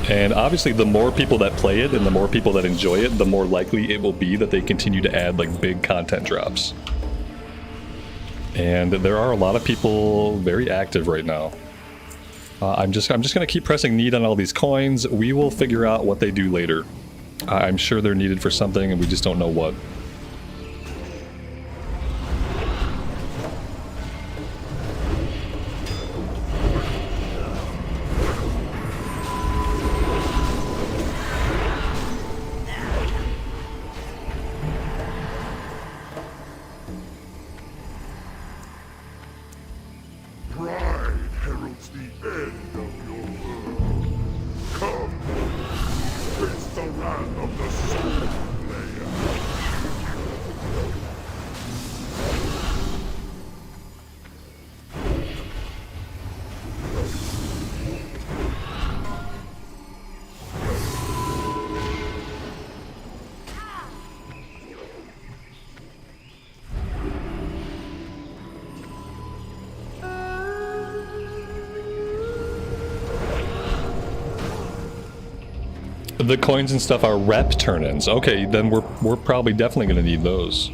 And obviously the more people that play it and the more people that enjoy it, the more likely it will be that they continue to add like big content drops. And there are a lot of people very active right now. I'm just gonna keep pressing need on all these coins. We will figure out what they do later. I'm sure they're needed for something and we just don't know what. The coins and stuff are rep turn-ins. Okay, then we're probably definitely going to need those.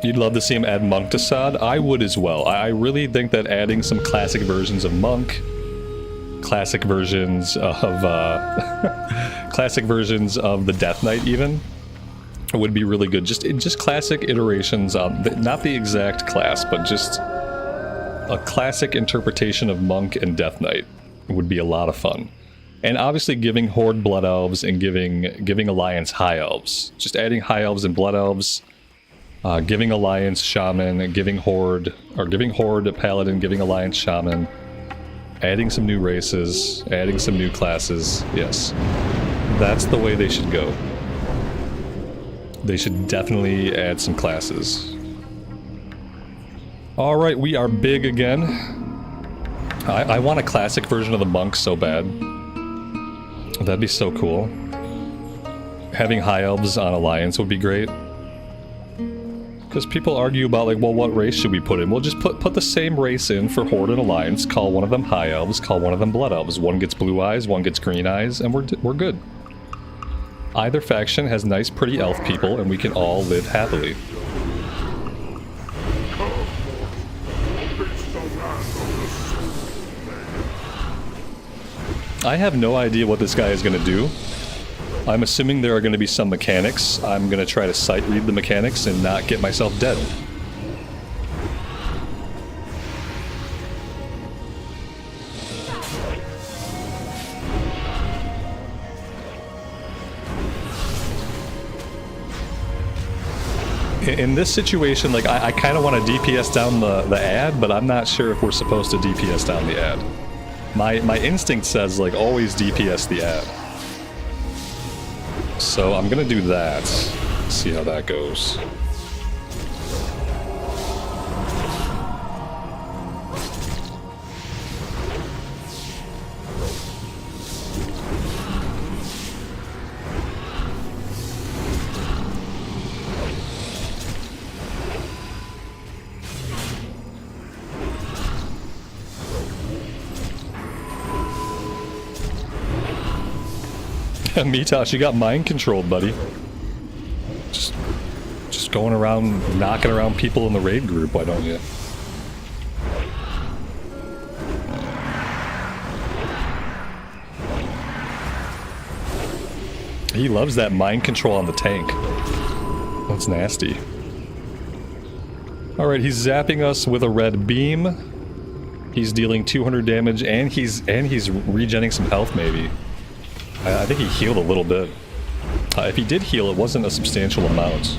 You'd love to see him add Monk to SOD? I would as well. I really think that adding some classic versions of Monk, classic versions of classic versions of the Death Knight even, would be really good. Just classic iterations on not the exact class, but just a classic interpretation of Monk and Death Knight would be a lot of fun. And obviously giving Horde Blood Elves and giving Alliance High Elves. Just adding High Elves and Blood Elves, giving Alliance Shaman, giving Horde Paladin, giving Alliance Shaman, adding some new races, adding some new classes. Yes, that's the way they should go. They should definitely add some classes. Alright, we are big again. I want a classic version of the Monk so bad. That'd be so cool. Having High Elves on Alliance would be great. Because people argue about like, well, what race should we put in? We'll just put the same race in for Horde and Alliance, call one of them High Elves, call one of them Blood Elves. One gets blue eyes, one gets green eyes, and we're good. Either faction has nice pretty elf people and we can all live happily. I have no idea what this guy is going to do. I'm assuming there are going to be some mechanics. I'm going to try to sight read the mechanics and not get myself dead. In this situation, like, I kind of want to DPS down the ad, but I'm not sure if we're supposed to DPS down the ad. My instinct says, like, always DPS the ad. So I'm gonna do that. See how that goes. Mitosh, you got mind controlled, buddy. Just going around, knocking around people in the raid group, why don't you? He loves that mind control on the tank. That's nasty. Alright, he's zapping us with a red beam. He's dealing 200 damage, and he's regenning some health, maybe. I think he healed a little bit. If he did heal, it wasn't a substantial amount.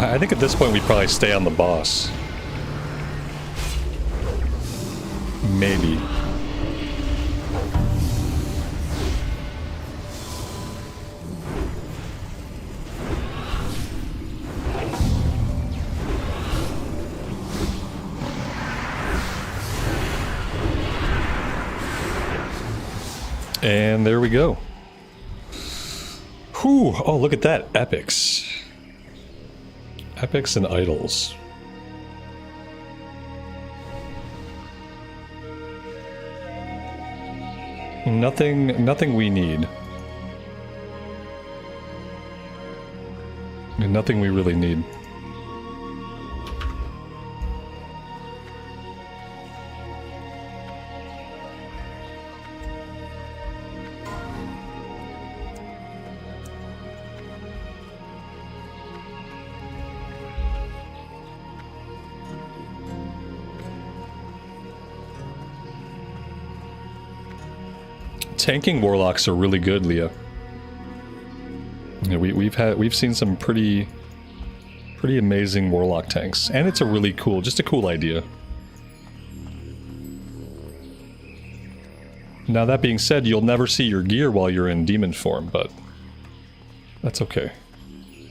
I think at this point we probably stay on the boss. Maybe. And there we go. Whew. Oh, look at that. Epics. Epics and idols. Nothing we need. And nothing we really need. Tanking warlocks are really good, Leah. Yeah, we've seen some pretty amazing warlock tanks, and it's a really cool, just a cool idea. Now that being said, you'll never see your gear while you're in demon form, but that's okay.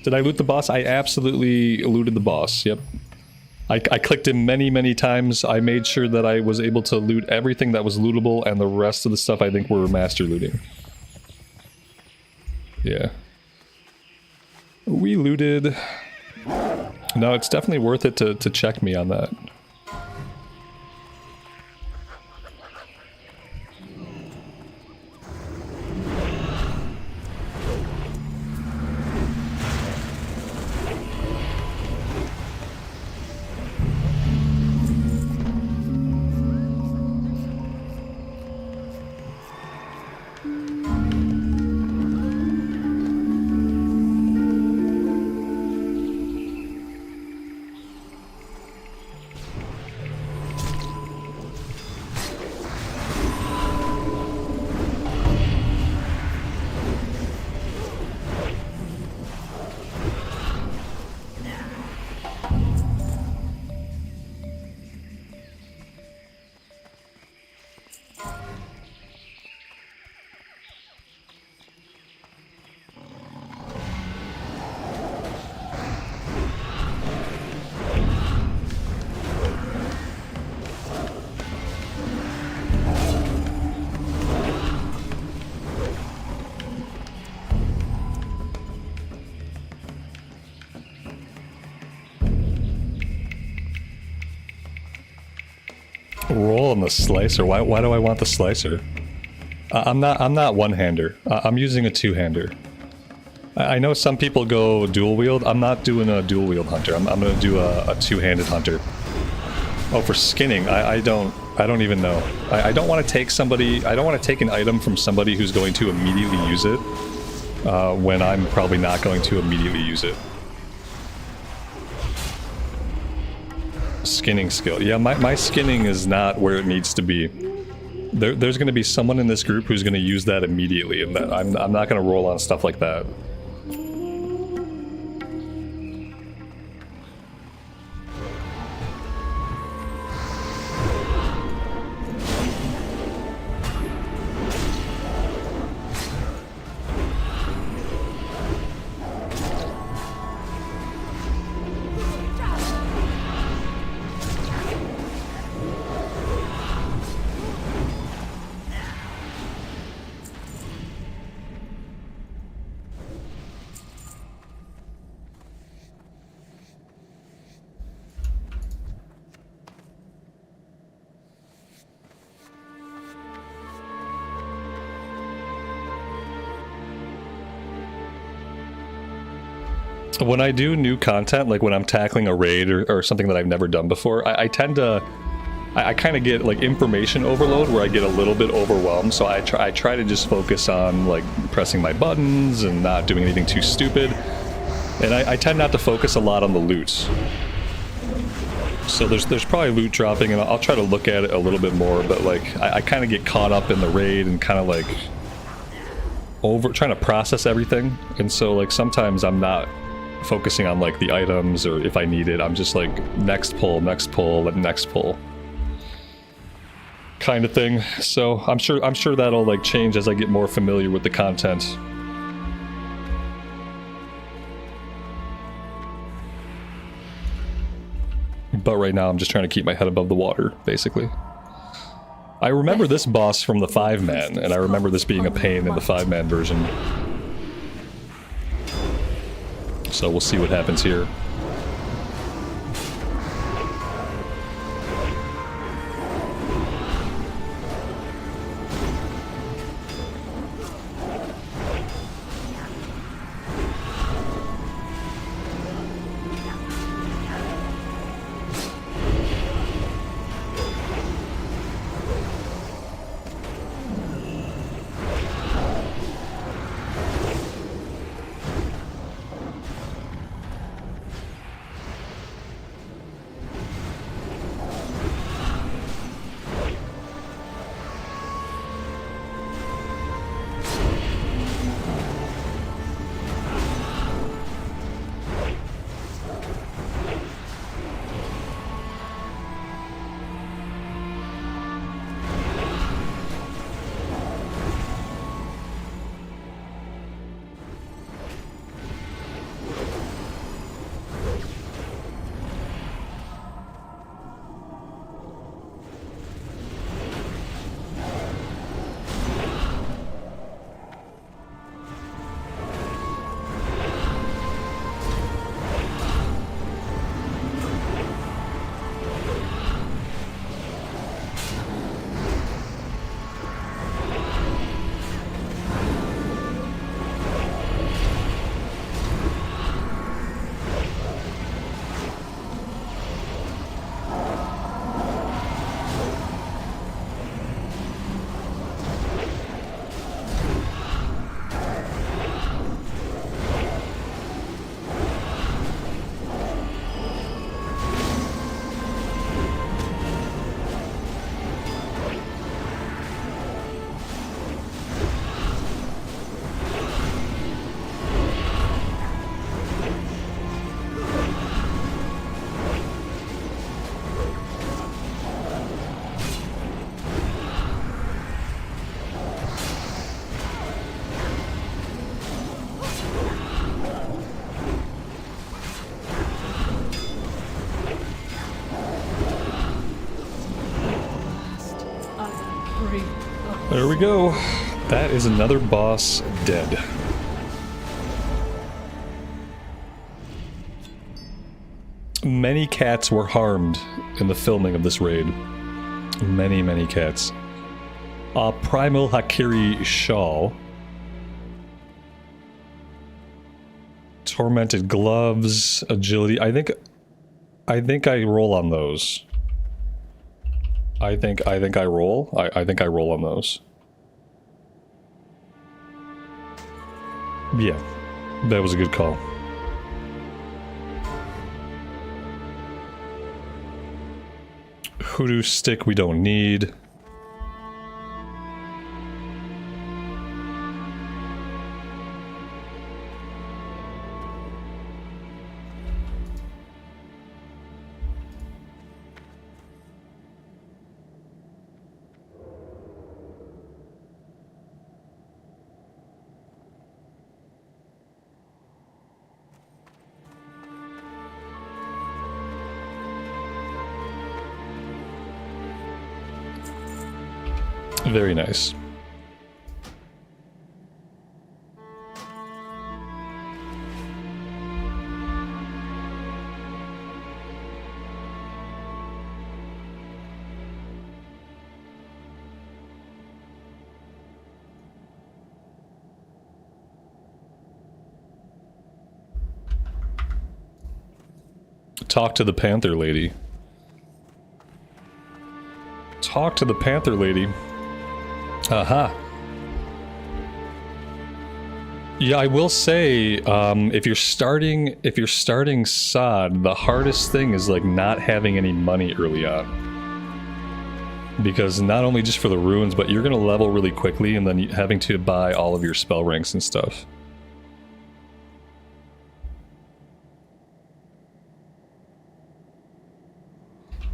Did I loot the boss? I absolutely looted the boss. Yep. I clicked him many times. I made sure that I was able to loot everything that was lootable, and the rest of the stuff I think were master looting. Yeah. We looted. No, it's definitely worth it to check me on that. Roll on the slicer. Why do I want the slicer? I'm not one-hander. I'm using a two-hander. I know some people go dual wield. I'm not doing a dual wield hunter. I'm gonna do a two-handed hunter. Oh, for skinning, I don't even know. I don't want to take somebody. I don't want to take an item from somebody who's going to immediately use it. when I'm probably not going to immediately use it. Skinning skill. Yeah, my skinning is not where it needs to be. There's going to be someone in this group who's going to use that immediately, and that I'm not going to roll on stuff like that. When I do new content, like when I'm tackling a raid or something that I've never done before, I tend to... I kind of get like information overload where I get a little bit overwhelmed, so I try to just focus on like pressing my buttons and not doing anything too stupid. And I tend not to focus a lot on the loot. So there's probably loot dropping, and I'll try to look at it a little bit more, but like I kind of get caught up in the raid and kind of like trying to process everything. And so like sometimes I'm not focusing on like the items, or if I need it, I'm just like next pull, and next pull kind of thing. So I'm sure that'll like change as I get more familiar with the content. But right now I'm just trying to keep my head above the water, basically. I remember this boss from the 5-man, and I remember this being a pain in the 5-man version. So we'll see what happens here. There we go. That is another boss dead. Many cats were harmed in the filming of this raid. Many, many cats. Primal Hakiri Shawl. Tormented Gloves, Agility. I think I roll on those. I think I roll. I think I roll on those. Yeah, that was a good call. Hoodoo stick we don't need. Very nice. Talk to the Panther Lady. Talk to the Panther Lady. Aha. Yeah, I will say, if you're starting SOD, the hardest thing is like not having any money early on. Because not only just for the runes, but you're gonna level really quickly and then having to buy all of your spell ranks and stuff.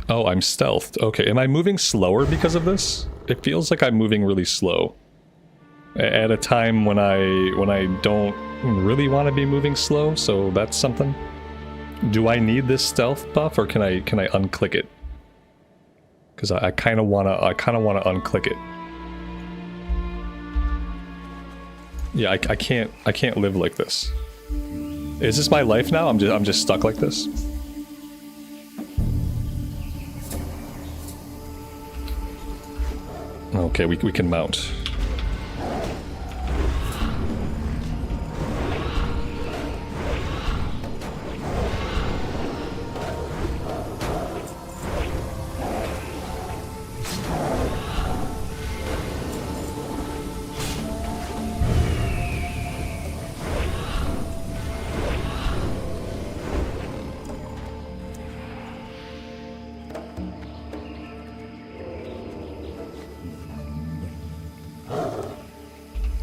Oh, I'm stealthed. Okay, am I moving slower because of this? It feels like I'm moving really slow. At a time when I don't really want to be moving slow, so that's something. Do I need this stealth buff, or can I unclick it? Because I kind of wanna unclick it. Yeah, I can't live like this. Is this my life now? I'm just stuck like this. Okay, we can mount.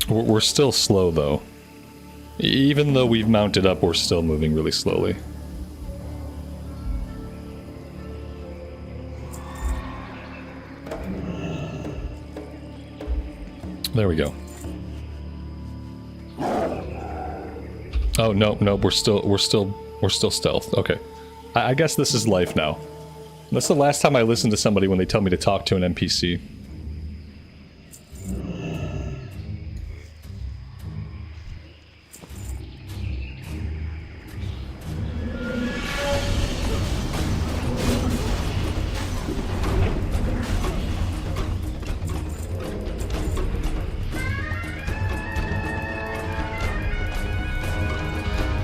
We're still slow, though. Even though we've mounted up, we're still moving really slowly. There we go. Oh, no, we're still stealth. Okay. I guess this is life now. That's the last time I listen to somebody when they tell me to talk to an NPC.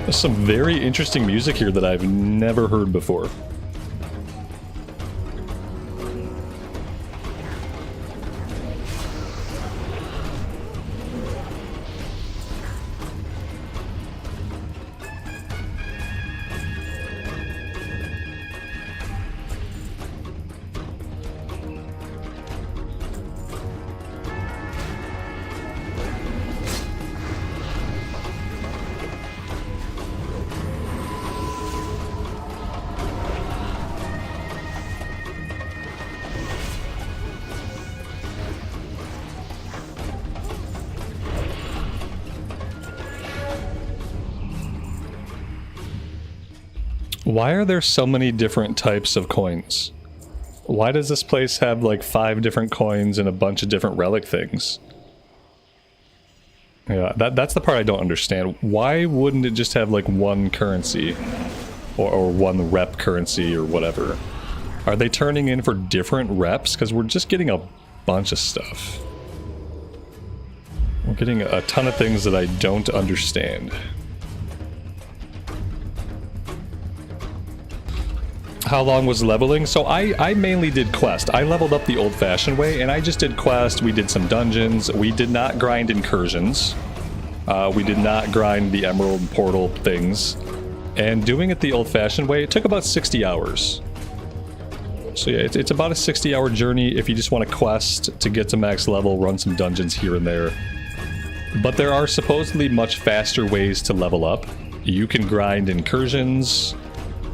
There's some very interesting music here that I've never heard before. Why are there so many different types of coins? Why does this place have like 5 different coins and a bunch of different relic things? Yeah, that's the part I don't understand. Why wouldn't it just have like one currency? Or one rep currency or whatever? Are they turning in for different reps? Because we're just getting a bunch of stuff. We're getting a ton of things that I don't understand. How long was leveling? So I mainly did quest. I leveled up the old-fashioned way, and I just did quest. We did some dungeons. We did not grind incursions. We did not grind the emerald portal things. And doing it the old-fashioned way, it took about 60 hours. So yeah, it's about a 60-hour journey if you just want to quest to get to max level, run some dungeons here and there. But there are supposedly much faster ways to level up. You can grind incursions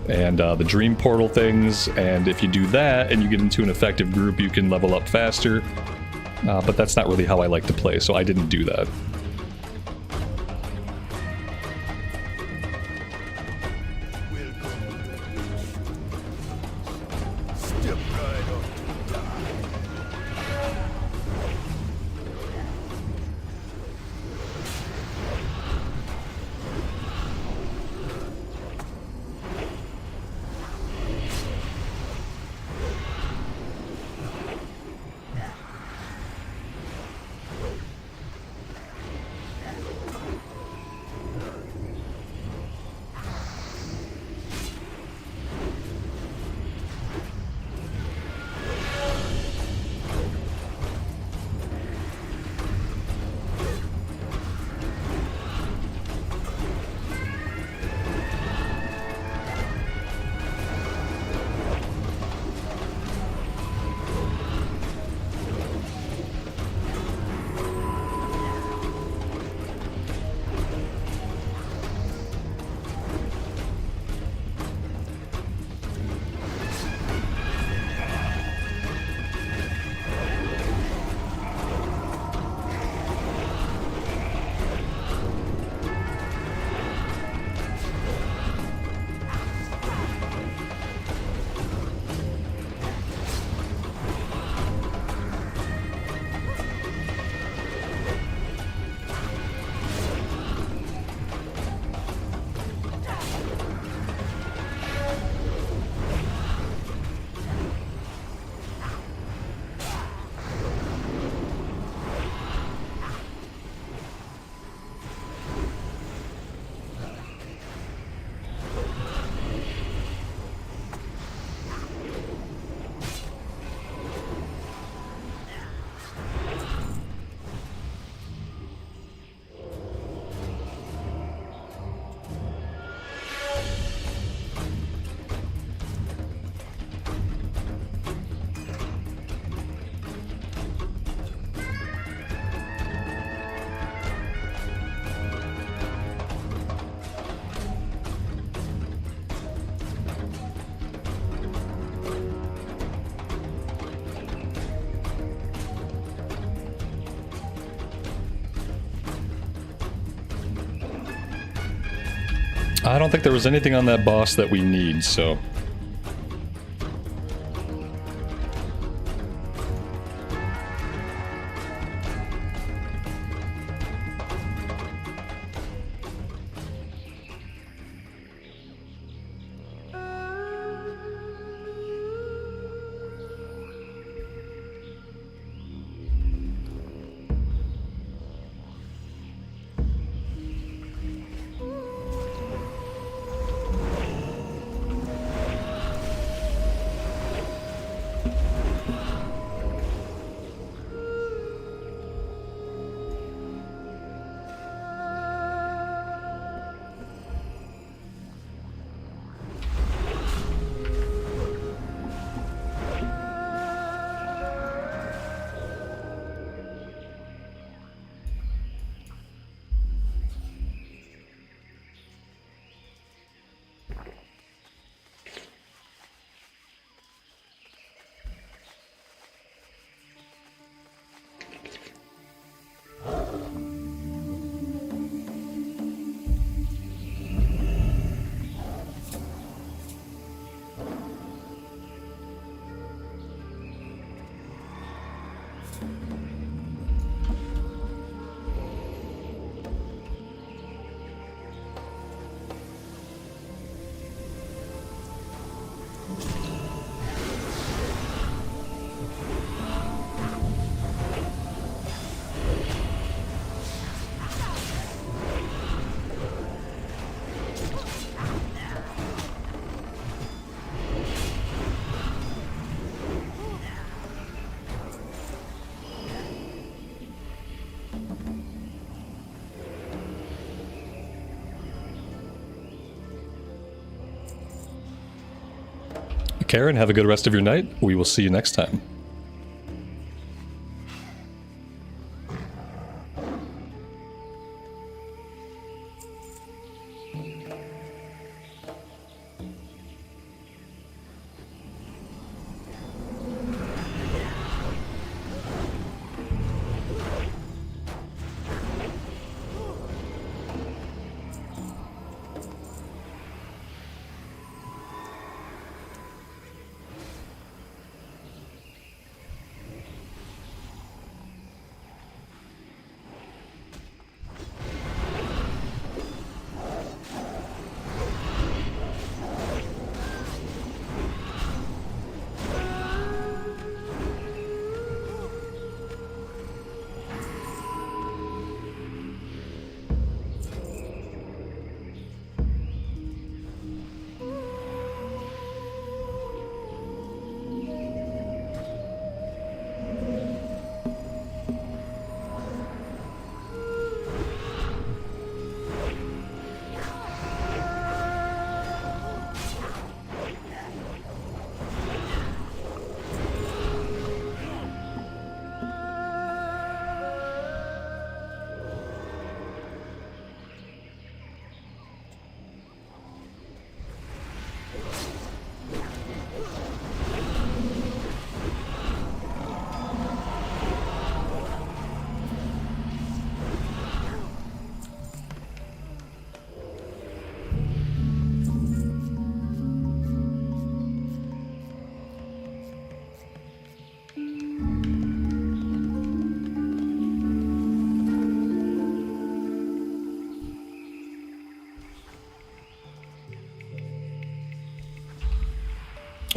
and the dream portal things, and if you do that and you get into an effective group, you can level up faster. But that's not really how I like to play, so I didn't do that. I don't think there was anything on that boss that we need, so... care and have a good rest of your night. We will see you next time.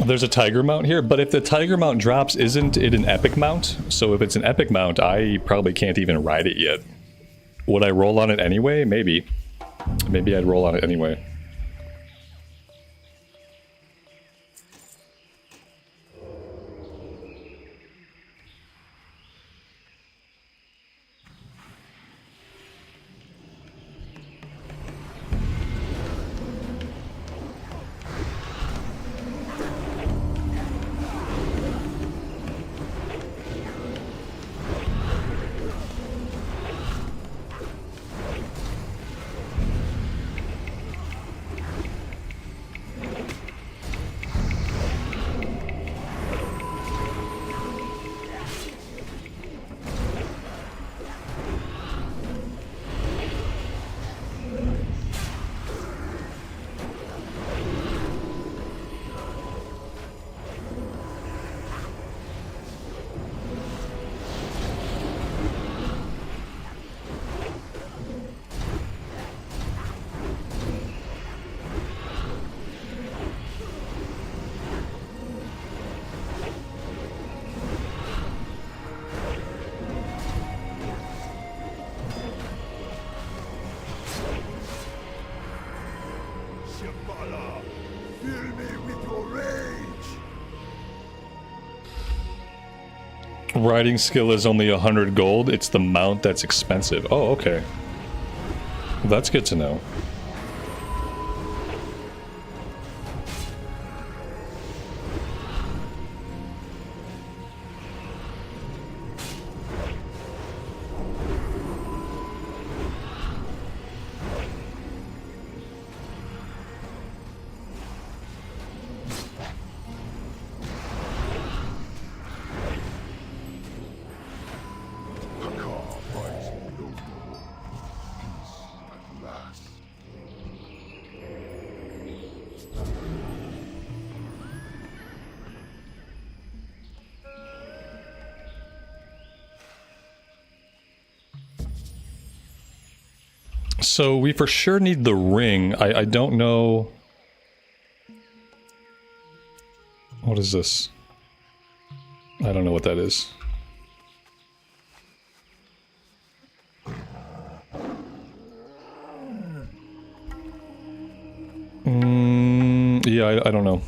There's a tiger mount here, but if the tiger mount drops, isn't it an epic mount? So if it's an epic mount, I probably can't even ride it yet. Would I roll on it anyway? Maybe. Maybe I'd roll on it anyway. Riding skill is only 100 gold. It's the mount that's expensive. Oh, okay. That's good to know. So we for sure need the ring. I don't know. What is this? I don't know what that is. Yeah, I don't know.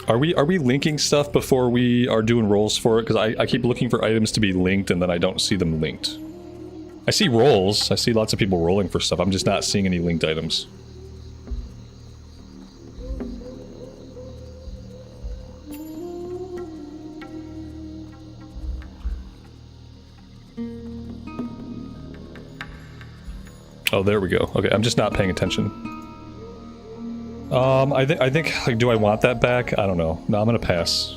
Are we linking stuff before we are doing rolls for it? Because I keep looking for items to be linked and then I don't see them linked. I see rolls. I see lots of people rolling for stuff. I'm just not seeing any linked items. Oh, there we go. Okay, I'm just not paying attention. I think, like, do I want that back? I don't know. No, I'm gonna pass.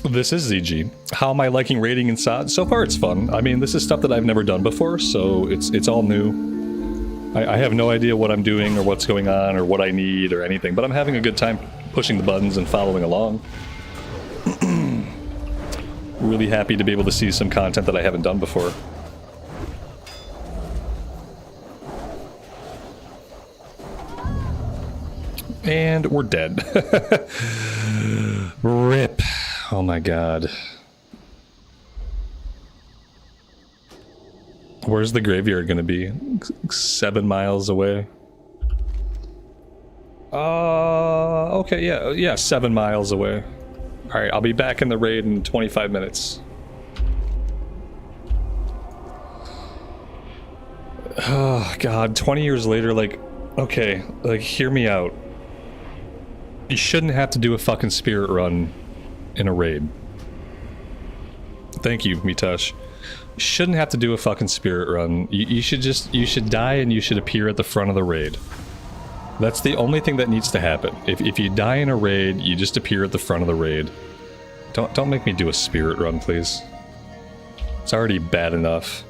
This is ZG. How am I liking raiding in SOD? So far it's fun. I mean, this is stuff that I've never done before, so it's all new. I have no idea what I'm doing or what's going on or what I need or anything, but I'm having a good time pushing the buttons and following along. Really happy to be able to see some content that I haven't done before. And we're dead. RIP. Oh my god. Where's the graveyard gonna be? 7 miles away? Okay, yeah, 7 miles away. Alright, I'll be back in the raid in 25 minutes. Oh god, 20 years later, like, okay, like, hear me out. You shouldn't have to do a fucking spirit run in a raid. Thank you, Mitash. You shouldn't have to do a fucking spirit run. You should die and you should appear at the front of the raid. That's the only thing that needs to happen. If you die in a raid, you just appear at the front of the raid. Don't make me do a spirit run, please. It's already bad enough.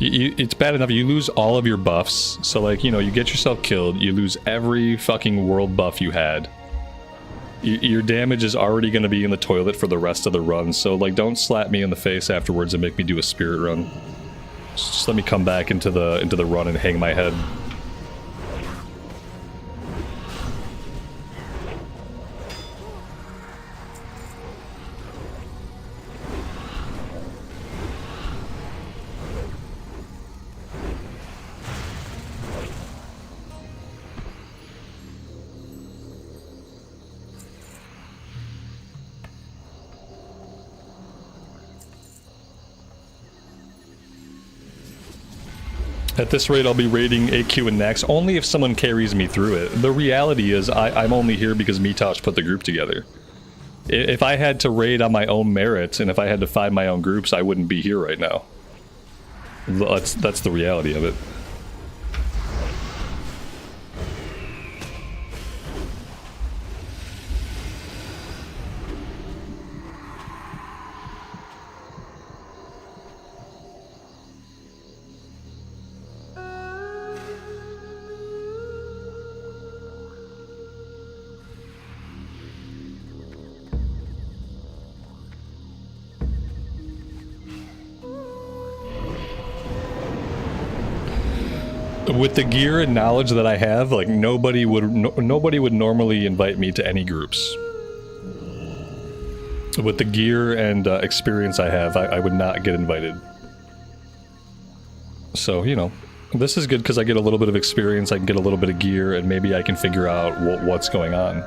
It's bad enough you lose all of your buffs, so like, you know, you get yourself killed, you lose every fucking world buff you had. Your damage is already going to be in the toilet for the rest of the run, so like, don't slap me in the face afterwards and make me do a spirit run. Just let me come back into the run and hang my head. At this rate, I'll be raiding AQ and Nax only if someone carries me through it. The reality is, I'm only here because Mitosh put the group together. If I had to raid on my own merit, and if I had to find my own groups, I wouldn't be here right now. That's the reality of it. With the gear and knowledge that I have, like, nobody would normally invite me to any groups. With the gear and experience I have, I would not get invited. So, you know, this is good because I get a little bit of experience, I can get a little bit of gear, and maybe I can figure out what's going on.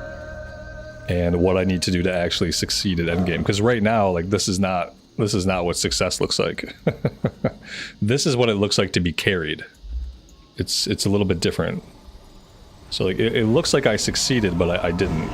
And what I need to do to actually succeed at endgame. Because right now, like, this is not what success looks like. This is what it looks like to be carried. It's a little bit different. So like it looks like I succeeded, but I didn't.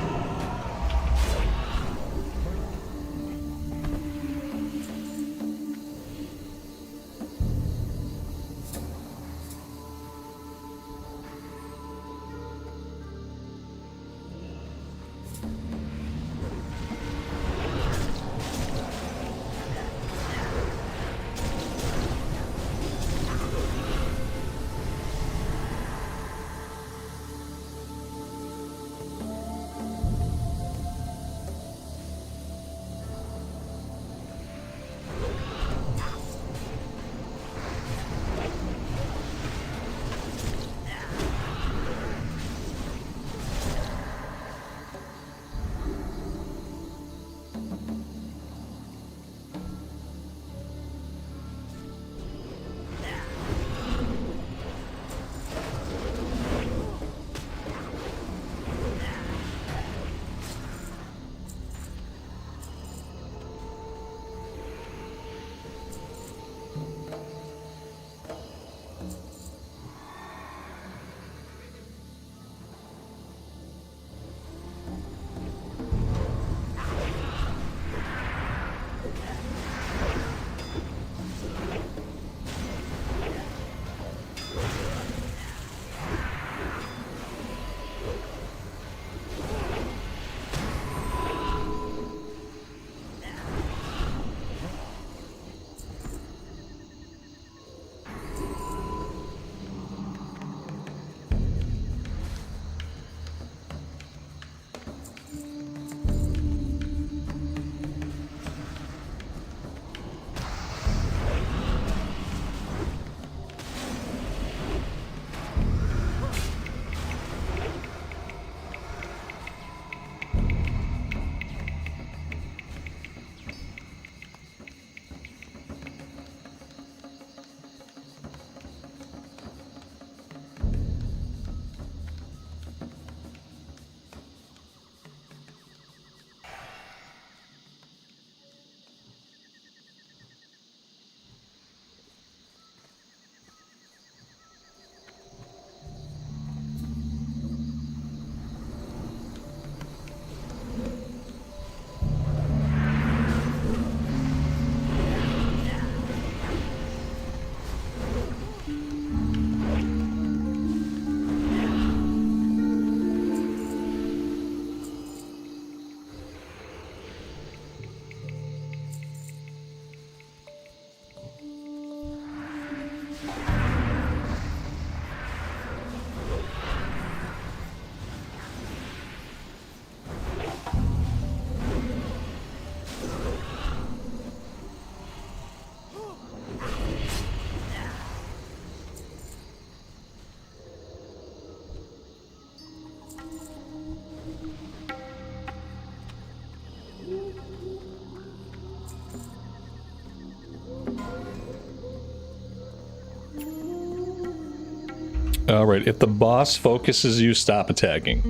Alright, if the boss focuses you, stop attacking.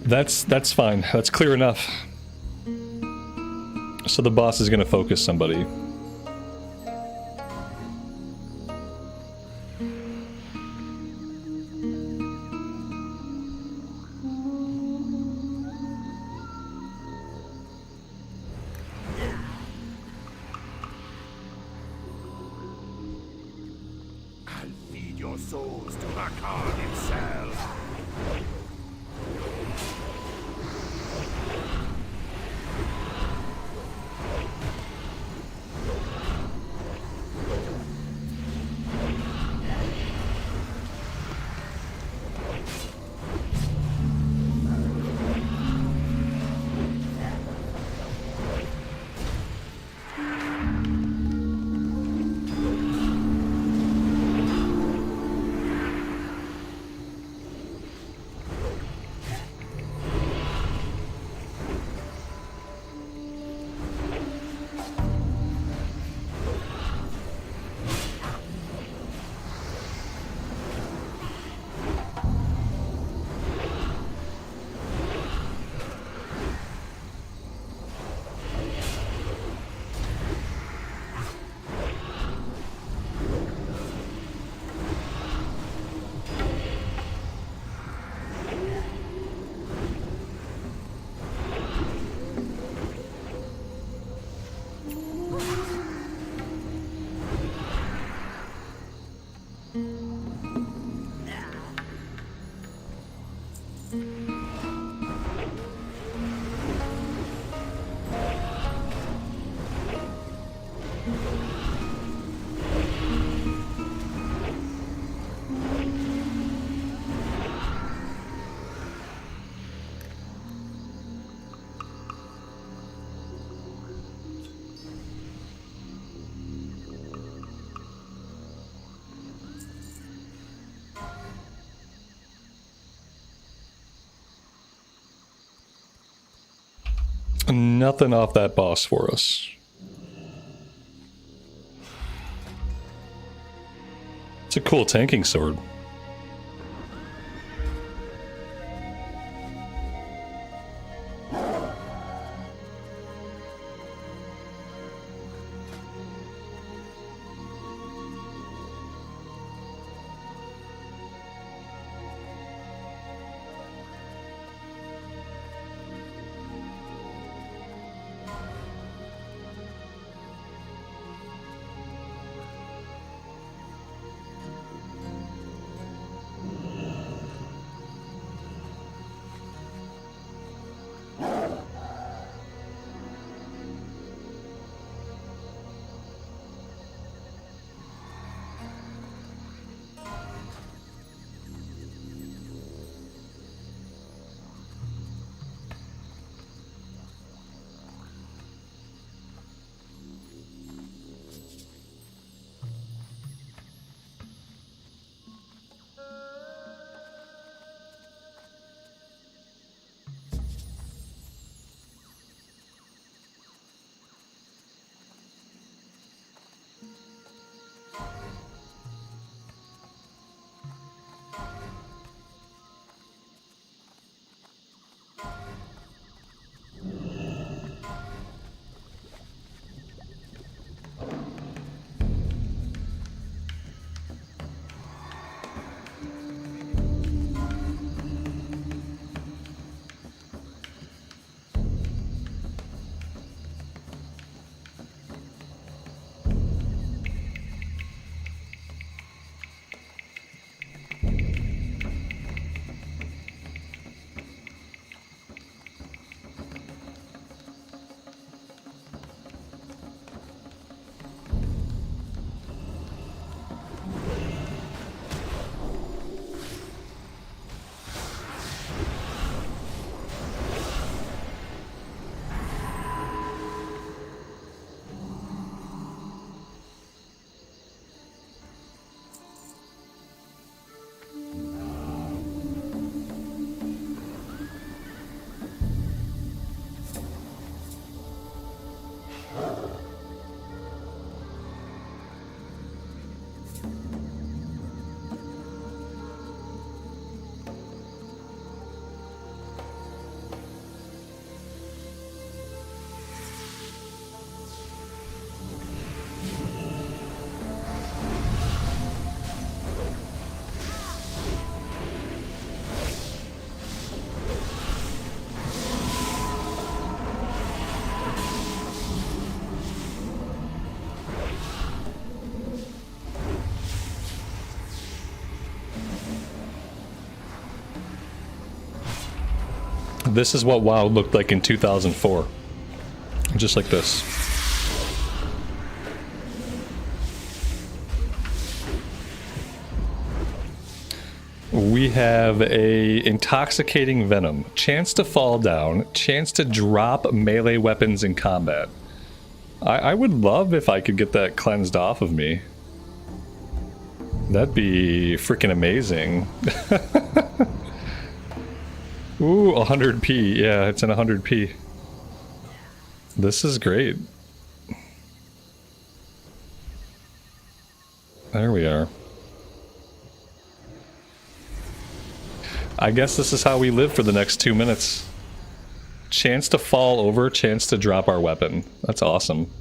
That's fine. That's clear enough. So the boss is gonna focus somebody. Souls to Bagnon himself. Nothing off that boss for us. It's a cool tanking sword. this is what WoW looked like in 2004. Just like this. We have a intoxicating venom, chance to fall down, chance to drop melee weapons in combat. I would love if I could get that cleansed off of me. That'd be freaking amazing. Ooh, 100p. Yeah, it's in 100p. This is great. There we are. I guess this is how we live for the next 2 minutes. Chance to fall over, chance to drop our weapon. That's awesome.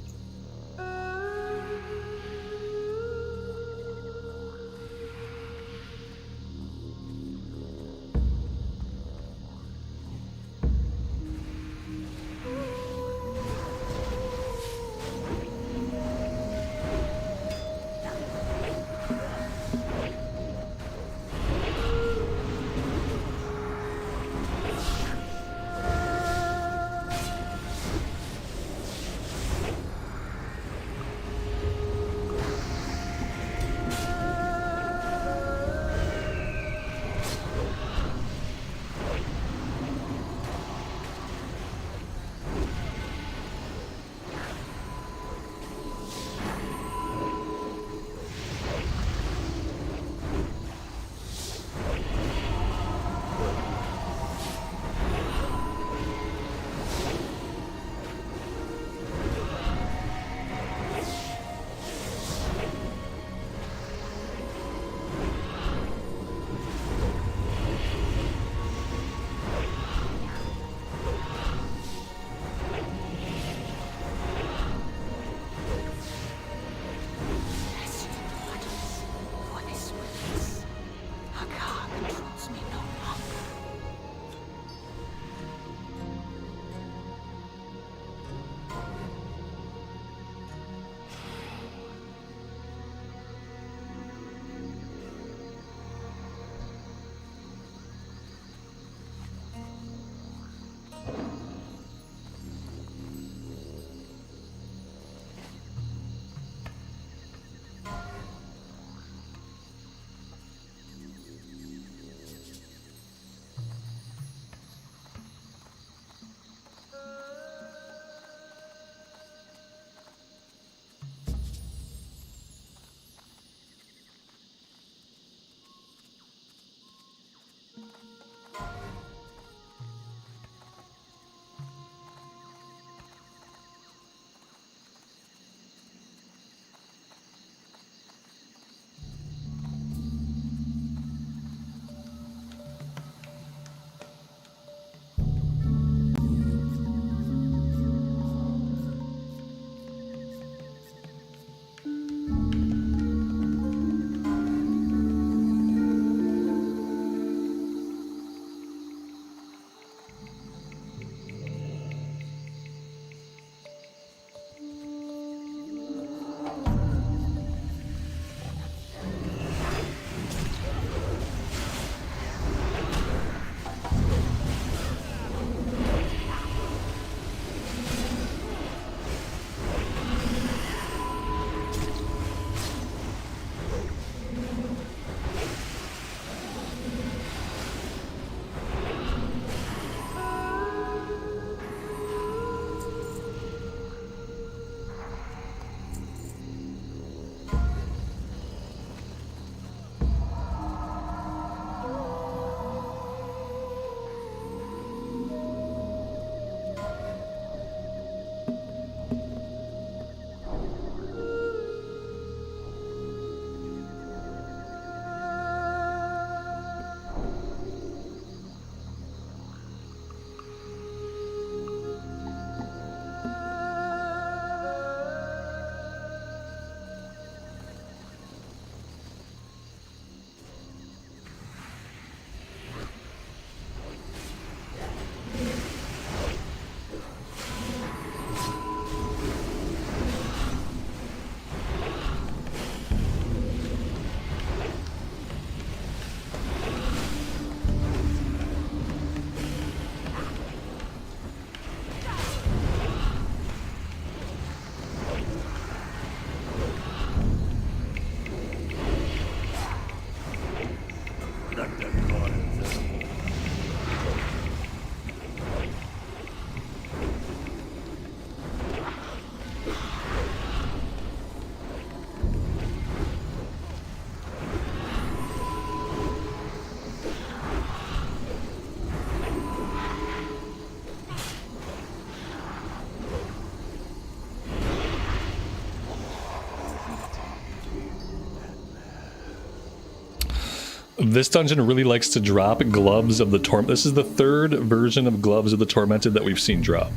This dungeon really likes to drop Gloves of the Tormented. This is the third version of Gloves of the Tormented that we've seen drop.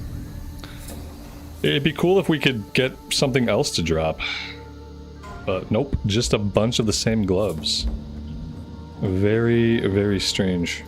It'd be cool if we could get something else to drop. But nope, just a bunch of the same gloves. Very, very strange.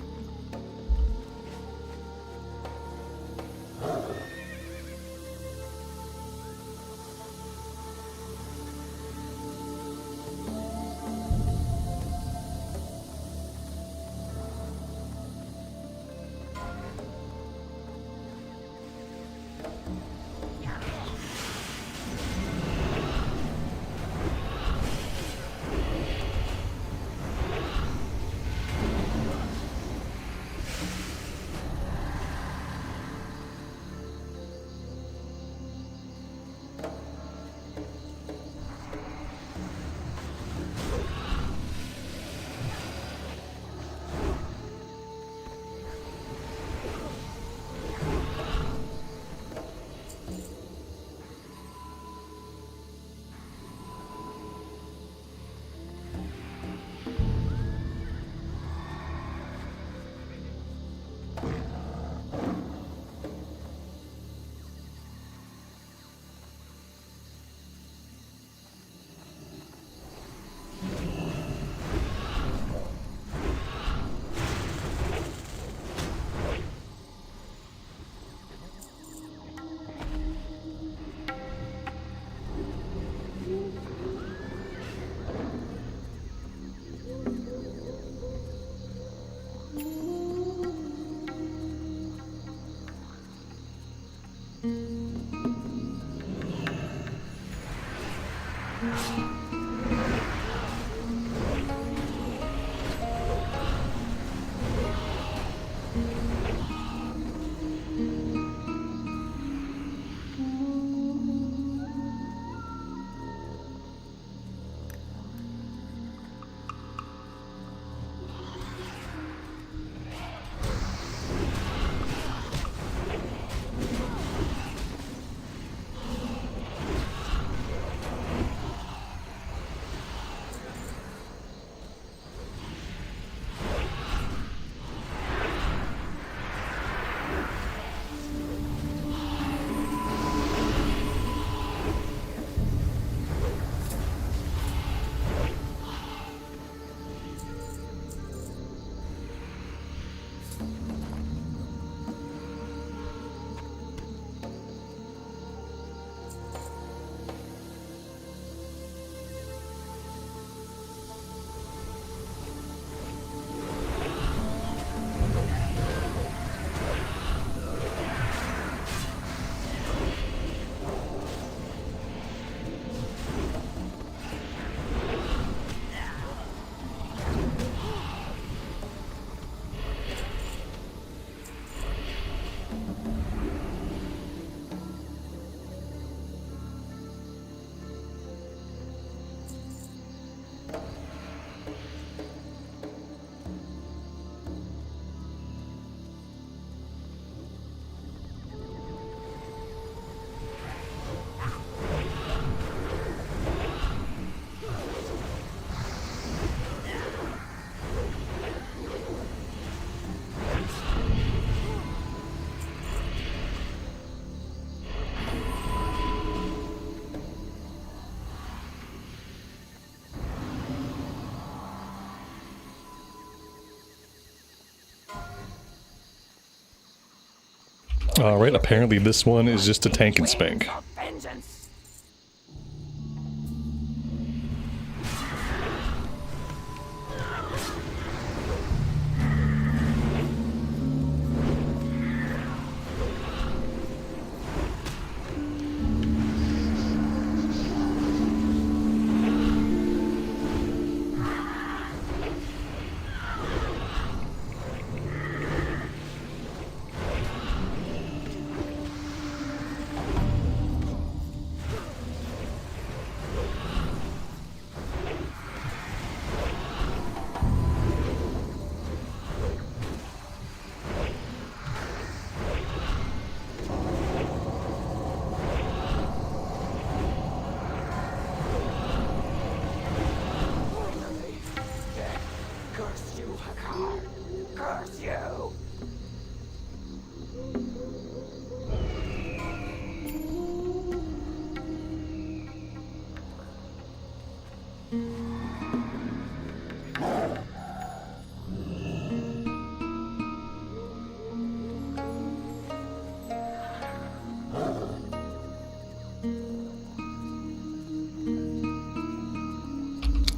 Alright, apparently this one is just a tank and spank.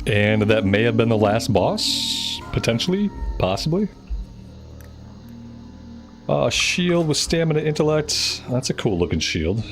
And that may have been the last boss, potentially, possibly. Shield with stamina, intellect. That's a cool looking shield.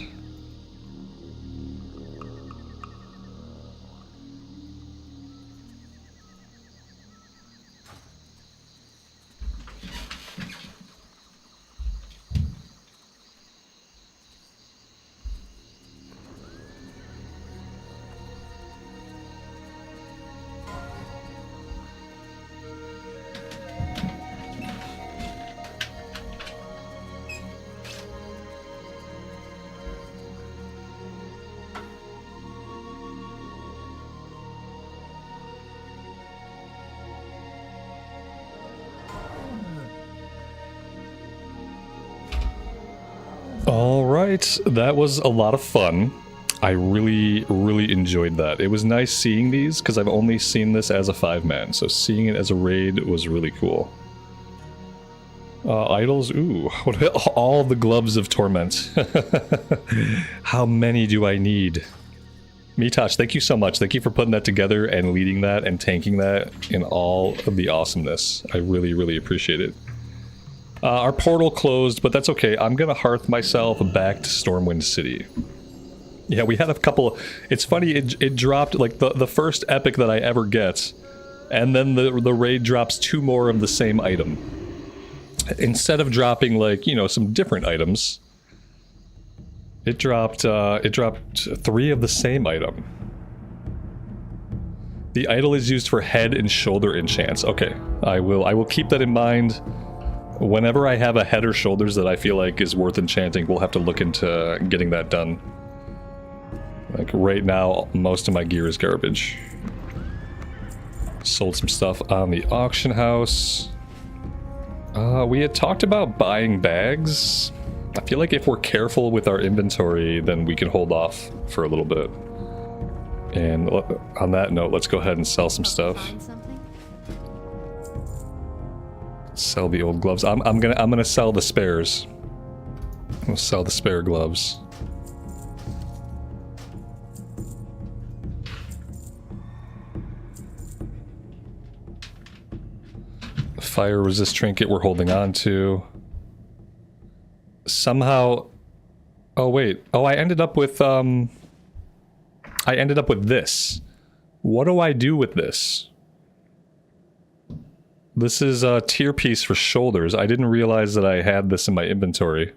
Alright, that was a lot of fun. I really enjoyed that. It was nice seeing these, because I've only seen this as a 5-man, so seeing it as a raid was really cool. Idols, ooh, what about all the gloves of torment? How many do I need? Mitosh, thank you so much. Thank you for putting that together and leading that and tanking that in all of the awesomeness. I really appreciate it. Our portal closed, but that's okay. I'm gonna hearth myself back to Stormwind City. Yeah, we had a couple... It's funny, it dropped, like, the first epic that I ever get, and then the raid drops 2 more of the same item. Instead of dropping, like, you know, some different items, it dropped 3 of the same item. The idol is used for head and shoulder enchants. Okay, I will keep that in mind. Whenever I have a head or shoulders that I feel like is worth enchanting, we'll have to look into getting that done. Like, right now, most of my gear is garbage. Sold some stuff on the auction house. We had talked about buying bags. I feel like if we're careful with our inventory, then we can hold off for a little bit. And on that note, let's go ahead and sell some stuff. Sell the old gloves. I'm gonna sell the spares. I'm gonna sell the spare gloves. Fire resist trinket we're holding on to. Somehow... Oh wait. Oh, I ended up with this. What do I do with this? This is a tier piece for shoulders. I didn't realize that I had this in my inventory.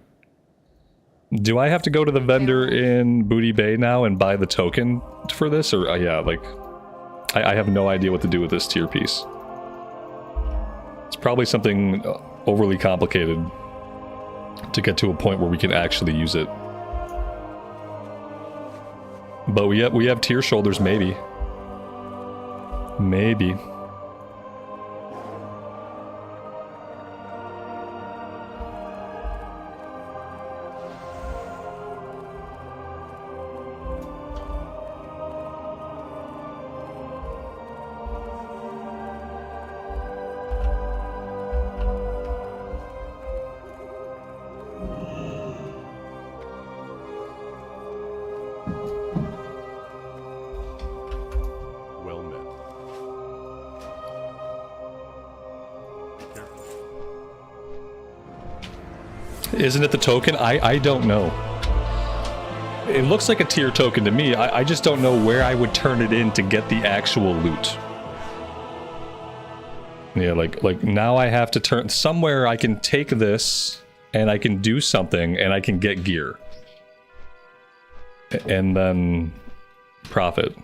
Do I have to go to the vendor in Booty Bay now and buy the token for this? Or, yeah, like... I have no idea what to do with this tier piece. It's probably something overly complicated to get to a point where we can actually use it. But we have tier shoulders, maybe. Maybe. Isn't it the token? I don't know. It looks like a tier token to me. I just don't know where I would turn it in to get the actual loot. Yeah, like now I have to turn... Somewhere I can take this, and I can do something, and I can get gear. And then... profit.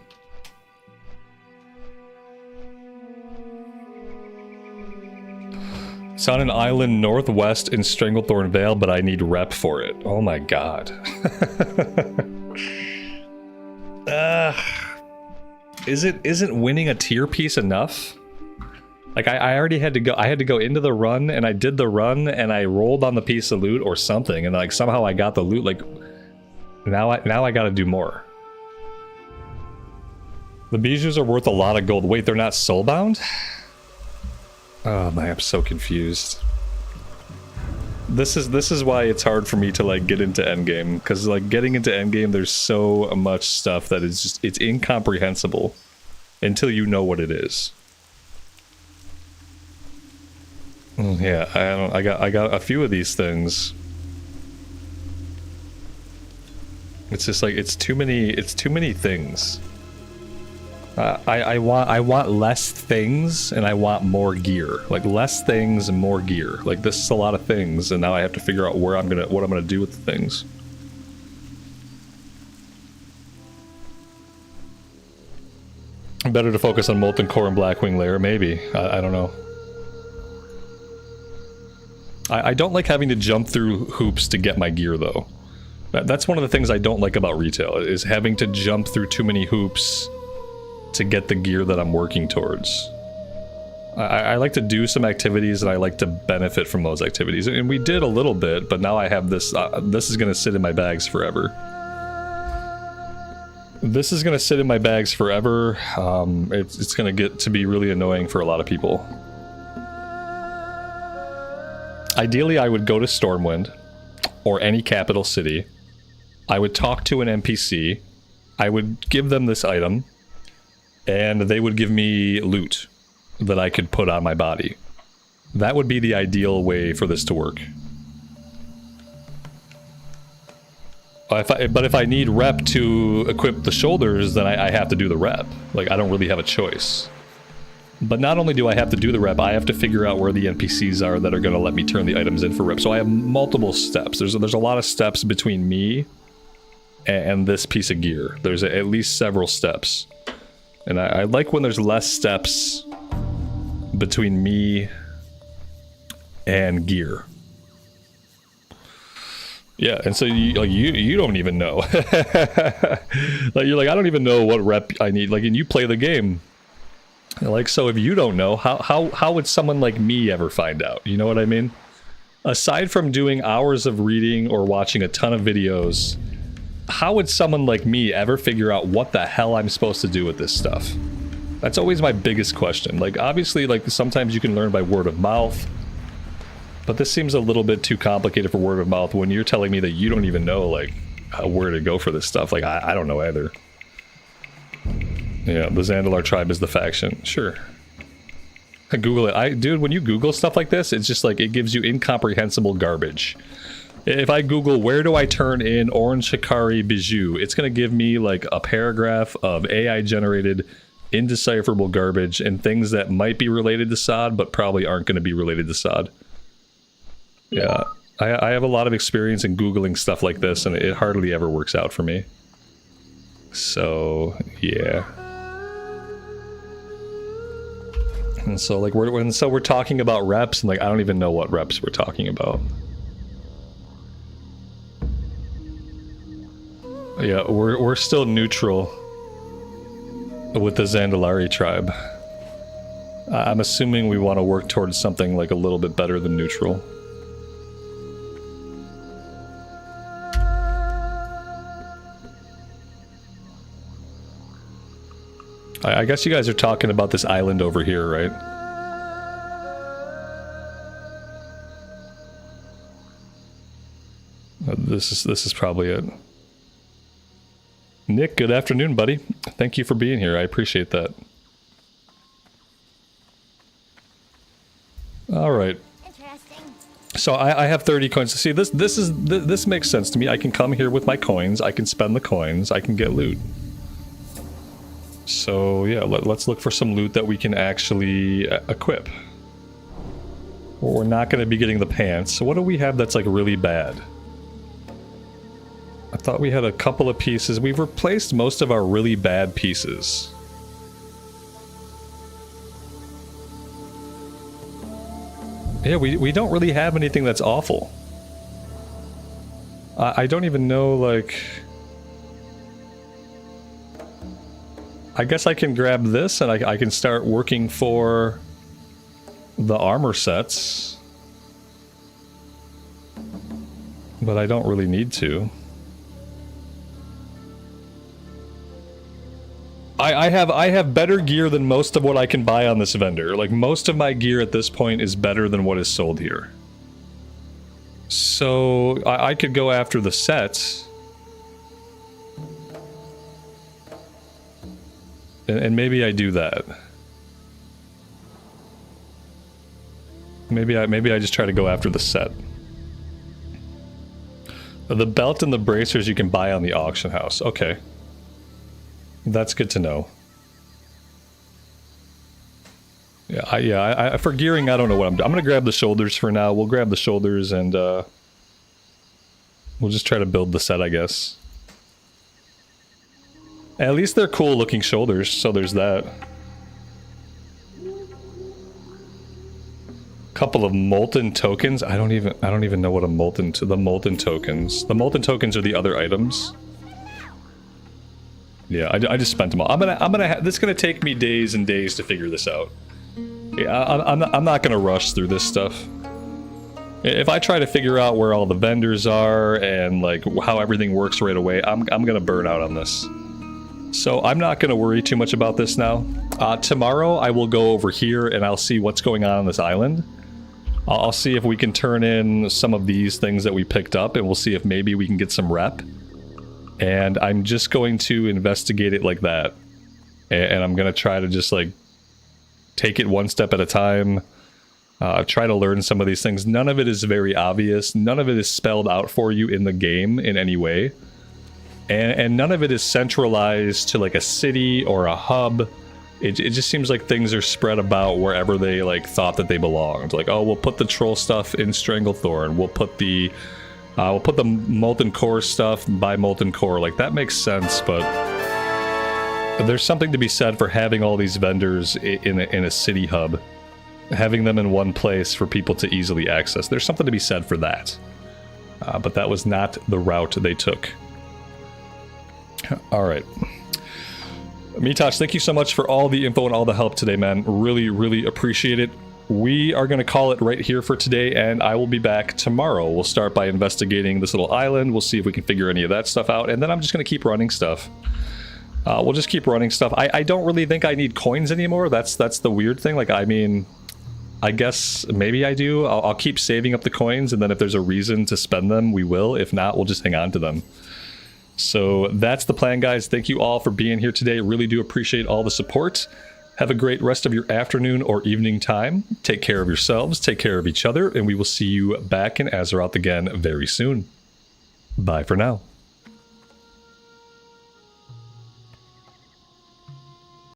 It's on an island northwest in Stranglethorn Vale, but I need rep for it. Oh my god. Isn't winning a tier piece enough? Like, I already had to go... I had to go into the run, and I did the run, and I rolled on the piece of loot or something, and like somehow I got the loot. Like, now I gotta do more. The bijoux are worth a lot of gold. Wait, they're not soulbound? Oh man, I'm so confused. This is why it's hard for me to like get into endgame, because like getting into endgame, there's so much stuff that is just it's incomprehensible until you know what it is. Yeah, I got a few of these things. It's just like it's too many things. I want less things and I want more gear. Like less things and more gear. Like this is a lot of things, and now I have to figure out what I'm gonna do with the things. Better to focus on Molten Core and Blackwing Lair, maybe. I don't know. I don't like having to jump through hoops to get my gear though. That's one of the things I don't like about retail, is having to jump through too many hoops to get the gear that I'm working towards. I like to do some activities and I like to benefit from those activities. And we did a little bit, but now I have this, this is gonna sit in my bags forever. This is gonna sit in my bags forever. It's gonna get to be really annoying for a lot of people. Ideally, I would go to Stormwind, or any capital city. I would talk to an NPC. I would give them this item, and they would give me loot that I could put on my body. That would be the ideal way for this to work. But if I need rep to equip the shoulders, then I have to do the rep. Like, I don't really have a choice. But not only do I have to do the rep, I have to figure out where the NPCs are that are going to let me turn the items in for rep. So I have multiple steps. There's a lot of steps between me and this piece of gear. There's at least several steps. And I like when there's less steps between me and gear. Yeah, and so you don't even know. Like you're like, I don't even know what rep I need. Like, and you play the game. Like, so if you don't know, how would someone like me ever find out? You know what I mean? Aside from doing hours of reading or watching a ton of videos, how would someone like me ever figure out what the hell I'm supposed to do with this stuff? That's always my biggest question. Like, obviously, like, sometimes you can learn by word of mouth, but this seems a little bit too complicated for word of mouth when you're telling me that you don't even know, like, where to go for this stuff. Like, I don't know either. Yeah, the Zandalar tribe is the faction. Sure. Google it. Dude, when you Google stuff like this, it's just like, it gives you incomprehensible garbage. If I Google, where do I turn in Orange Hikari Bijou, it's going to give me like a paragraph of AI-generated, indecipherable garbage and things that might be related to SOD, but probably aren't going to be related to SOD. Yeah, I have a lot of experience in Googling stuff like this, and it hardly ever works out for me. So, yeah. And so, like, we're talking about reps, and like, I don't even know what reps we're talking about. Yeah, we're still neutral with the Zandalari tribe. I'm assuming we want to work towards something like a little bit better than neutral. I guess you guys are talking about this island over here, right? This is probably it. Nick, good afternoon, buddy. Thank you for being here. I appreciate that. All right. Interesting. So I have 30 coins. See, this makes sense to me. I can come here with my coins. I can spend the coins. I can get loot. So yeah, let's look for some loot that we can actually equip. We're not going to be getting the pants. So what do we have that's like really bad? I thought we had a couple of pieces. We've replaced most of our really bad pieces. Yeah, we don't really have anything that's awful. I don't even know, like... I guess I can grab this and I can start working for the armor sets. But I don't really need to. I have better gear than most of what I can buy on this vendor. Like, most of my gear at this point is better than what is sold here. So I could go after the set. And maybe I do that. Maybe I just try to go after the set. The belt and the bracers you can buy on the auction house. Okay. That's good to know. Yeah, for gearing, I don't know what I'm doing. I'm gonna grab the shoulders for now. We'll grab the shoulders and we'll just try to build the set, I guess. At least they're cool looking shoulders, so there's that. Couple of molten tokens. I don't even know what the molten tokens. The molten tokens are the other items. Yeah, I just spent them all. This is gonna take me days and days to figure this out. Yeah, I'm not gonna rush through this stuff. If I try to figure out where all the vendors are and like how everything works right away, I'm gonna burn out on this. So I'm not gonna worry too much about this now. Tomorrow I will go over here and I'll see what's going on this island. I'll see if we can turn in some of these things that we picked up, and we'll see if maybe we can get some rep. And I'm just going to investigate it like that. And I'm gonna try to just like take it one step at a time. Try to learn some of these things. None of it is very obvious. None of it is spelled out for you in the game in any way. And none of it is centralized to like a city or a hub. It just seems like things are spread about wherever they like thought that they belonged. Like, oh, we'll put the troll stuff in Stranglethorn. We'll put the molten core stuff by molten core. Like that makes sense, but there's something to be said for having all these vendors in a city hub, having them in one place for people to easily access. There's something to be said for that, but that was not the route they took. All right. Mitosh, thank you so much for all the info and all the help today, man. Really, really appreciate it. We are going to call it right here for today, and I will be back tomorrow. We'll start by investigating this little island. We'll see if we can figure any of that stuff out, and then I'm just going to keep running stuff. We'll just keep running stuff. I don't really think I need coins anymore. That's the weird thing. Like, I mean, I guess maybe I do. I'll keep saving up the coins, and then if there's a reason to spend them, we will. If not, we'll just hang on to them. So that's the plan, guys. Thank you all for being here today. Really do appreciate all the support. Have a great rest of your afternoon or evening time. Take care of yourselves, take care of each other, and we will see you back in Azeroth again very soon. Bye for now.